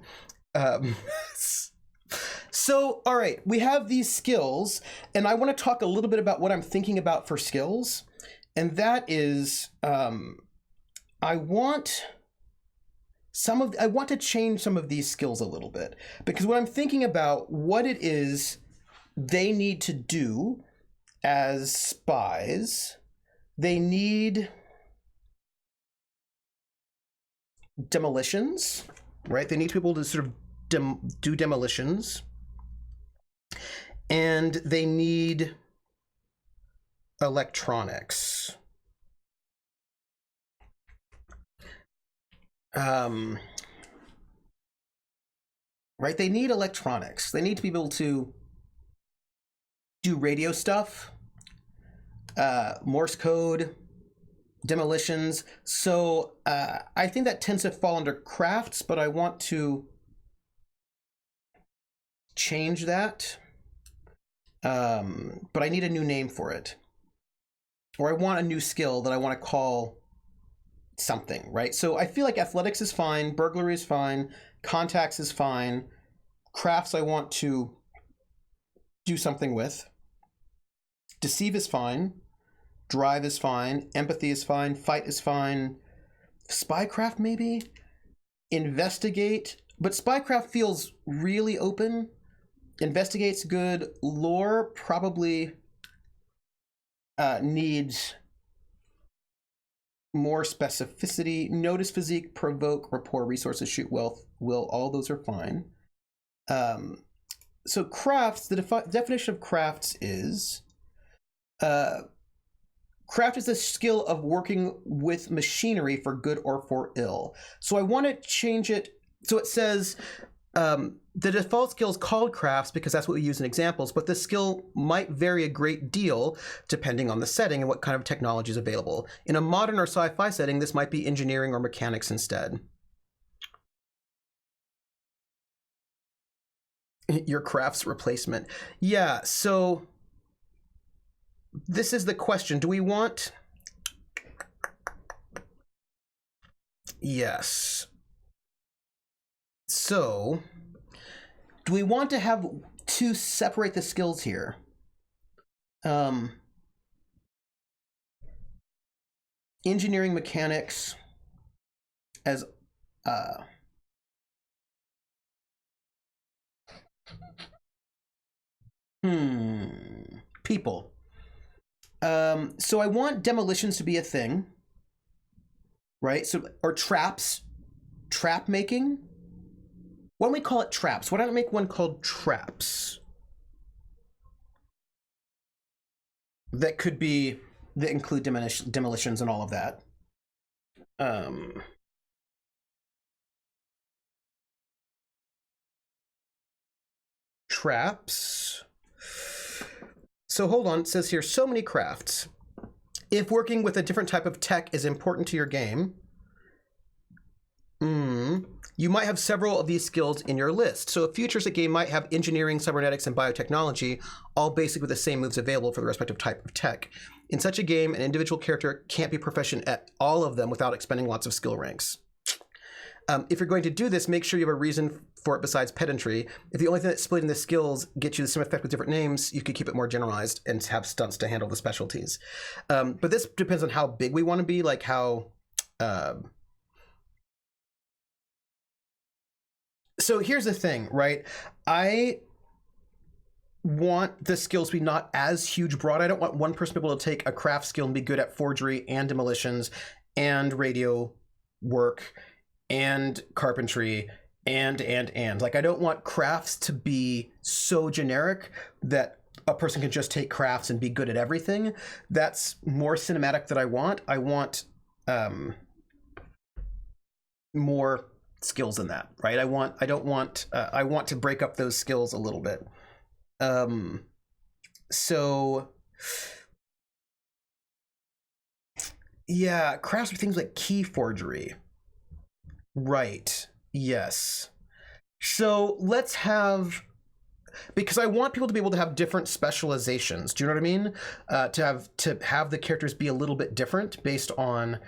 So, all right, we have these skills, and I want to talk a little bit about what I'm thinking about for skills, and that is, I want to change some of these skills a little bit, because when I'm thinking about what it is they need to do as spies, they need demolitions, right? They need to be able to sort of do demolitions. And they need electronics. Right, they need electronics. They need to be able to do radio stuff, Morse code, demolitions. So I think that tends to fall under crafts, but I want to change that. But I need a new name for it. Or I want a new skill that I want to call something, right? So I feel like athletics is fine, burglary is fine, contacts is fine, crafts I want to do something with, deceive is fine, drive is fine, empathy is fine, fight is fine, spycraft maybe, investigate, but spycraft feels really open, investigate's good, lore probably needs more specificity, notice, physique, provoke, rapport, resources, shoot, wealth, will, all those are fine. So crafts, the definition of crafts is, craft is the skill of working with machinery for good or for ill. So I want to change it, so it says, the default skill is called crafts because that's what we use in examples, but the skill might vary a great deal depending on the setting and what kind of technology is available. In a modern or sci-fi setting, this might be engineering or mechanics instead. Your crafts replacement. Yeah, so this is the question. Do we want... Yes. So, do we want to have to separate the skills here? Engineering mechanics as people. So I want demolitions to be a thing, right? So, or traps, trap making. Why don't we call it traps? Why don't I make one called traps? That could be, that include demolitions and all of that. Traps. So hold on, it says here, so many crafts. If working with a different type of tech is important to your game, you might have several of these skills in your list. So a futuristic game might have engineering, cybernetics, and biotechnology, all basically with the same moves available for the respective type of tech. In such a game, an individual character can't be proficient at all of them without expending lots of skill ranks. If you're going to do this, make sure you have a reason for it besides pedantry. If the only thing that's splitting the skills gets you the same effect with different names, you could keep it more generalized and have stunts to handle the specialties. But this depends on how big we want to be, like how... So here's the thing, right? I want the skills to be not as huge broad. I don't want one person to be able to take a craft skill and be good at forgery and demolitions and radio work and carpentry and. Like, I don't want crafts to be so generic that a person can just take crafts and be good at everything. That's more cinematic than I want. I want more skills than that, right? I want to break up those skills a little bit. So yeah, crafts are things like key forgery. Right. Yes. So let's have, because I want people to be able to have different specializations. Do you know what I mean? To have the characters be a little bit different based on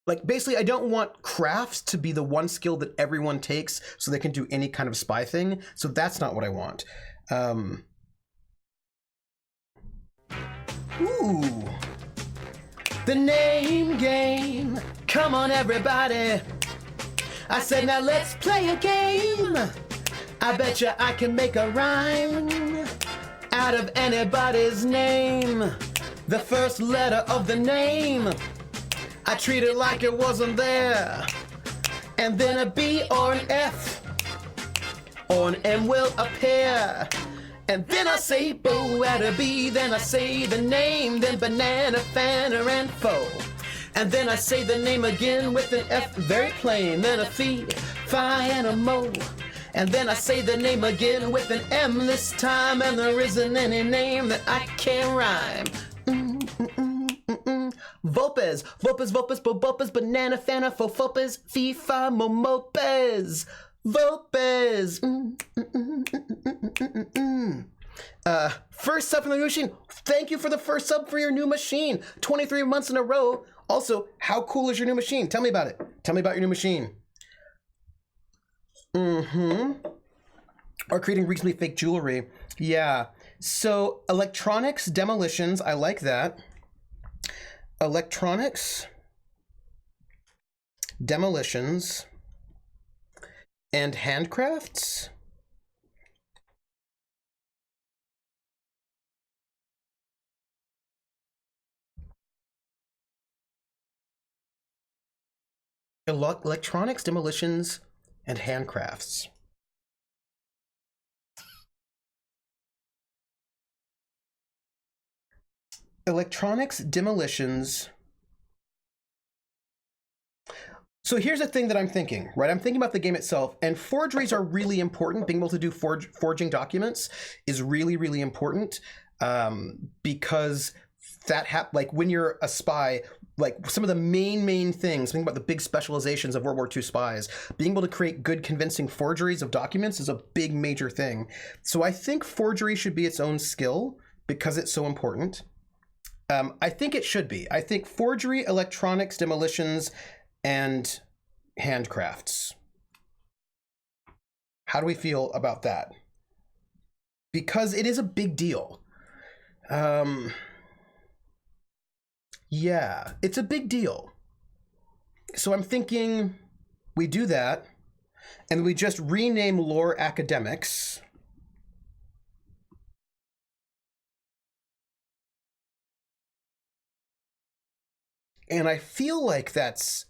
like, basically, I don't want crafts to be the one skill that everyone takes so they can do any kind of spy thing. So that's not what I want. Ooh. The name game. Come on, everybody. I said, now let's play a game. I bet you I can make a rhyme out of anybody's name. The first letter of the name, I treat it like it wasn't there. And then a B or an F. or an M will appear. And then I say bo at a B, then I say the name, then banana, fanner, and foe. And then I say the name again with an F, very plain, then a fee, fi, and a mo. And then I say the name again with an M this time, and there isn't any name that I can rhyme. Vopes, Vopes, Vopes, Bobopes, Banana, Fana, Fofopes, FIFA, Momopes, Vopes. First sub from the new machine. Thank you for the first sub for your new machine. 23 months in a row. Also, how cool is your new machine? Tell me about it. Tell me about your new machine. Or creating reasonably fake jewelry. Yeah. So electronics, demolitions, I like that. Electronics, demolitions, and handcrafts. Electronics, demolitions, and handcrafts. Electronics, demolitions. So here's the thing that I'm thinking, right? I'm thinking about the game itself, and forgeries are really important. Being able to do forging documents is really, really important, because that like when you're a spy, like some of the main things, think about the big specializations of World War II spies, being able to create good, convincing forgeries of documents is a big, major thing. So I think forgery should be its own skill because it's so important. I think it should be. I think forgery, electronics, demolitions, and handcrafts. How do we feel about that? Because it is a big deal. Yeah, it's a big deal. So I'm thinking we do that, and we just rename lore academics. And I feel like that's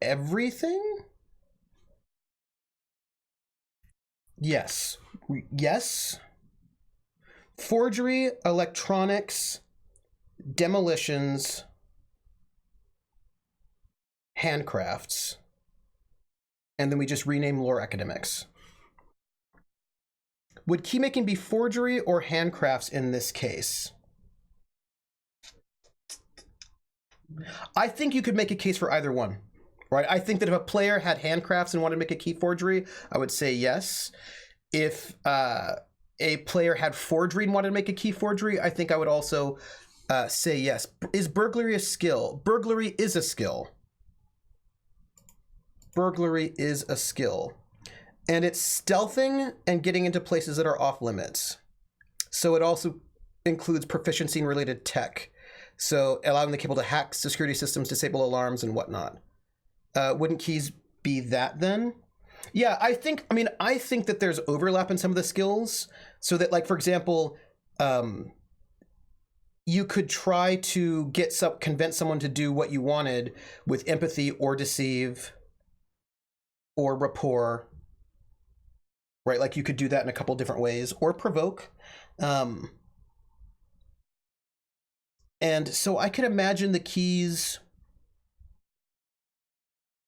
everything. Yes. Yes. Forgery, electronics, demolitions, handcrafts, and then we just rename lore academics. Would keymaking be forgery or handcrafts in this case? I think you could make a case for either one, right? I think that if a player had handcrafts and wanted to make a key forgery, I would say yes. If a player had forgery and wanted to make a key forgery, I think I would also say yes. Is burglary a skill? Burglary is a skill. Burglary is a skill. And it's stealthing and getting into places that are off limits. So it also includes proficiency in related tech. So allowing the people to hack security systems, disable alarms, and whatnot. Wouldn't keys be that then? Yeah, I think that there's overlap in some of the skills. So that, like, for example, you could try to convince someone to do what you wanted with empathy or deceive or rapport, right? Like you could do that in a couple different ways, or provoke. And so I could imagine the keys.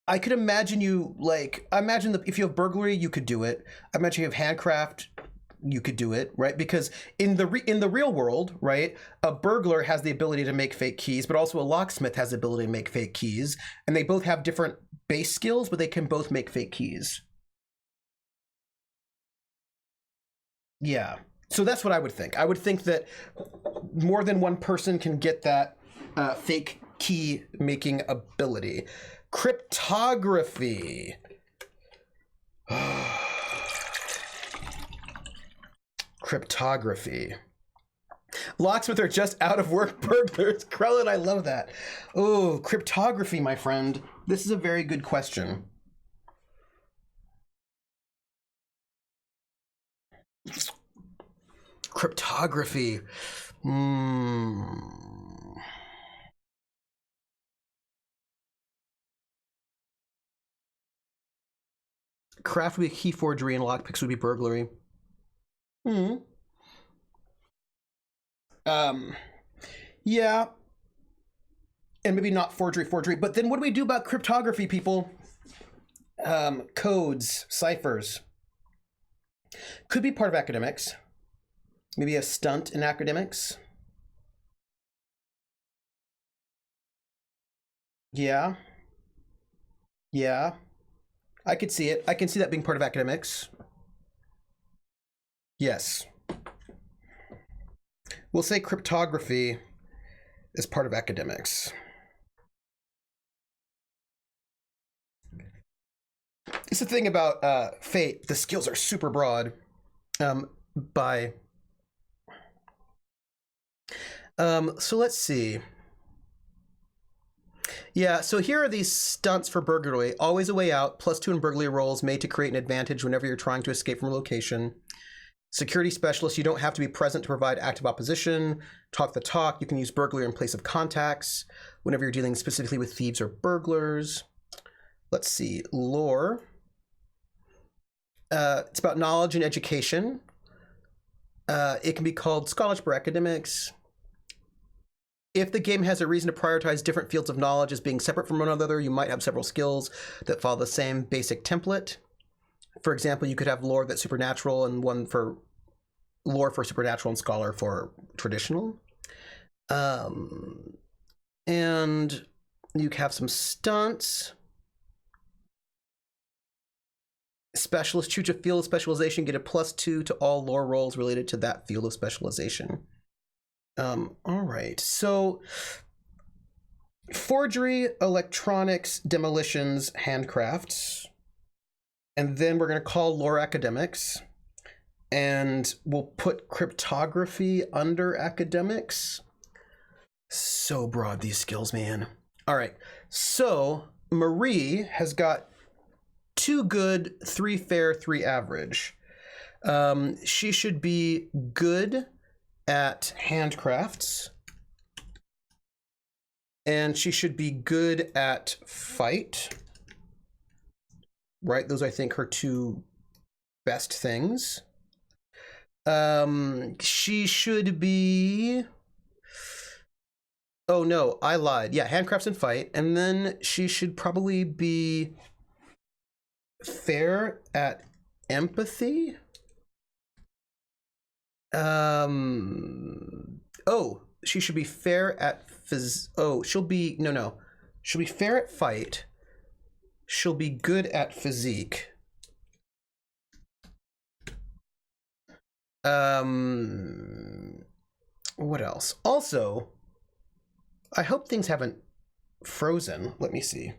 I could imagine if you have burglary, you could do it. I imagine you have handcraft, you could do it, right? Because in the real world, right, a burglar has the ability to make fake keys, but also a locksmith has the ability to make fake keys, and they both have different base skills, but they can both make fake keys. Yeah. So that's what I would think. I would think that more than one person can get that fake key making ability. Cryptography. Cryptography. Locksmith are just out of work burglars. Krellin, I love that. Oh, cryptography, my friend. This is a very good question. Cryptography. Craft would be key forgery, and lockpicks would be burglary. Hmm. Yeah. And maybe not forgery, but then what do we do about cryptography, people? Codes, ciphers. Could be part of academics. Maybe a stunt in academics. Yeah. Yeah. I could see it. I can see that being part of academics. Yes. We'll say cryptography is part of academics. It's the thing about Fate. The skills are super broad. So let's see. Yeah, so here are these stunts for burglary. Always a way out, +2 in burglary rolls, made to create an advantage whenever you're trying to escape from a location. Security specialist, you don't have to be present to provide active opposition. Talk the talk, you can use burglary in place of contacts whenever you're dealing specifically with thieves or burglars. Let's see, lore. It's about knowledge and education. It can be called scholarship or academics. If the game has a reason to prioritize different fields of knowledge as being separate from one another, you might have several skills that follow the same basic template. For example, you could have lore that's supernatural and one for lore for supernatural and scholar for traditional. And you have some stunts. Specialist, choose a field of specialization, get a +2 to all lore rolls related to that field of specialization. All right, so forgery, electronics, demolitions, handcrafts, and then we're going to call lore academics, and we'll put cryptography under academics. So broad, these skills, man. All right, so Marie has got 2 good, 3 fair, 3 average. She should be good at handcrafts, and she should be good at fight. Right, those I think her 2 best things. She should be, oh no, I lied. Yeah, handcrafts and fight, and then she should probably be fair at empathy. Oh, she should be fair at she'll be, no. She'll be fair at fight. She'll be good at physique. What else? Also, I hope things haven't frozen. Let me see.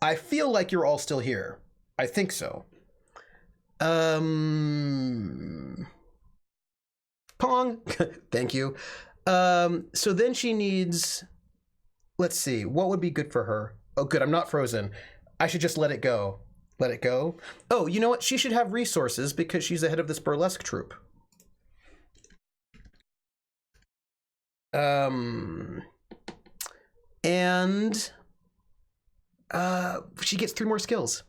I feel like you're all still here. I think so. Pong. Thank you. So then she needs, let's see, what would be good for her? Oh, good, I'm not frozen. I should just let it go. Let it go. Oh, you know what? She should have resources because she's the head of this burlesque troupe. And she gets 3 more skills.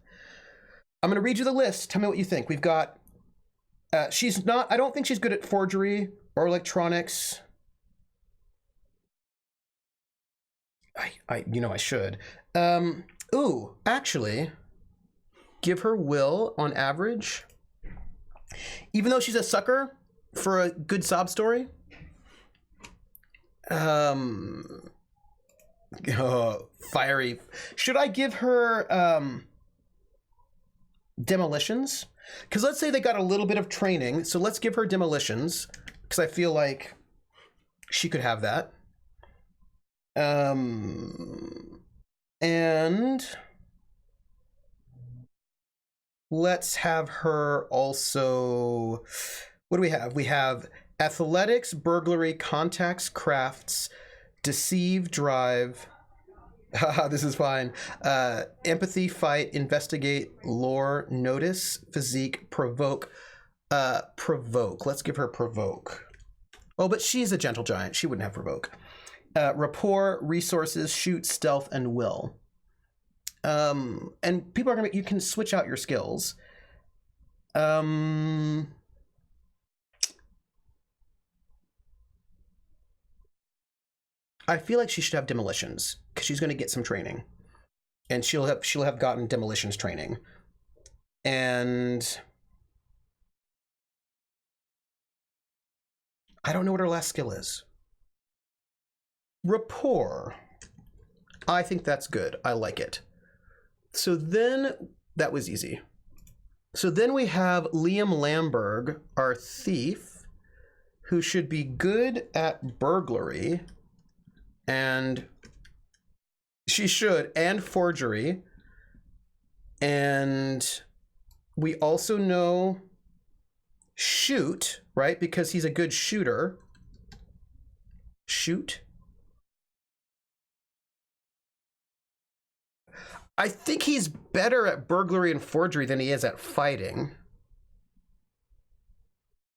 I'm going to read you the list. Tell me what you think. We've got, she's not, I don't think she's good at forgery or electronics. I should. Ooh, actually, give her will on average. Even though she's a sucker for a good sob story. Fiery. Should I give her demolitions? Because let's say they got a little bit of training, so let's give her demolitions because I feel like she could have that. And let's have her also, what do we have? We have athletics, burglary, contacts, crafts, deceive, drive. Haha, this is fine. Empathy, fight, investigate, lore, notice, physique, provoke. Provoke. Let's give her provoke. Oh, but she's a gentle giant. She wouldn't have provoke. Rapport, resources, shoot, stealth, and will. And people are gonna, you can switch out your skills. I feel like she should have demolitions because she's going to get some training, and she'll have gotten demolitions training, and I don't know what her last skill is. Rapport. I think that's good. I like it. So then that was easy. So then we have Liam Lamberg, our thief, who should be good at burglary. And she should, and forgery. And we also know shoot, right? Because he's a good shooter. Shoot. I think he's better at burglary and forgery than he is at fighting.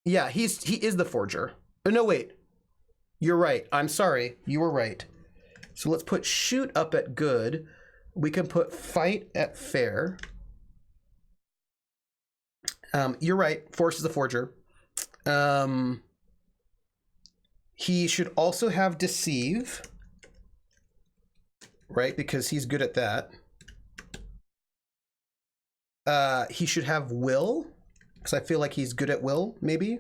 Yeah, he is the forger. Oh, no, wait. You're right. I'm sorry. You were right. So let's put shoot up at good. We can put fight at fair. You're right. Force is the forger. He should also have deceive, right? Because he's good at that. He should have will, because I feel like he's good at will, maybe.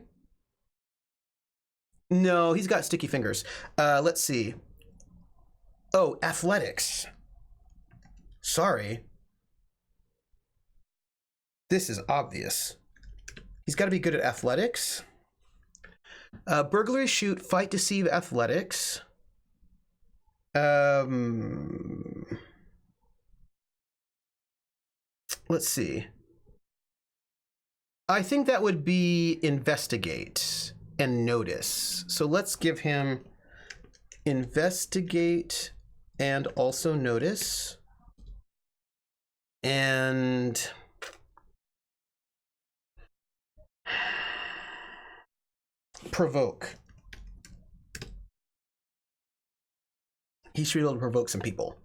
No, he's got sticky fingers. Let's see. Oh, athletics. Sorry. This is obvious. He's got to be good at athletics. Burglary, shoot, fight, deceive, athletics. Let's see. I think that would be investigate and notice. So let's give him investigate and also notice. And provoke. He should be able to provoke some people.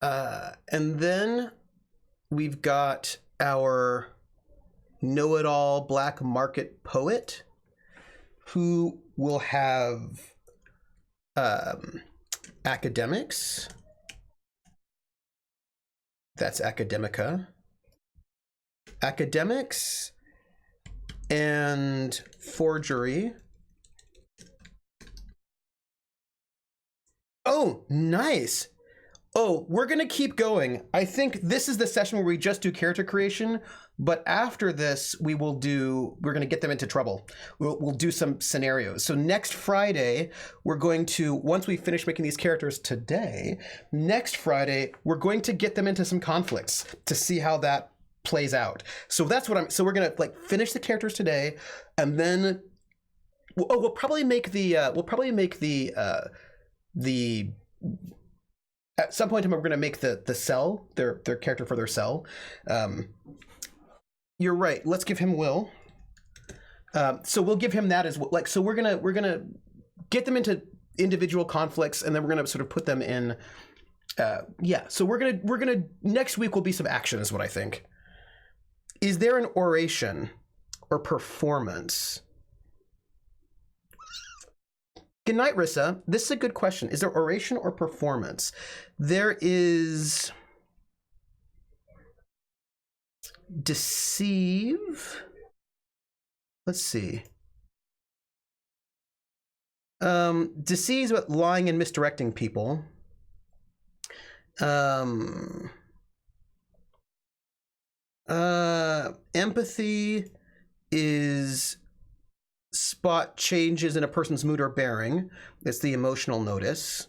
And then we've got our know-it-all black market poet who will have academics. That's academica. Academics and forgery. Oh, nice. Oh, we're going to keep going. I think this is the session where we just do character creation, but after this, we're going to get them into trouble. We'll do some scenarios. So next Friday, we're going to, once we finish making these characters today, next Friday, we're going to get them into some conflicts to see how that plays out. So that's what so we're going to like finish the characters today, and then, we'll probably make at some point in time, we're going to make the cell, their character for their cell. You're right. Let's give him will. So we'll give him that as well. Like, so we're gonna get them into individual conflicts, and then we're gonna sort of put them in. Yeah. So we're gonna next week will be some action, is what I think. Is there an oration or performance? Good night, Rissa. This is a good question. Is there oration or performance? There is deceive. Let's see. Deceive is about lying and misdirecting people. Empathy is spot changes in a person's mood or bearing. It's the emotional notice.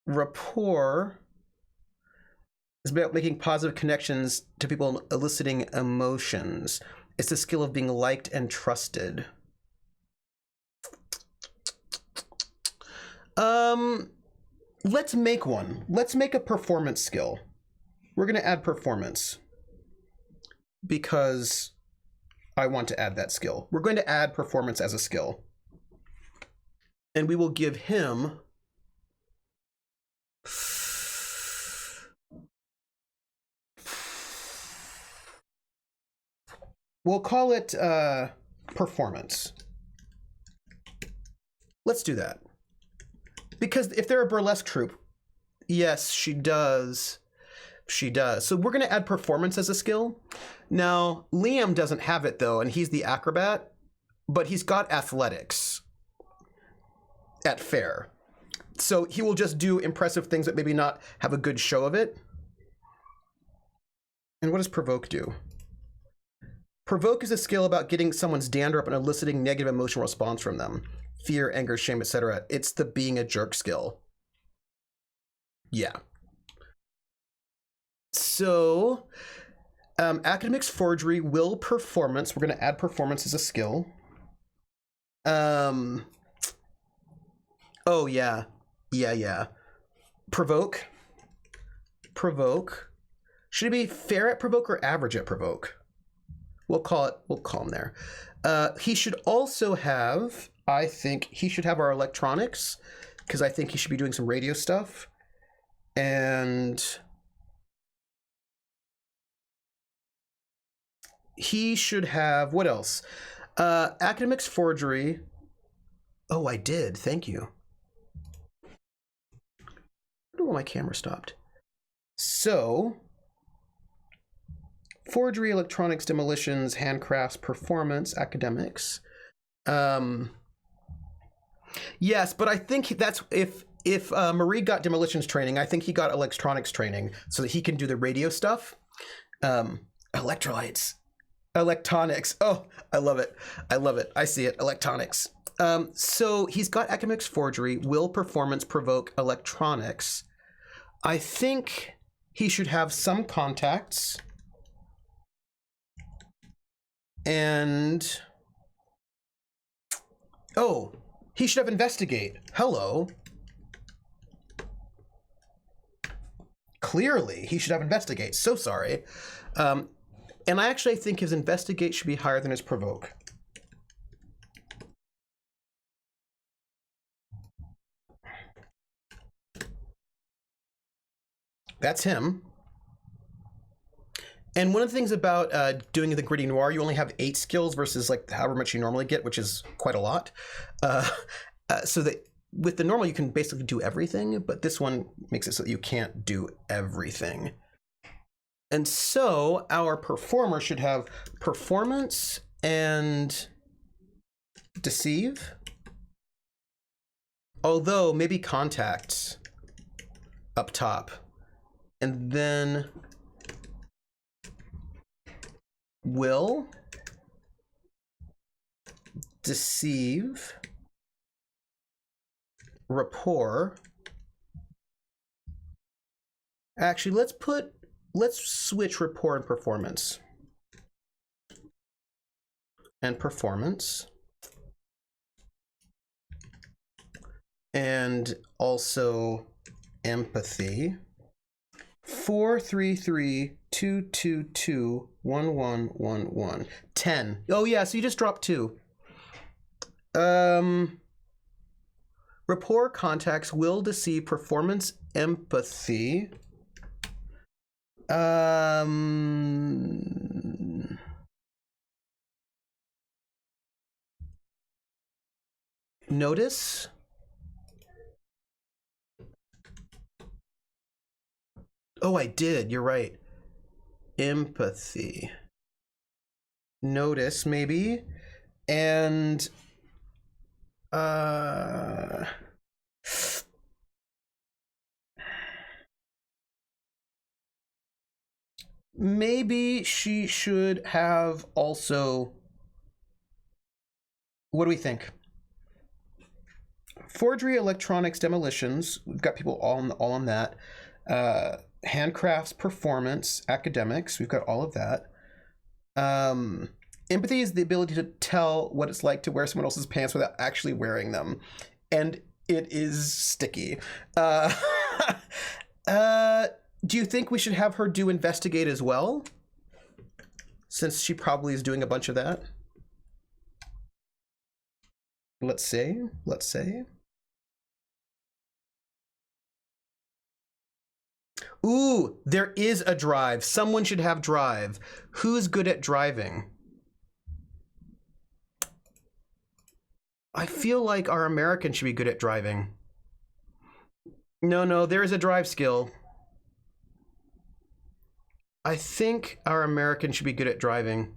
Rapport is about making positive connections to people, eliciting emotions. It's the skill of being liked and trusted. Let's make one. Let's make a performance skill. We're going to add performance because I want to add that skill. We're going to add performance as a skill. And we will give him We'll call it performance. Let's do that. Because if they're a burlesque troupe, yes, she does. She does. So we're going to add performance as a skill. Now, Liam doesn't have it, though, and he's the acrobat, but he's got athletics at fair. So he will just do impressive things that maybe not have a good show of it. And what does provoke do? Provoke is a skill about getting someone's dander up and eliciting negative emotional response from them. Fear, anger, shame, etc. It's the being a jerk skill. Yeah. So, academics forgery, will performance. We're going to add performance as a skill. Oh, yeah. Yeah. Provoke. Should it be fair at provoke or average at provoke? We'll call him there. He should also have, I think, he should have our electronics, because I think he should be doing some radio stuff. And he should have, what else? Academics forgery. Oh, I did. Thank you. I don't know why my camera stopped. So, forgery, electronics, demolitions, handcrafts, performance, academics. Yes, but I think that's if Marie got demolitions training, I think he got electronics training so that he can do the radio stuff. Electrolytes. Electronics. Oh, I love it. I see it. Electronics. So he's got academics forgery, will, performance, provoke, electronics. I think he should have some contacts. And oh, he should have investigate. Hello. Clearly, he should have investigate. So sorry. And I actually think his investigate should be higher than his provoke. That's him. And one of the things about doing the gritty noir, you only have 8 skills versus like however much you normally get, which is quite a lot. So that with the normal, you can basically do everything, but this one makes it so that you can't do everything. And so our performer should have performance and deceive. Although maybe contacts up top. And then will, deceive, rapport. Actually, let's switch rapport and performance. And performance. And also empathy. 4 3 3 2 2 2 1 1 1 1 10. Oh yeah, so you just dropped 2. Rapport, contacts, will, deceive, performance, empathy. Notice. Oh, I did. You're right. Empathy. Notice, maybe. And maybe she should have also, what do we think? Forgery, electronics, demolitions. We've got people all on that. Handcrafts, performance, academics. We've got all of that. Empathy is the ability to tell what it's like to wear someone else's pants without actually wearing them. And it is sticky. Do you think we should have her do investigate as well? Since she probably is doing a bunch of that. Let's say. Ooh, there is a drive. Someone should have drive. Who's good at driving? I feel like our American should be good at driving. No, there is a drive skill. I think our American should be good at driving.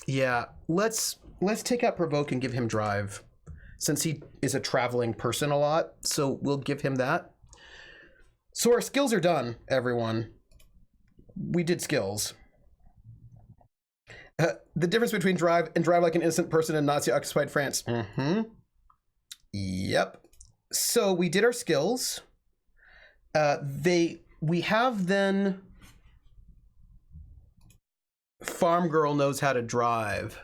Yeah, let's take out provoke and give him drive, since he is a traveling person a lot. So we'll give him that. So our skills are done, everyone. We did skills. The difference between drive and drive like an innocent person in Nazi-occupied France. Yep. So we did our skills. We have then farm girl knows how to drive.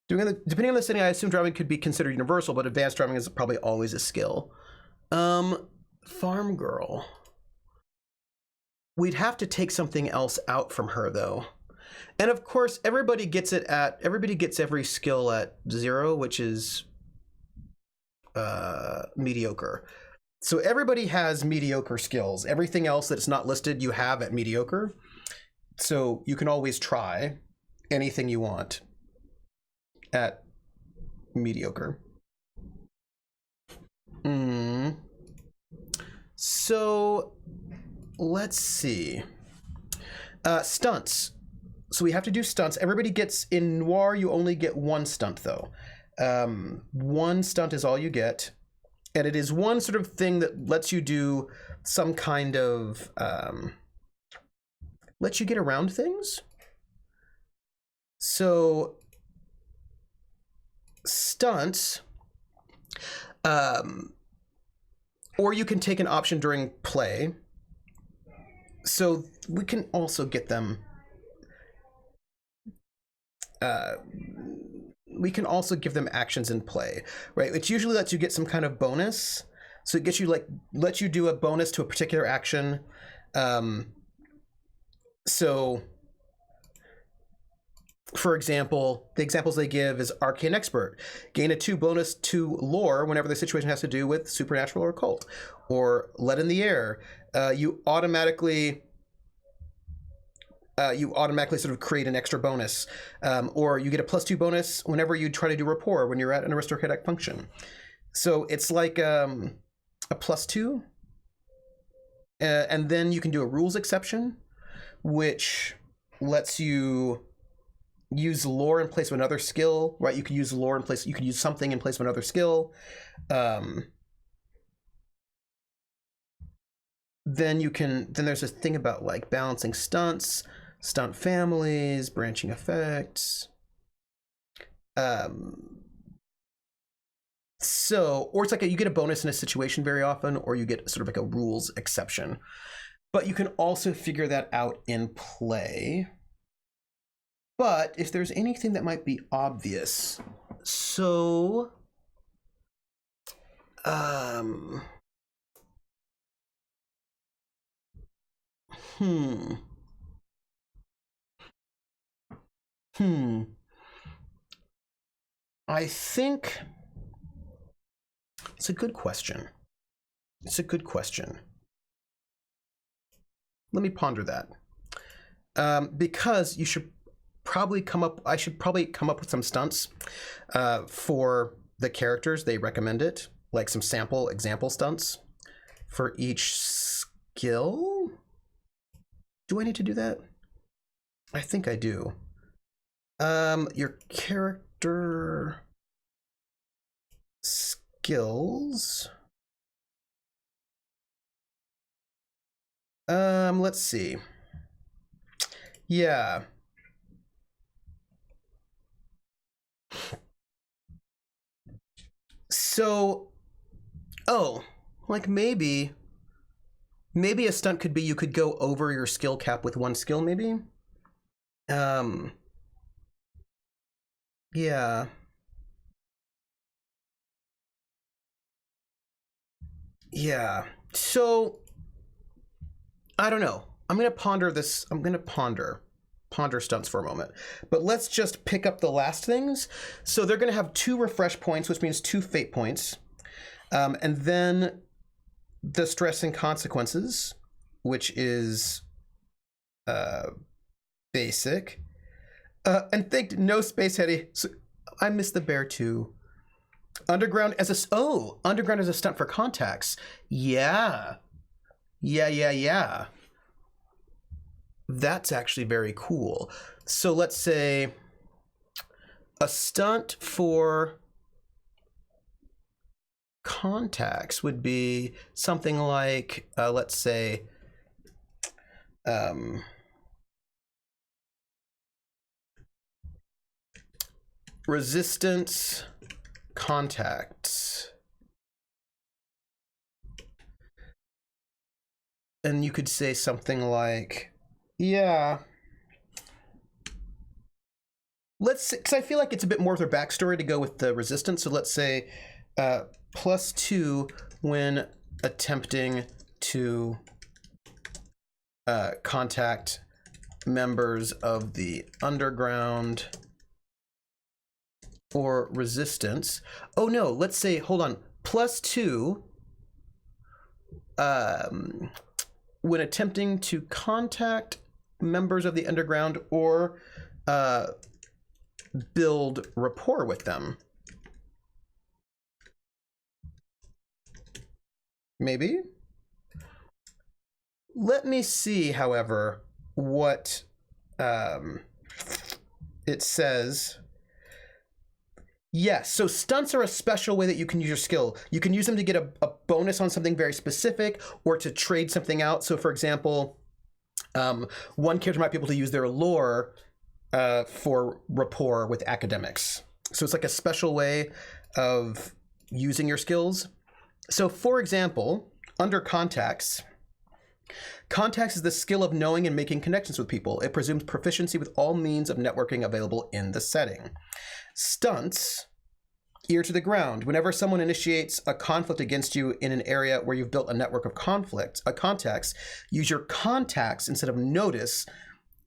Depending on the setting, I assume driving could be considered universal, but advanced driving is probably always a skill. Farm girl. We'd have to take something else out from her though. And of course, everybody gets every skill at 0, which is mediocre. So everybody has mediocre skills. Everything else that's not listed, you have at mediocre. So you can always try anything you want at mediocre. So let's see. Stunts. So we have to do stunts. Everybody gets, in noir, you only get 1 stunt though. 1 stunt is all you get. And it is one sort of thing that lets you do some kind of, lets you get around things. So stunts, or you can take an option during play. So we can also get them, we can also give them actions in play, right? Which usually lets you get some kind of bonus. So it gets you lets you do a bonus to a particular action. So for example, the examples they give is Arcane Expert. Gain a 2 bonus to lore whenever the situation has to do with supernatural or occult. Or Let in the Air. You automatically sort of create an extra bonus. Or you get a +2 bonus whenever you try to do rapport when you're at an aristocratic function. So it's like a +2. And then you can do a rules exception, which lets you use lore in place of another skill, right? You could use lore in place, you could use something in place of another skill. Then there's this thing about like balancing stunts, stunt families, branching effects. So, or it's like you get a bonus in a situation very often, or you get sort of like a rules exception. But you can also figure that out in play. But if there's anything that might be obvious, so I think it's a good question. It's a good question. Let me ponder that. Because you should probably I should probably come up with some stunts for the characters. They recommend it, like some sample example stunts for each skill. Do I need to do that? I think I do. Your character skills. Let's see. Yeah. So, like maybe a stunt could be you could go over your skill cap with 1 skill, maybe. Yeah. Yeah. So, I don't know. I'm going to ponder this. I'm going to ponder stunts for a moment. But let's just pick up the last things. So they're going to have 2 refresh points, which means 2 fate points. And then the stress and consequences, which is basic. And think no space heady. So, I miss the bear too. Underground as underground as a stunt for contacts. Yeah. Yeah. That's actually very cool. So let's say a stunt for contacts would be something like, let's say, resistance contacts. And you could say something like, yeah. Let's, because I feel like it's a bit more of their backstory to go with the resistance. So let's say +2 when attempting to contact members of the underground or resistance. Oh no, let's say, hold on, +2 when attempting to contact members of the underground or build rapport with them. Maybe? Let me see, however, what it says. Yes, so stunts are a special way that you can use your skill. You can use them to get a bonus on something very specific or to trade something out. So for example, one character might be able to use their lore for rapport with academics. So it's like a special way of using your skills. So for example, under contacts is the skill of knowing and making connections with people. It presumes proficiency with all means of networking available in the setting. Stunts, ear to the ground. Whenever someone initiates a conflict against you in an area where you've built a network of contacts, use your contacts instead of notice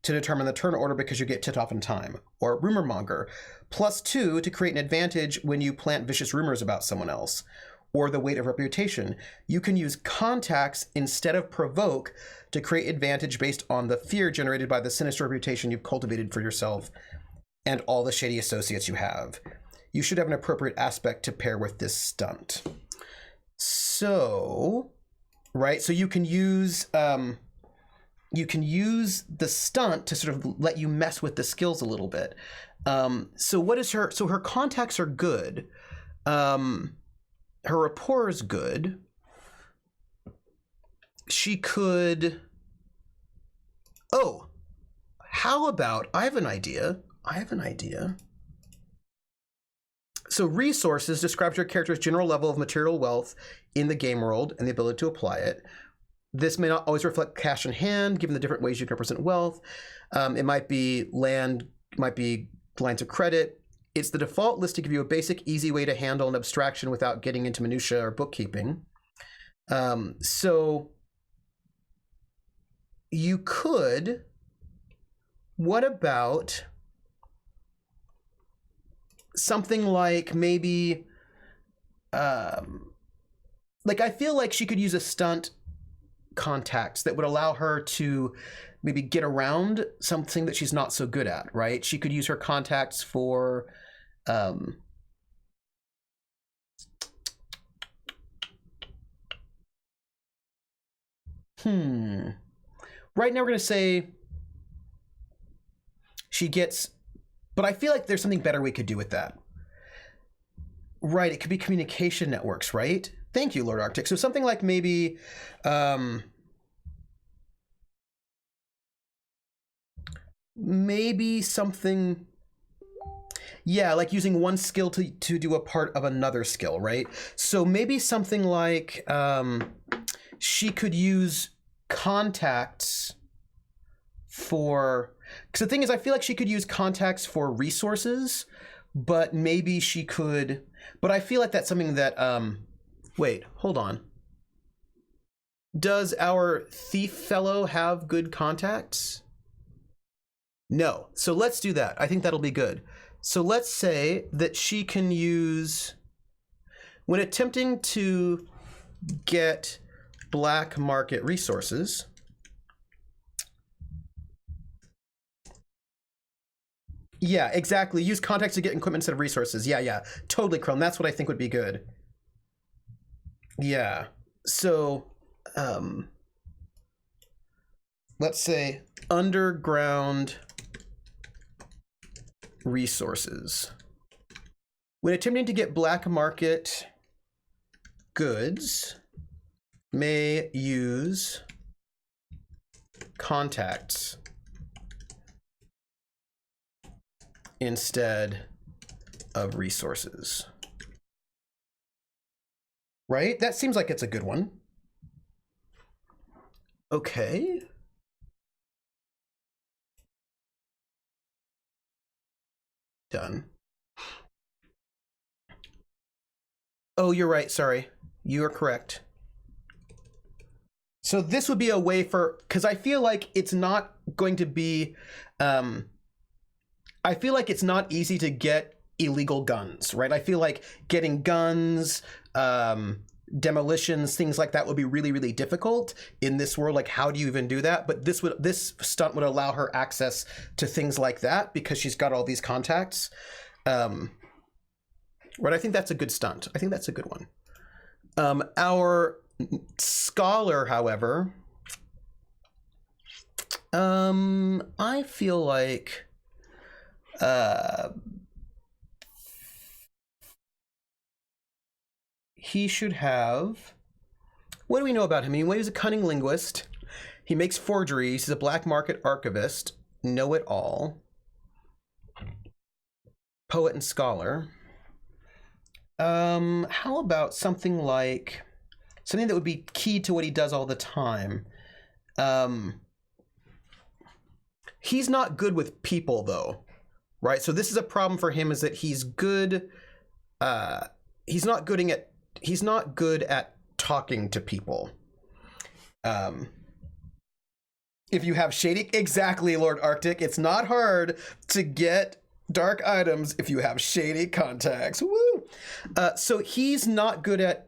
to determine the turn order because you get tipped off in time. Or rumor monger, +2 to create an advantage when you plant vicious rumors about someone else. Or the weight of reputation. You can use contacts instead of provoke to create advantage based on the fear generated by the sinister reputation you've cultivated for yourself and all the shady associates you have. You should have an appropriate aspect to pair with this stunt. So, right, so you can use the stunt to sort of let you mess with the skills a little bit. So what is her, so her contacts are good. Her rapport is good. She could, oh, how about, I have an idea. So resources describes your character's general level of material wealth in the game world and the ability to apply it. This may not always reflect cash in hand, given the different ways you can represent wealth. It might be land, might be lines of credit. It's the default list to give you a basic, easy way to handle an abstraction without getting into minutia or bookkeeping. So you could, what about something like maybe, like I feel like she could use a stunt contacts that would allow her to maybe get around something that she's not so good at, right? She could use her contacts for, right now we're going to say she gets, but I feel like there's something better we could do with that. Right, it could be communication networks, right? Thank you, Lord Arctic. So something like maybe, maybe something, yeah, like using one skill to do a part of another skill, right? So maybe something like she could use contacts for, because the thing is, I feel like she could use contacts for resources, but maybe she could, but I feel like that's something that, wait, hold on. Does our thief fellow have good contacts? No. So let's do that. I think that'll be good. So let's say that she can use, when attempting to get black market resources, Yeah, exactly. Use context to get equipment instead of resources. Yeah. Totally, Chrome. That's what I think would be good. Yeah. So, let's say underground resources. When attempting to get black market goods, may use contacts instead of resources. Right? That seems like it's a good one. Okay. Done. Oh, you're right. Sorry. You are correct. So this would be a way for, because I feel like it's not going to be, I feel like it's not easy to get illegal guns, right? I feel like getting guns, demolitions, things like that would be really, really difficult in this world. Like, how do you even do that? But this stunt would allow her access to things like that because she's got all these contacts. Right, I think that's a good stunt. I think that's a good one. Our scholar, however, I feel like he should have. What do we know about him? He's a cunning linguist. He makes forgeries. He's a black market archivist. Know-it-all. Poet and scholar. How about something like something that would be key to what he does all the time? He's not good with people, though, right? So this is a problem for him: is that he's good. He's not good at talking to people. If you have shady, exactly, Lord Arctic, it's not hard to get dark items if you have shady contacts. Woo! So he's not good at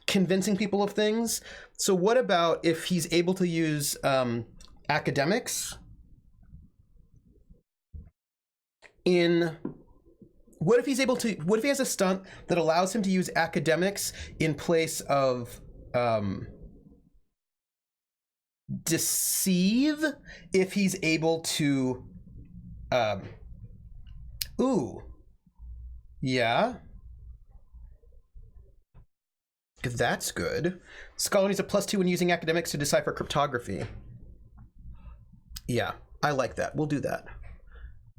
convincing people of things. So what about if he's able to use academics what if he has a stunt that allows him to use academics in place of deceive, if he's able to yeah, that's good. Scholar needs a +2 when using academics to decipher cryptography. Yeah, I like that. We'll do that.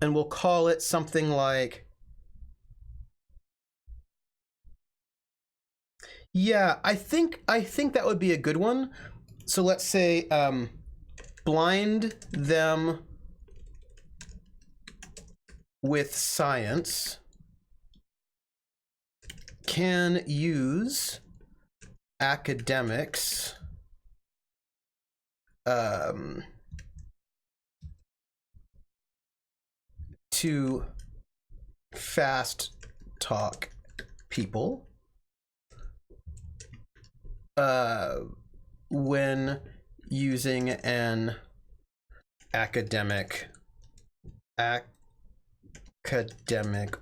And we'll call it something like, yeah, I think that would be a good one. So let's say blind them with science, can use academics to fast talk people when using an academic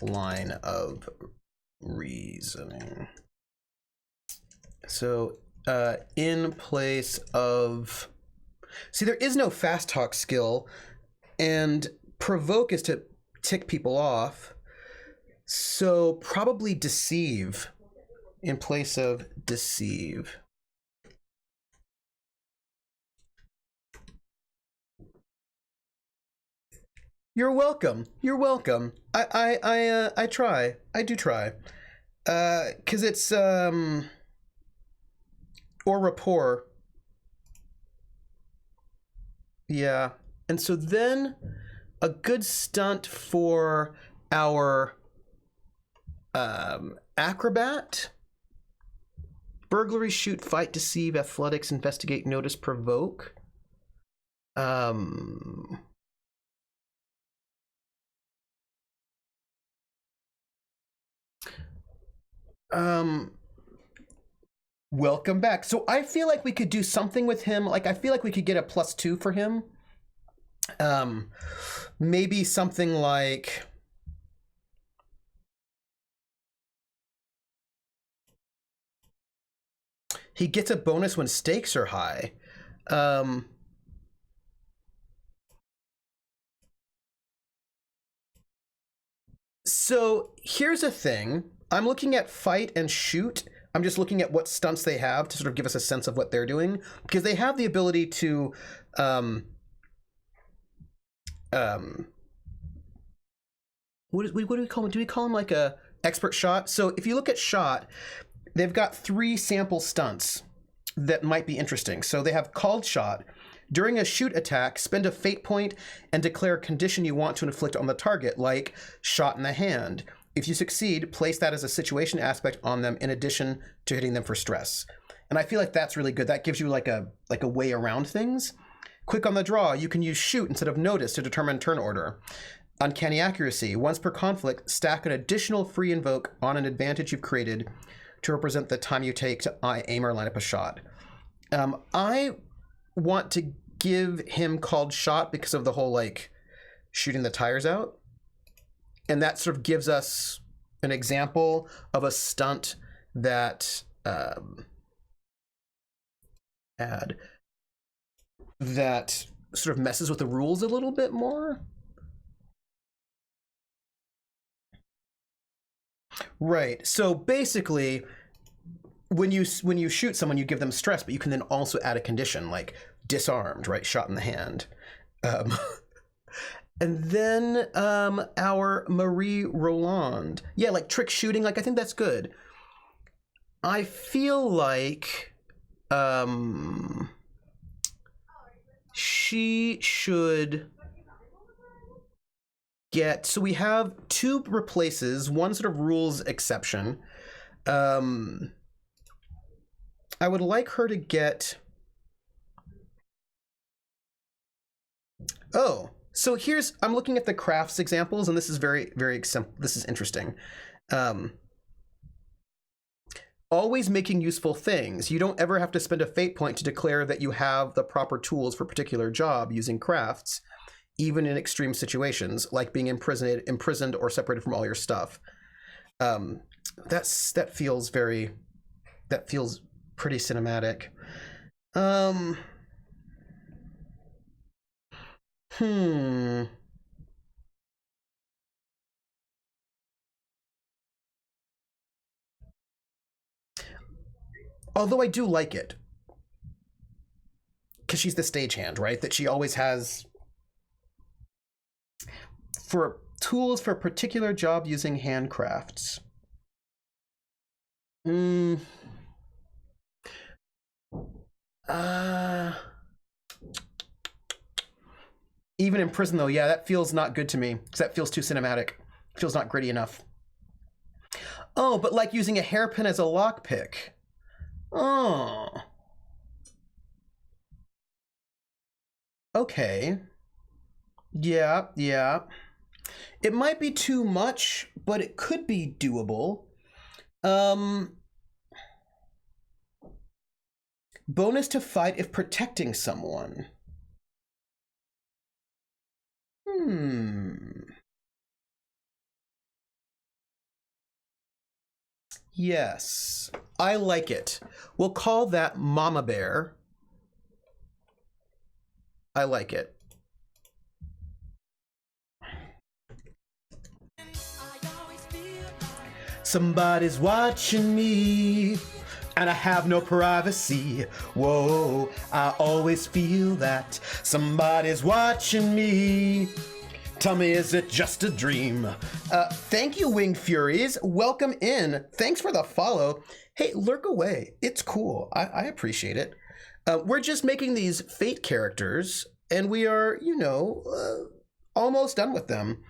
line of reasoning. So in place of, see, there is no fast talk skill, and provoke is to tick people off. So probably deceive in place of deceive. You're welcome. You're welcome. I try. I do try. 'Cause it's or rapport. Yeah. And so then a good stunt for our acrobat: burglary, shoot, fight, deceive, athletics, investigate, notice, provoke. Welcome back. So I feel like we could do something with him. Like, I feel like we could get a +2 for him. Maybe something like, He gets a bonus when stakes are high. So here's a thing. I'm looking at fight and shoot. I'm just looking at what stunts they have to sort of give us a sense of what they're doing, because they have the ability to what do we call them? Do we call them like a expert shot? So if you look at shot, they've got 3 sample stunts that might be interesting. So they have called shot. During a shoot attack, spend a fate point and declare a condition you want to inflict on the target, like shot in the hand. If you succeed, place that as a situation aspect on them in addition to hitting them for stress. And I feel like that's really good. That gives you like a way around things. Quick on the draw, you can use shoot instead of notice to determine turn order. Uncanny accuracy. Once per conflict, stack an additional free invoke on an advantage you've created to represent the time you take to aim or line up a shot. I want to give him called shot because of the whole like shooting the tires out. And that sort of gives us an example of a stunt that that sort of messes with the rules a little bit more. Right. So basically, when you shoot someone, you give them stress, but you can then also add a condition like disarmed, right? Shot in the hand. And then our Marie Roland. Yeah, like trick shooting. Like, I think that's good. I feel like she should get... So we have 2 replaces, one sort of rules exception. I would like her to get... Oh, so here's... I'm looking at the crafts examples, and this is this is interesting. Always making useful things. You don't ever have to spend a fate point to declare that you have the proper tools for a particular job using crafts, even in extreme situations, like being imprisoned or separated from all your stuff. That feels pretty cinematic. Although I do like it, because she's the stagehand, right? That she always has for tools for a particular job using handcrafts. Even in prison, though, yeah, that feels not good to me, because that feels too cinematic. It feels not gritty enough. Oh, but like using a hairpin as a lockpick. Oh. Okay. Yeah. It might be too much, but it could be doable. Bonus to fight if protecting someone. Yes, I like it. We'll call that Mama Bear. I like it. Somebody's watching me, and I have no privacy. Whoa, I always feel that somebody's watching me. Tell me, is it just a dream? Thank you, Winged Furies. Welcome in. Thanks for the follow. Hey, lurk away. It's cool. I appreciate it. We're just making these Fate characters, and we are, almost done with them.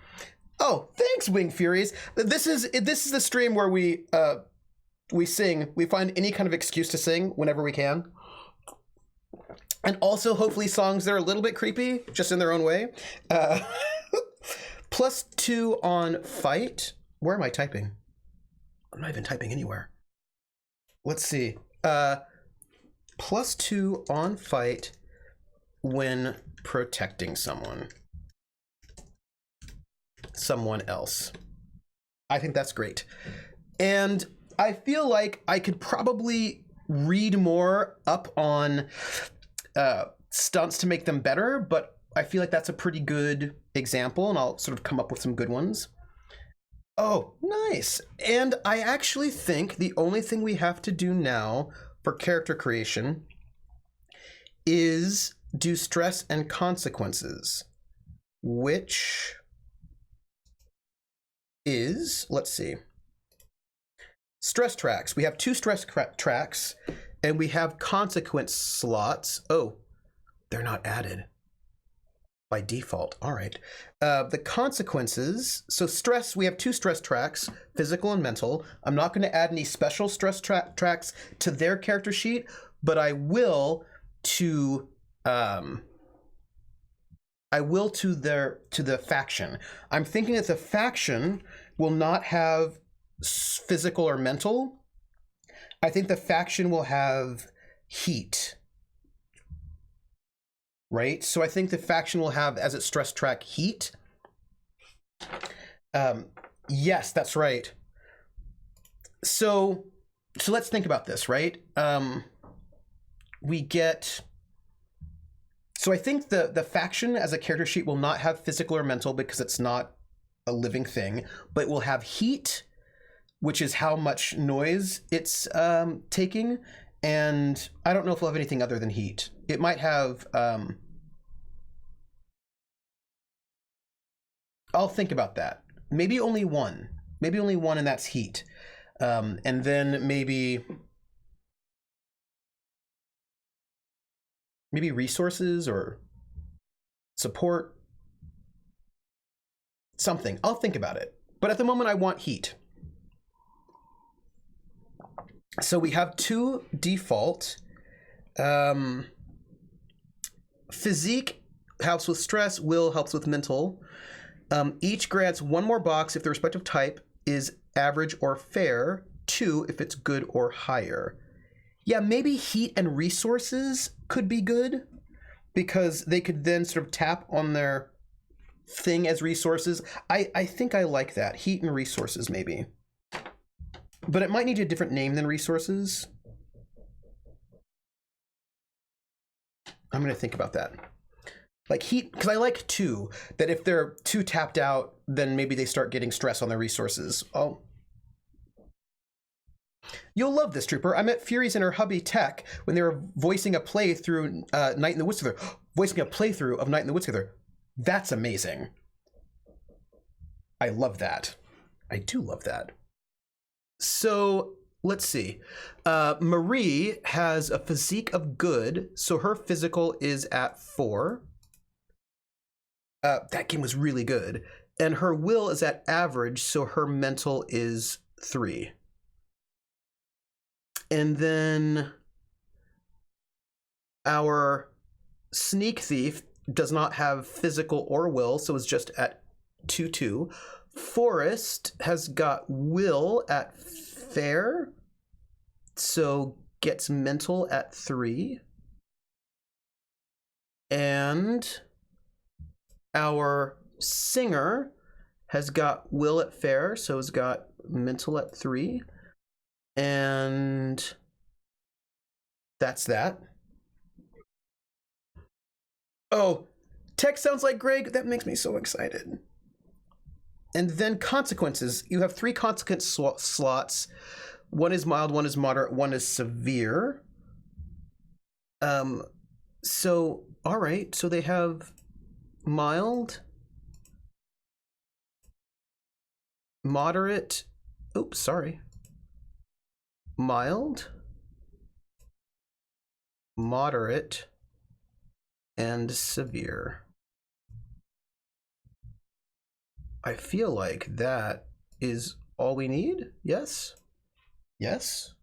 Oh, thanks, Winged Furies. This is the stream where we sing. We find any kind of excuse to sing whenever we can. And also, hopefully, songs that are a little bit creepy, just in their own way. +2 on fight. Where am I typing? I'm not even typing anywhere. Let's see. +2 on fight when protecting someone else. I think that's great. And I feel like I could probably read more up on stunts to make them better, but I feel like that's a pretty good example, and I'll sort of come up with some good ones. Oh, nice. And I actually think the only thing we have to do now for character creation is do stress and consequences, which is, let's see, stress tracks. We have 2 stress tracks, and we have consequence slots. Oh, they're not added by default. All right. The consequences. So stress, we have 2 stress tracks, physical and mental. I'm not going to add any special stress tracks to their character sheet, but I will to the faction. I'm thinking that the faction will not have physical or mental. I think the faction will have heat. Right? So I think the faction will have as its stress track heat. Yes, that's right. So let's think about this, right? We get. So I think the faction as a character sheet will not have physical or mental because it's not a living thing, but will have heat, which is how much noise it's taking. And I don't know if we'll have anything other than heat. It might have. I'll think about that. Maybe only one. Maybe only one, and that's heat. And then maybe resources or support. Something. I'll think about it. But at the moment, I want heat. So we have 2 default. Physique helps with stress. Will helps with mental. Each grants 1 more box if the respective type is average or fair, 2 if it's good or higher. Yeah, maybe heat and resources could be good because they could then sort of tap on their thing as resources. I think I like that. Heat and resources, maybe. But it might need a different name than resources. I'm going to think about that. Like heat, because I like 2, that if they're too tapped out, then maybe they start getting stress on their resources. Oh. You'll love this, Trooper. I met Furies and her hubby Tech when they were voicing a playthrough Night in the Woods together. Voicing a playthrough of Night in the Woods together. That's amazing. I love that. I do love that. So let's see. Marie has a physique of good, so her physical is at 4. That game was really good. And her will is at average, so her mental is 3. And then our sneak thief does not have physical or will, so it's just at 2-2. Forrest has got will at fair, so gets mental at 3. And our singer has got will at fair, so has got mental at 3. And that's that. Oh, Tech sounds like Greg. That makes me so excited. And then consequences. You have 3 consequence slots. 1 is mild, 1 is moderate, 1 is severe. So, all right. So they have mild, moderate. Oops, sorry. Mild, moderate, and severe. I feel like that is all we need. Yes? Yes?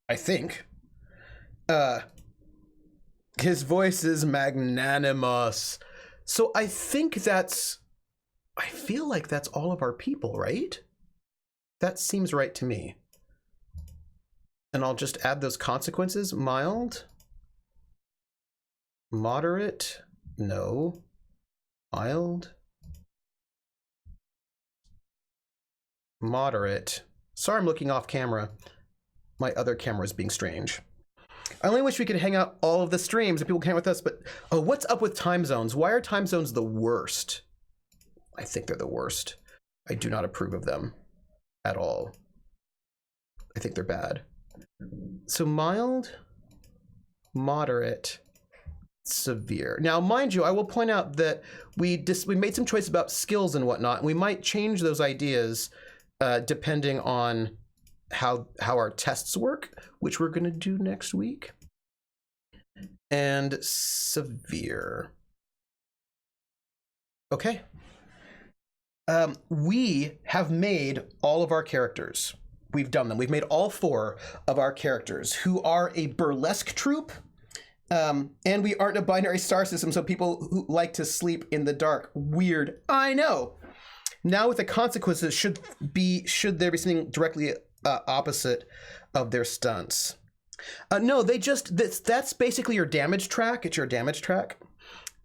I think. His voice is magnanimous. So I think I feel like that's all of our people, right? That seems right to me. And I'll just add those consequences. Mild. Moderate. No. Mild. Moderate. Sorry, I'm looking off camera. my other camera is being strange. I only wish we could hang out all of the streams and people came with us, but what's up with time zones? Why are time zones the worst? I think they're the worst. I do not approve of them at all. I think they're bad. So mild, moderate, severe. Now, mind you, I will point out that we made some choice about skills and whatnot, and we might change those ideas depending on how our tests work, which we're going to do next week. And severe. Okay. We have made all of our characters. We've done them. We've made all 4 of our characters, who are a burlesque troupe. And we aren't a binary star system, so people who like to sleep in the dark. Weird. I know. Now with the consequences, should there be something directly opposite of their stunts? No, they just, that's basically your damage track. It's your damage track.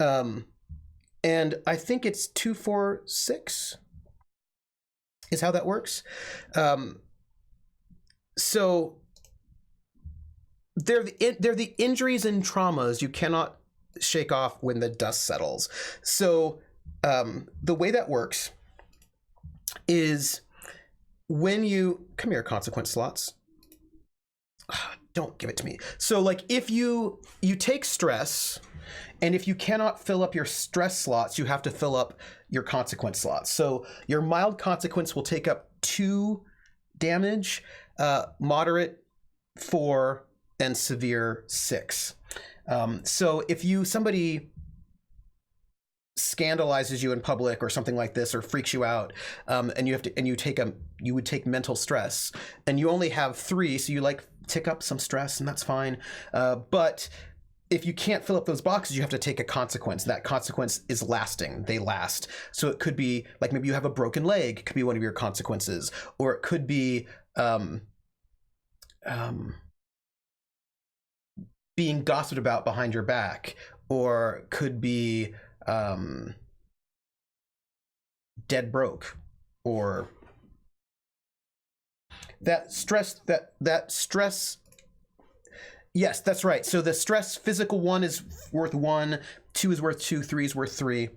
And I think it's 2, 4, 6 is how that works. So they're the injuries and traumas you cannot shake off when the dust settles. So the way that works is when you come here, consequence slots. Don't give it to me. So like if you take stress, and if you cannot fill up your stress slots, you have to fill up your consequence slots. So your mild consequence will take up 2 damage, moderate 4, and severe 6. So if somebody scandalizes you in public or something like this, or freaks you out, and you would take mental stress, and you only have 3, so you like tick up some stress, and that's fine. But if you can't fill up those boxes, you have to take a consequence. That consequence is lasting. They last. So it could be like maybe you have a broken leg, could be one of your consequences, or it could be being gossiped about behind your back, or could be dead broke, or that stress. Yes, that's right. So the stress physical 1 is worth 1, 2 is worth 2, 3 is worth 3.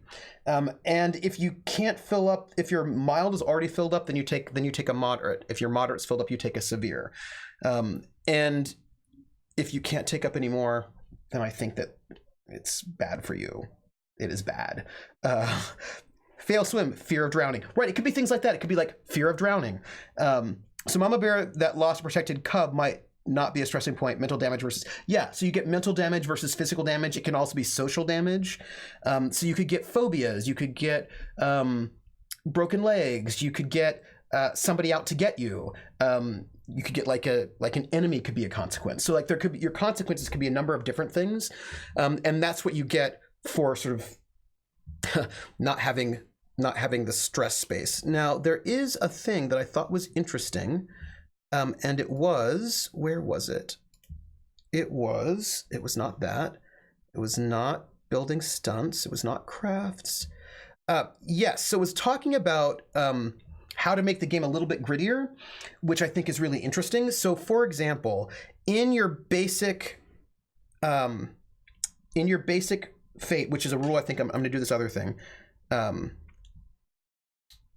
And if you can't fill up, if your mild is already filled up, then you take a moderate. If your moderate's filled up, you take a severe. And if you can't take up anymore, then I think that it's bad for you. It is bad. Fail swim, fear of drowning. Right, it could be things like that. It could be like fear of drowning. So mama bear that lost a protected cub might not be a stressing point. Mental damage versus, yeah, so you get mental damage versus physical damage. It can also be social damage. So you could get phobias, you could get broken legs, you could get somebody out to get you. You could get like an enemy could be a consequence. So like there could be, your consequences could be a number of different things. And that's what you get for sort of not having the stress space. Now there is a thing that I thought was interesting. And it was, where was it? It was not that. It was not building stunts. It was not crafts. Yes, so it was talking about how to make the game a little bit grittier, which I think is really interesting. So for example, in your basic fate, which is a rule, I think I'm gonna do this other thing.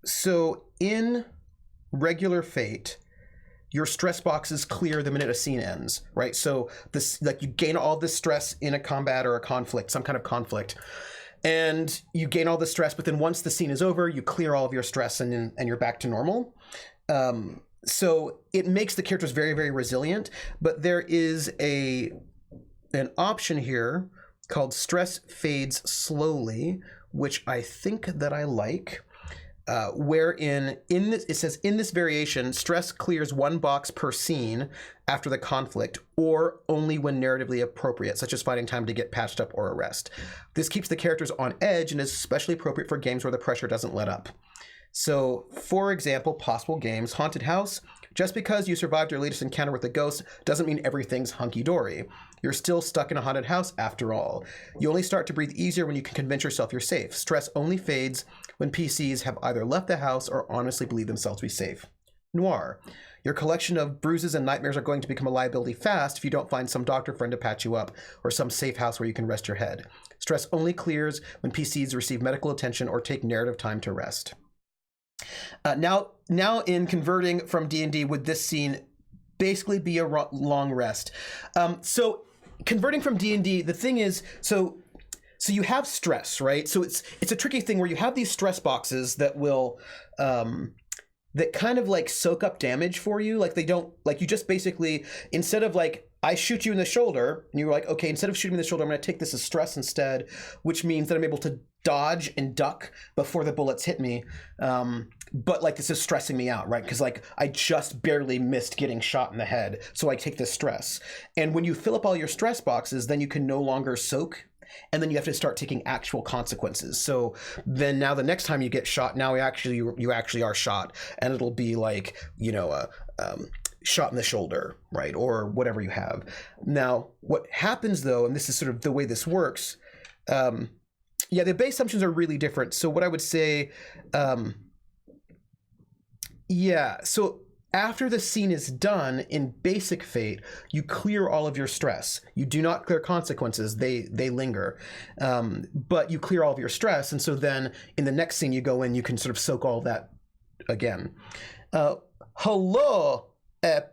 So in regular fate, your stress boxes clear the minute a scene ends, right? So this, like, you gain all this stress in a combat or a conflict, some kind of conflict, and you gain all the stress, but then once the scene is over, you clear all of your stress and you're back to normal. So it makes the characters very, very resilient, but there is an option here called stress fades slowly, which I think that I like. Wherein it says in this variation, stress clears 1 box per scene after the conflict, or only when narratively appropriate, such as finding time to get patched up or a rest. This keeps the characters on edge and is especially appropriate for games where the pressure doesn't let up. So, for example, possible games, Haunted House. Just because you survived your latest encounter with a ghost doesn't mean everything's hunky-dory. You're still stuck in a haunted house after all. You only start to breathe easier when you can convince yourself you're safe. Stress only fades when PCs have either left the house or honestly believe themselves to be safe. noir. Your collection of bruises and nightmares are going to become a liability fast if you don't find some doctor friend to patch you up or some safe house where you can rest your head. Stress only clears when PCs receive medical attention or take narrative time to rest. Now in converting from D&D, would this scene basically be a long rest? So converting from D&D, the thing is, so you have stress, right? So it's a tricky thing where you have these stress boxes that will that kind of like soak up damage for you. Like they don't, like you just basically, instead of like, I shoot you in the shoulder, and you're like, okay, instead of shooting me in the shoulder, I'm going to take this as stress instead, which means that I'm able to dodge and duck before the bullets hit me. But like this is stressing me out, right? Because like I just barely missed getting shot in the head, so I take this stress. And when you fill up all your stress boxes, then you can no longer soak, and then you have to start taking actual consequences. So then now the next time you get shot, now you actually are shot, and it'll be like, you know, shot in the shoulder, right? Or whatever you have. Now, what happens though, and this is sort of the way this works, yeah, the base assumptions are really different. So what I would say, yeah, so after the scene is done in basic fate, you clear all of your stress. You do not clear consequences, they linger. But you clear all of your stress, and so then in the next scene you go in, you can sort of soak all of that again. Hello,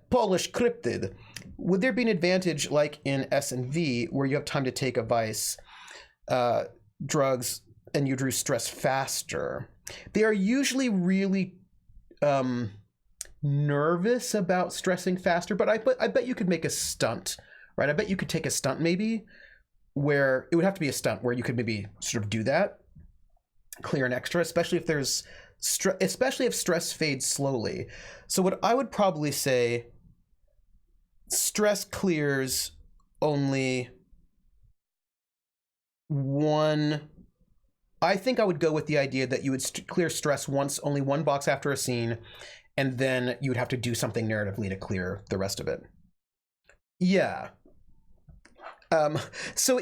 Polish cryptid. Would there be an advantage like in S&V where you have time to take a vice, drugs, and you drew stress faster? They are usually really nervous about stressing faster, but I bet you could make a stunt, right? I bet you could take a stunt maybe where it would have to be a stunt where you could maybe sort of do that, clear an extra, especially if there's especially if stress fades slowly. So what I would probably say, stress clears only one. I think I would go with the idea that you would clear stress only one box after a scene, and then you would have to do something narratively to clear the rest of it. Yeah. So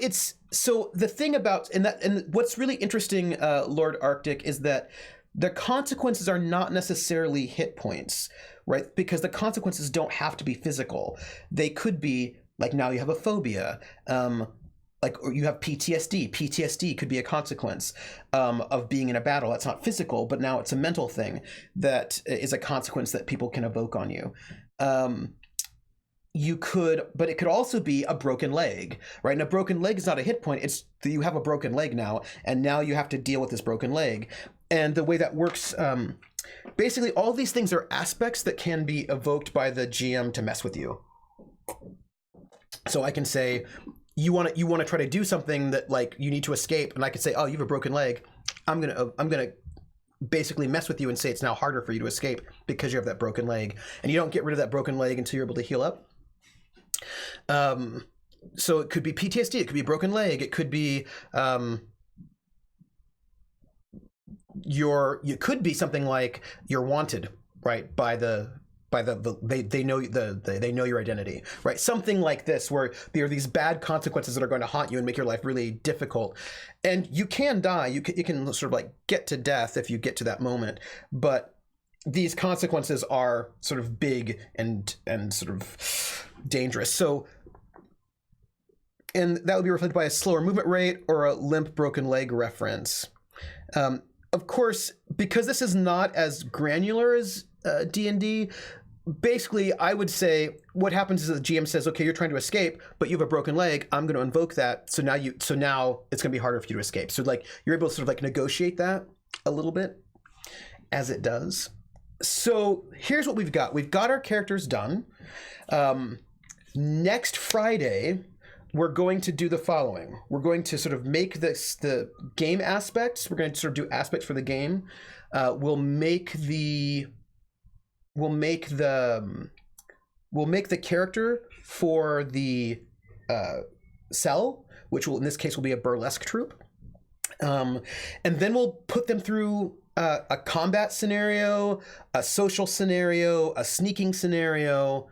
the thing about, and what's really interesting, Lord Arctic, is that the consequences are not necessarily hit points, right? Because the consequences don't have to be physical. They could be like, now you have a phobia, like, or you have PTSD. PTSD could be a consequence of being in a battle. That's not physical, but now it's a mental thing that is a consequence that people can evoke on you. But it could also be a broken leg, right? And a broken leg is not a hit point. It's you have a broken leg now, and now you have to deal with this broken leg. And the way that works, basically all these things are aspects that can be evoked by the GM to mess with you. So I can say, you want to try to do something that like you need to escape, and I could say, oh, you have a broken leg. I'm gonna basically mess with you and say it's now harder for you to escape because you have that broken leg, and you don't get rid of that broken leg until you're able to heal up. So it could be PTSD, it could be a broken leg, it could be you could be something like you're wanted, right, by they know they know your identity, right? Something like this, where there are these bad consequences that are going to haunt you and make your life really difficult, and you can die. You can sort of like get to death if you get to that moment, but these consequences are sort of big and sort of dangerous. So, and that would be reflected by a slower movement rate or a limp broken leg reference. Of course, because this is not as granular as D&D, basically I would say what happens is the GM says, okay, you're trying to escape, but you have a broken leg. I'm going to invoke that. So now it's going to be harder for you to escape. So like you're able to sort of like negotiate that a little bit as it does. So here's what we've got. We've got our characters done. Next Friday, we're going to do the following. We're going to sort of make the game aspects. We're going to sort of do aspects for the game. We'll make the character for the cell, which will in this case will be a burlesque troupe, and then we'll put them through a combat scenario, a social scenario, a sneaking scenario,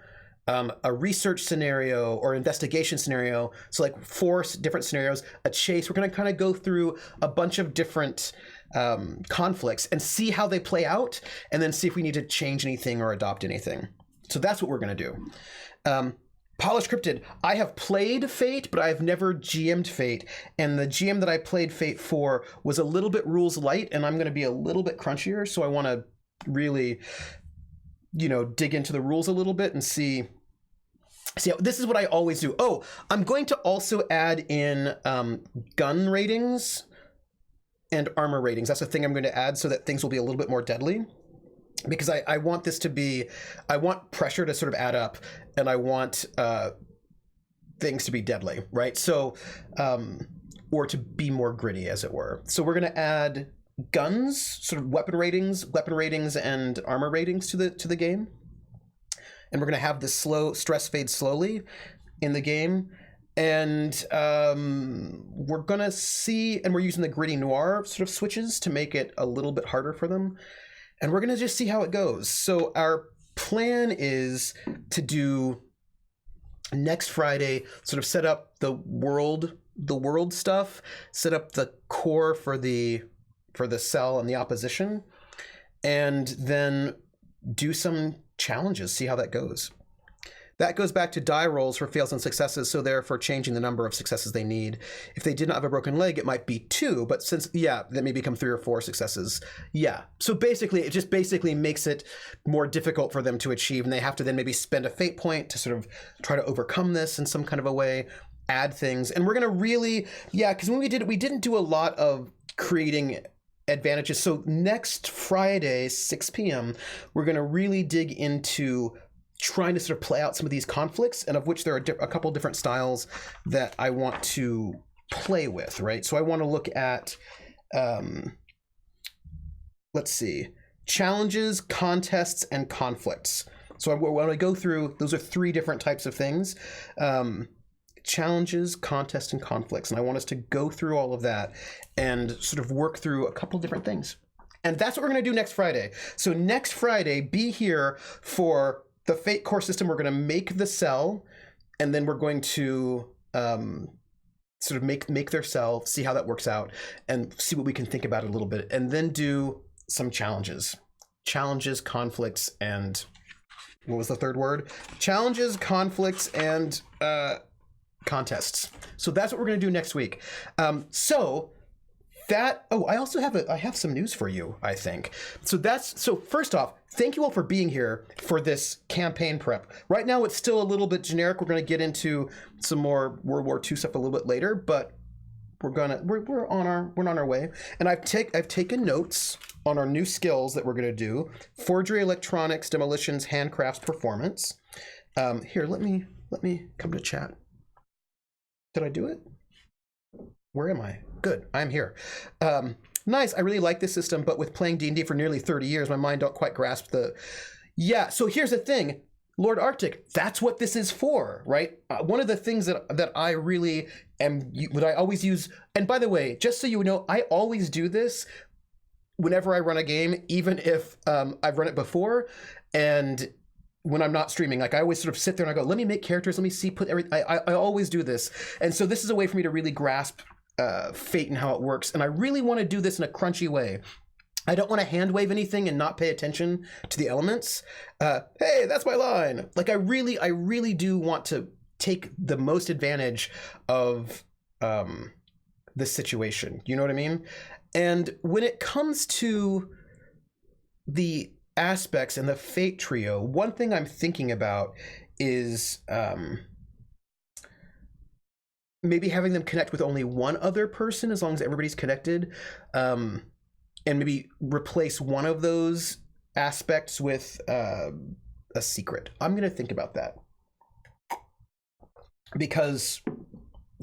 a research scenario or investigation scenario. So like 4 different scenarios, a chase. We're going to kind of go through a bunch of different conflicts and see how they play out, and then see if we need to change anything or adopt anything. So that's what we're going to do. Polished Cryptid, I have played Fate, but I've never GM'd Fate, and the GM that I played Fate for was a little bit rules light, and I'm going to be a little bit crunchier, so I want to really, dig into the rules a little bit and see this is what I always do. Oh, I'm going to also add in gun ratings and armor ratings. That's a thing I'm going to add so that things will be a little bit more deadly. Because I want this to be, I want pressure to sort of add up, and I want things to be deadly, right? So, or to be more gritty, as it were. So we're going to add guns, sort of weapon ratings, and armor ratings to the game, and we're going to have the slow stress fade slowly in the game, and we're going to see, and we're using the gritty noir sort of switches to make it a little bit harder for them. And we're going to just see how it goes. So our plan is to do next Friday, sort of set up the world stuff, set up the core for the cell and the opposition, and then do some challenges, see how that goes. That goes back to die rolls for fails and successes, so therefore changing the number of successes they need. If they did not have a broken leg, it might be 2, but since, that may become 3 or 4 successes. So basically, it just makes it more difficult for them to achieve, and they have to then maybe spend a fate point to sort of try to overcome this in some kind of a way, add things. And we're going to really, because when we didn't do a lot of creating advantages. So next Friday, 6 p.m., we're going to really dig into trying to sort of play out some of these conflicts, and of which there are a couple different styles that I want to play with, right? So I want to look at, let's see, challenges, contests, and conflicts. So when I go through, those are 3 different types of things. Challenges, contests, and conflicts. And I want us to go through all of that and sort of work through a couple different things. And that's what we're going to do next Friday. So next Friday, be here for the Fate core system. We're going to make the cell, and then we're going to sort of make their cell, see how that works out, and see what we can think about it a little bit, and then do some challenges, conflicts, and what was the third word? Challenges, conflicts, and contests. So that's what we're going to do next week. I have some news for you, I think. So first off, thank you all for being here for this campaign prep. Right now, it's still a little bit generic. We're going to get into some more World War II stuff a little bit later, but we're on our way. And I've taken notes on our new skills that we're going to do: forgery, electronics, demolitions, handcrafts, performance. Here, let me come to chat. Did I do it? Where am I? Good, I'm here. Nice, I really like this system, but with playing D&D for nearly 30 years, my mind don't quite grasp the... So here's the thing, Lord Arctic, that's what this is for, right? One of the things that I really am, what I always use, and by the way, just so you know, I always do this whenever I run a game, even if I've run it before, and when I'm not streaming, like I always sort of sit there and I go, let me make characters, let me see, put everything, I always do this. And so this is a way for me to really grasp Fate and how it works. And I really want to do this in a crunchy way. I don't want to hand wave anything and not pay attention to the elements. Hey, that's my line. Like I really do want to take the most advantage of this situation. You know what I mean? And when it comes to the aspects and the Fate trio, one thing I'm thinking about is maybe having them connect with only one other person as long as everybody's connected, and maybe replace one of those aspects with a secret. I'm going to think about that because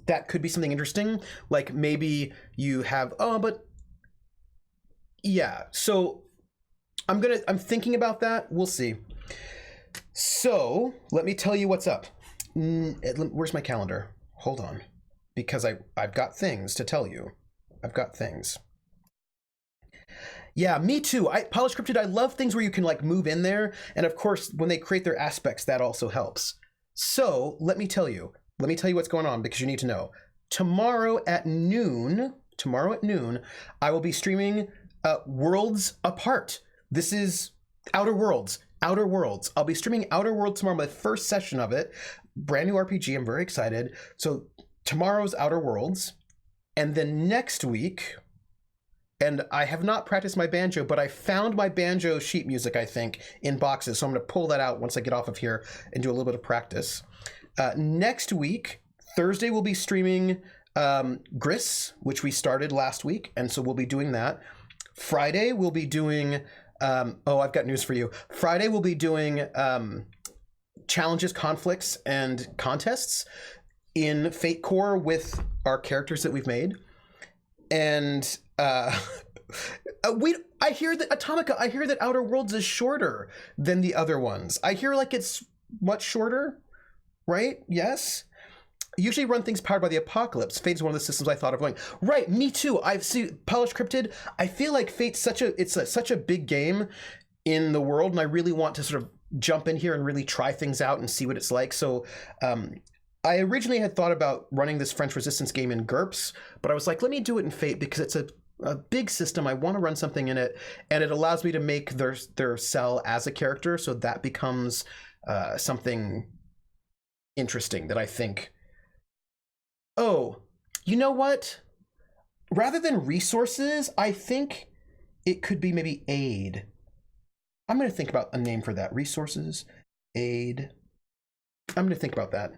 that could be something interesting. Like maybe you have, so I'm thinking about that. We'll see. So let me tell you what's up. Where's my calendar? Hold on, because I've got things to tell you. I've got things. Yeah, me too. Polished Cryptid, I love things where you can like move in there. And of course, when they create their aspects, that also helps. So let me tell you what's going on because you need to know. Tomorrow at noon, tomorrow at noon, I will be streaming Worlds Apart. This is Outer Worlds. Outer Worlds. I'll be streaming Outer Worlds tomorrow, my first session of it. Brand new RPG. I'm very excited. So tomorrow's Outer Worlds. And then next week, and I have not practiced my banjo, but I found my banjo sheet music, I think, in boxes. So I'm going to pull that out once I get off of here and do a little bit of practice. Next week, Thursday, we'll be streaming Gris, which we started last week. And so we'll be doing that. Friday, we'll be doing... I've got news for you. Friday, we'll be doing challenges, conflicts, and contests in Fate Core with our characters that we've made. And I hear that Atomica, I hear that Outer Worlds is shorter than the other ones. I hear like it's much shorter, right? Yes? I usually run things powered by the Apocalypse. Fate is one of the systems I thought of going. Right, me too. I've seen Polished Cryptid. I feel like Fate's such a big game in the world, and I really want to sort of jump in here and really try things out and see what it's like. So I originally had thought about running this French Resistance game in GURPS, but I was like, let me do it in Fate because it's a big system. I want to run something in it, and it allows me to make their cell as a character, so that becomes something interesting that I think... Oh, you know what? Rather than resources, I think it could be maybe aid. I'm going to think about a name for that. Resources, aid. I'm going to think about that.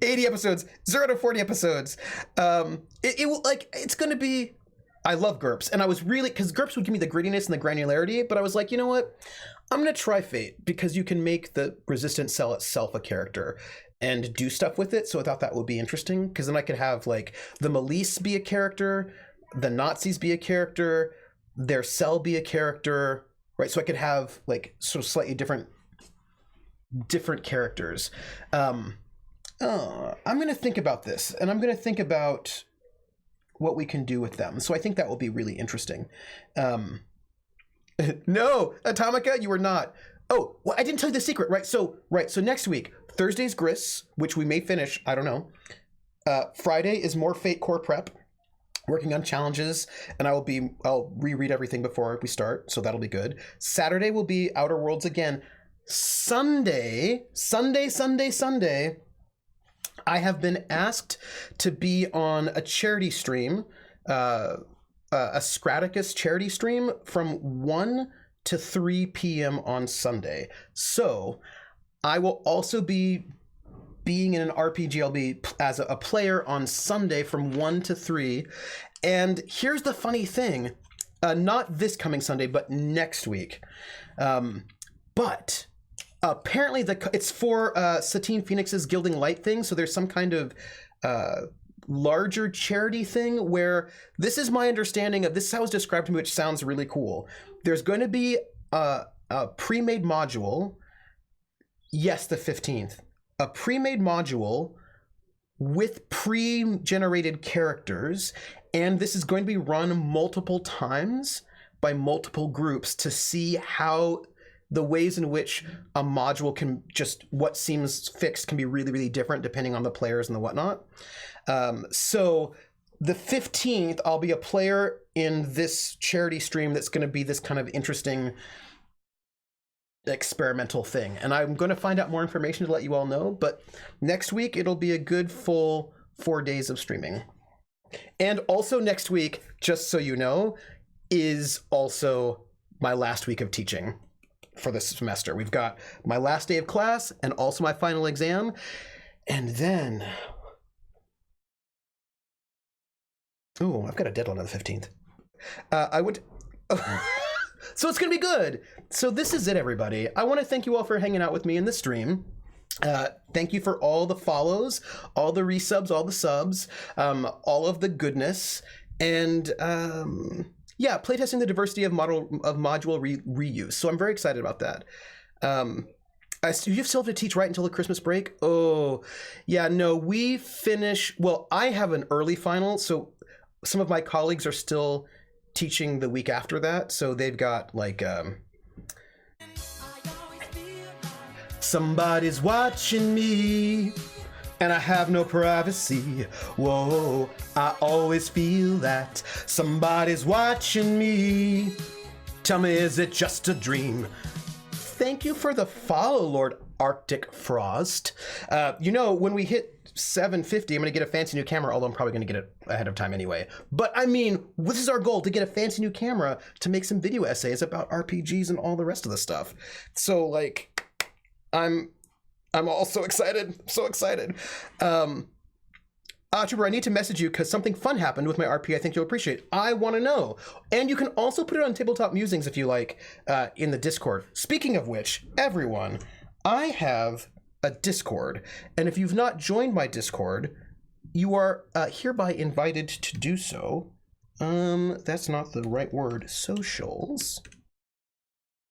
80 episodes, 0 to 40 episodes. It will, like, it's going to be... I love GURPS, and I was really... Because GURPS would give me the grittiness and the granularity, but I was like, you know what? I'm going to try Fate, because you can make the resistant cell itself a character and do stuff with it. So I thought that would be interesting, because then I could have like the Milice be a character, the Nazis be a character, their cell be a character, right? So I could have like sort of slightly different characters. I'm going to think about this, and I'm going to think about what we can do with them. So I think that will be really interesting. No, Atomica, you are not. Oh, well, I didn't tell you the secret, right? So next week, Thursday's Gris, which we may finish, I don't know. Friday is more Fate Core prep, working on challenges, and I'll reread everything before we start, so that'll be good. Saturday will be Outer Worlds again. Sunday, I have been asked to be on a charity stream, a Scraticus charity stream from 1 to 3 p.m. on Sunday. So I will also be being in an RPG. I'll be as a player on Sunday from 1 to 3. And here's the funny thing, not this coming Sunday, but next week. But apparently it's for Satine Phoenix's Gilding Light thing. So there's some kind of larger charity thing where this is my understanding of this is how it's described to me, which sounds really cool. There's going to be a pre-made module. Yes, the 15th. A pre-made module with pre-generated characters, and this is going to be run multiple times by multiple groups to see how the ways in which a module can just, what seems fixed can be really, really different depending on the players and the whatnot. So the 15th, I'll be a player in this charity stream that's going to be this kind of interesting experimental thing. And I'm going to find out more information to let you all know. But next week, it'll be a good full 4 days of streaming. And also next week, just so you know, is also my last week of teaching for this semester. We've got my last day of class and also my final exam. And then... Oh, I've got a deadline on the 15th. So it's going to be good. So this is it, everybody. I want to thank you all for hanging out with me in the stream. Thank you for all the follows, all the resubs, all the subs, all of the goodness. And yeah, playtesting the diversity of module reuse. So I'm very excited about that. You still have to teach right until the Christmas break? Oh, yeah, no, we finish... Well, I have an early final, so some of my colleagues are still teaching the week after that. So they've got, like... Somebody's watching me. and I have no privacy. Whoa, I always feel that somebody's watching me. Tell me, is it just a dream? Thank you for the follow, Lord Arctic Frost. When we hit 750, I'm going to get a fancy new camera, although I'm probably going to get it ahead of time anyway. But I mean, this is our goal, to get a fancy new camera to make some video essays about RPGs and all the rest of the stuff. So, like, I'm all so excited. So excited. Trooper, I need to message you because something fun happened with my RP I think you'll appreciate. I want to know. And you can also put it on Tabletop Musings if you like, in the Discord. Speaking of which, everyone, I have a Discord. And if you've not joined my Discord, you are hereby invited to do so. That's not the right word. Socials.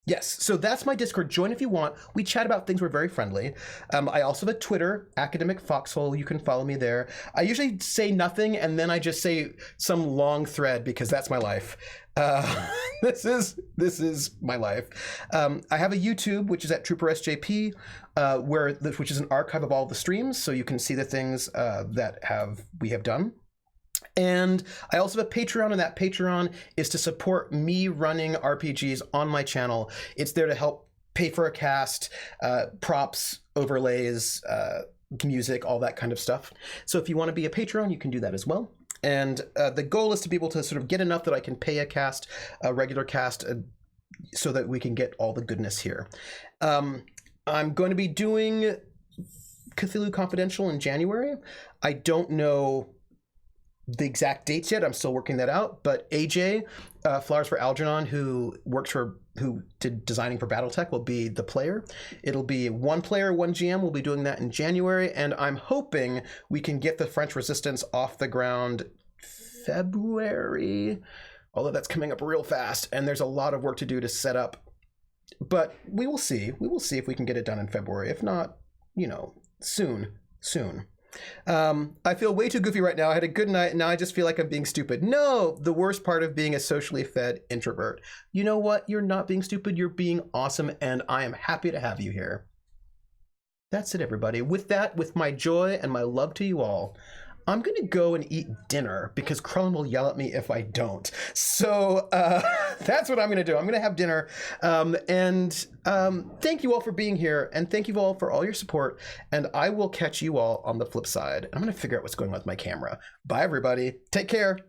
Yes, so that's my Discord. Join if you want. We chat about things. We're very friendly. I also have a Twitter, Academic Foxhole. You can follow me there. I usually say nothing, and then I just say some long thread because that's my life. This is my life. I have a YouTube, which is at Trooper SJP, which is an archive of all the streams, so you can see the things that we have done. And I also have a Patreon, and that Patreon is to support me running RPGs on my channel. It's there to help pay for a cast, props, overlays, music, all that kind of stuff. So if you want to be a Patreon, you can do that as well. And the goal is to be able to sort of get enough that I can pay a regular cast, so that we can get all the goodness here. I'm going to be doing Cthulhu Confidential in January. I don't know the exact dates yet. I'm still working that out. But AJ, Flowers for Algernon, who did designing for BattleTech, will be the player. It'll be one player, one GM. We'll be doing that in January, and I'm hoping we can get the French Resistance off the ground February, although that's coming up real fast, and there's a lot of work to do to set up. But we will see. We will see if we can get it done in February. If not, soon. I feel way too goofy right now. I had a good night, and now I just feel like I'm being stupid. No, the worst part of being a socially fed introvert. You know what? You're not being stupid. You're being awesome, and I am happy to have you here. That's it, everybody. With that, with my joy and my love to you all, I'm going to go and eat dinner because Krellin will yell at me if I don't. So that's what I'm going to do. I'm going to have dinner. Thank you all for being here. And thank you all for all your support. And I will catch you all on the flip side. I'm going to figure out what's going on with my camera. Bye, everybody. Take care.